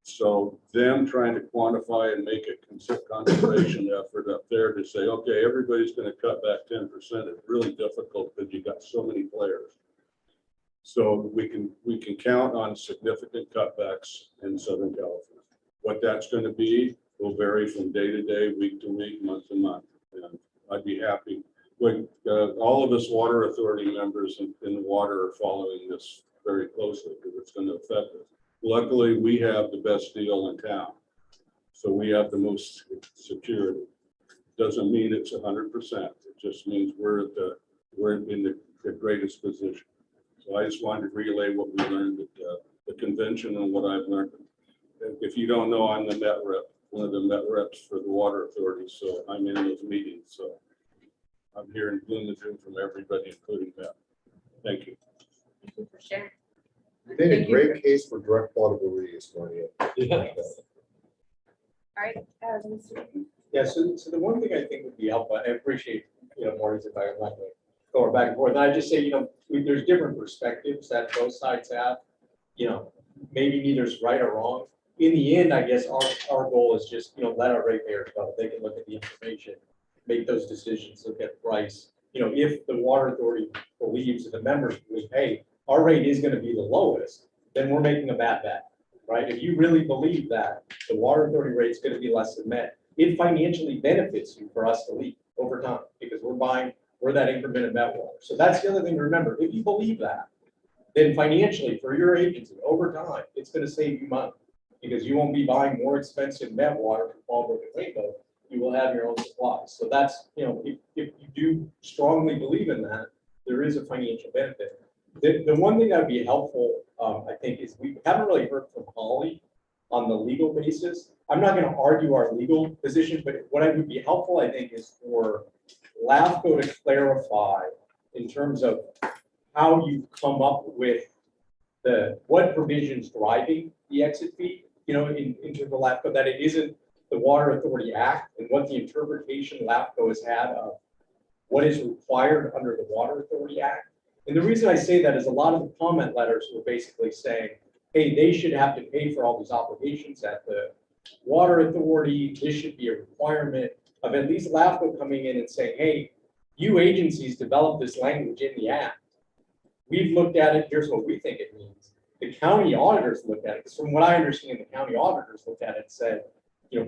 So them trying to quantify and make a conservation effort up there to say, okay, everybody's going to cut back 10% is really difficult because you got so many players. So we can count on significant cutbacks in Southern California. What that's going to be will vary from day to day, week to week, month to month. And I'd be happy. All of us water authority members in the water are following this very closely because it's going to affect us. Luckily, we have the best deal in town. So we have the most security. Doesn't mean it's 100%. It just means we're in the greatest position. So I just wanted to relay what we learned at the convention and what I've learned. If you don't know, I'm the Met rep, one of the Met reps for the water authority. So I'm in those meetings. So I'm hearing gloom and doom from everybody, including Met. Thank you. Thank you for sharing. You made a great case for direct portability, Sonia. All right, Mr. Yeah, so the one thing I think would be helpful, I appreciate, Maureen's if I'm not going to go back and forth, and I just say, there's different perspectives that both sides have. Maybe neither's right or wrong. In the end, I guess our goal is just, let our ratepayers know. They can look at the information, make those decisions, look at price. If the water authority believes and the members believe, hey, our rate is going to be the lowest, then we're making a bad bet, right? If you really believe that the water authority rate is going to be less than Met, it financially benefits you for us to leave over time because we're that increment of Met water. So that's the other thing to remember. If you believe that, then financially for your agency over time, it's going to save you money because you won't be buying more expensive Met water from Fallbrook and Rainbow. You will have your own supplies. So that's, if you do strongly believe in that, there is a financial benefit. The one thing that would be helpful, I think, is we haven't really heard from Holly on the legal basis. I'm not gonna argue our legal positions, but what I would be helpful, I think, is for LAFCO to clarify in terms of how you come up with what provisions driving the exit fee, into the LAFCO, that it isn't the Water Authority Act, and what the interpretation LAFCO has had of what is required under the Water Authority Act. And the reason I say that is a lot of the comment letters were basically saying, hey, they should have to pay for all these obligations at the Water Authority. This should be a requirement of at least LAFCO coming in and saying, hey, you agencies developed this language in the act. We've looked at it, here's what we think it means. The county auditors looked at it, because from what I understand, the county auditors looked at it and said,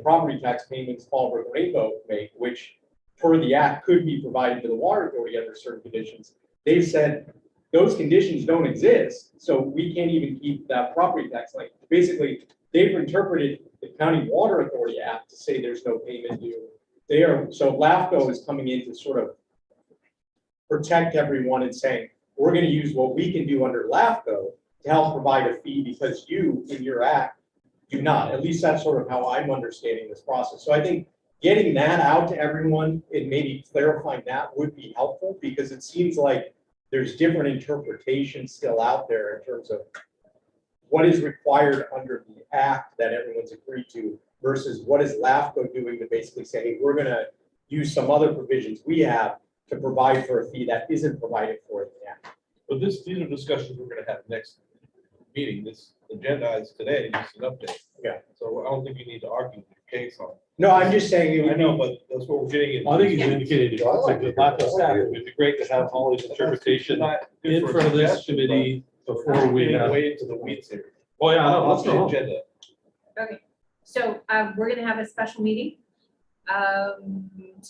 property tax payments Fallbrook Rainbow make, which per the act could be provided to the Water Authority under certain conditions. They've said those conditions don't exist, so we can't even keep that property tax. Like, basically, they've interpreted the County Water Authority Act to say there's no payment due. So LAFCO is coming in to sort of protect everyone and saying, we're going to use what we can do under LAFCO to help provide a fee because you, in your act, do not. At least that's sort of how I'm understanding this process. So I think getting that out to everyone and maybe clarifying that would be helpful, because it seems like there's different interpretations still out there in terms of what is required under the act that everyone's agreed to versus what is LAFCO doing to basically say, hey, we're going to use some other provisions we have to provide for a fee that isn't provided for in the act. But these are discussions we're gonna have next meeting. This agenda is today, just an update. Yeah. So I don't think you need to argue the case on. No, I'm just saying. I know, but that's what we're getting into. I think he's indicated, like the LAFCO staff, it would be great to have Holly's interpretation in front of this committee before we have. Way into the weeds here. Oh, yeah, I know, let's Off the go. agenda. Okay, so we're gonna have a special meeting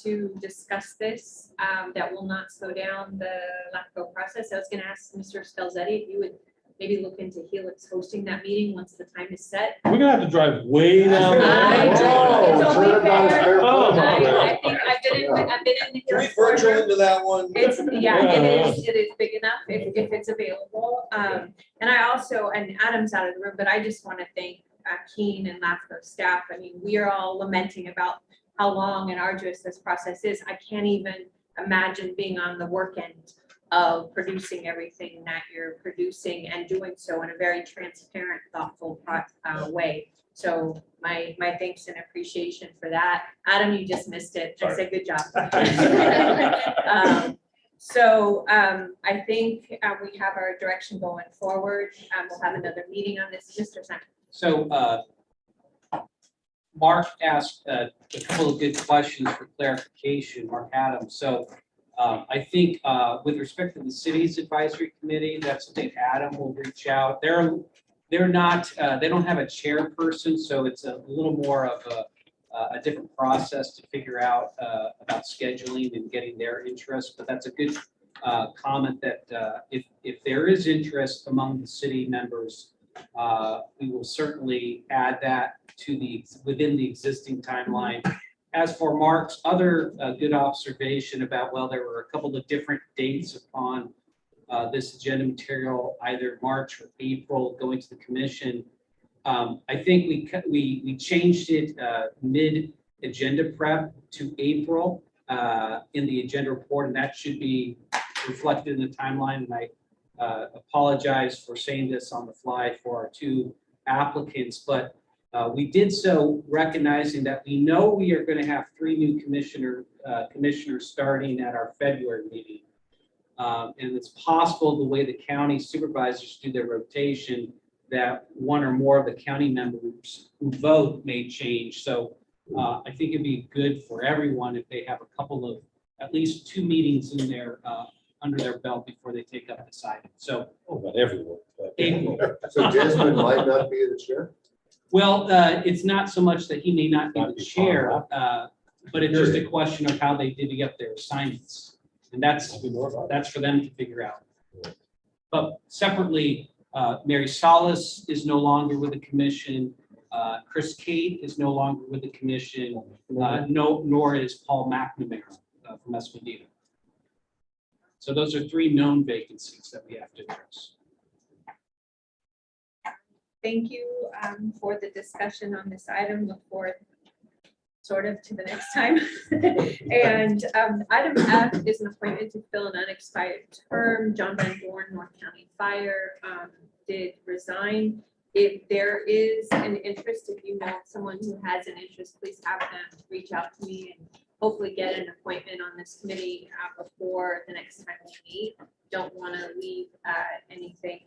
to discuss this, that will not slow down the LAFCO process. I was gonna ask Mr. Stelzetti if you would maybe look into Helix hosting that meeting once the time is set. We're gonna have to drive way down. I know, it's only fair. Oh, my I God. think I've been in the Can we Helix corridor. virtual into that one? It's, yeah, it is big enough if it's available. And I also, and Adam's out of the room, but I just want to thank Keen and LAFCO staff. I mean, we are all lamenting about how long and arduous this process is. I can't even imagine being on the work end of producing everything that you're producing and doing so in a very transparent, thoughtful way. So my thanks and appreciation for that. Adam, you just missed it. I said, good job. I think we have our direction going forward. We'll have another meeting on this. Mr. Simon. So Mark asked a couple of good questions for clarification, Mark Adams. So I think with respect to the city's advisory committee, that's, I think Adam will reach out. They're not, they don't have a chairperson, so it's a little more of a different process to figure out about scheduling and getting their interest. But that's a good comment that if there is interest among the city members, we will certainly add that to within the existing timeline. As for Mark's other good observation about, well, there were a couple of different dates upon this agenda material, either March or April going to the commission. I think we changed it mid-agenda prep to April in the agenda report, and that should be reflected in the timeline. And I apologize for saying this on the fly for our two applicants, but we did so recognizing that we know we are going to have 3 new commissioners starting at our February meeting. And it's possible the way the county supervisors do their rotation that one or more of the county members who vote may change. So I think it'd be good for everyone if they have a couple of, at least 2 meetings in there under their belt before they take up this item. So. Oh, but everyone. April. So Jasmine might not be the chair? Well, it's not so much that he may not be the chair, but it's just a question of how they divvy up their assignments. And that's for them to figure out. But separately, Mary Salas is no longer with the commission. Chris Cate is no longer with the commission, nor is Paul McNamara from Escondido. So those are 3 known vacancies that we have to address. Thank you for the discussion on this item. Look forward sort of to the next time. And item F is an appointment to fill an unexpired term. John Van Dorn, North County Fire, did resign. If there is an interest, if you know someone who has an interest, please have them reach out to me and hopefully get an appointment on this committee before the next time we meet. Don't want to leave anything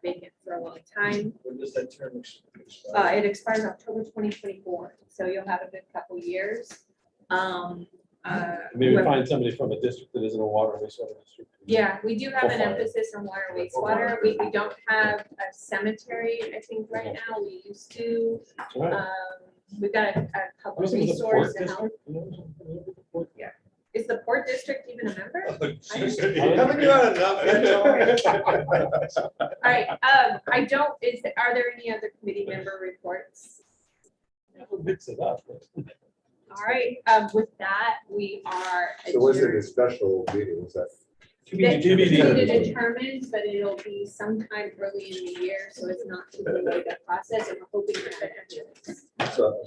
vacant for a long time. When does that term expire? It expires October 2024, so you'll have a good couple years. Maybe find somebody from a district that isn't a water and wastewater district. Yeah, we do have an Fire. emphasis on water wastewater. We don't have a cemetery, I think, right now. We used to. Right. We've got a couple of Wasn't it the Port resources and help. district? Yeah. Is the Port District even a member? Haven't you had enough? All right, I don't, are there any other committee member reports? Mix it up. All right, with that, we are. So was it a adjourned. special meeting? Was that? To be determined, but it'll be sometime early in the year, so it's not too late that process, and we're hoping to have it. So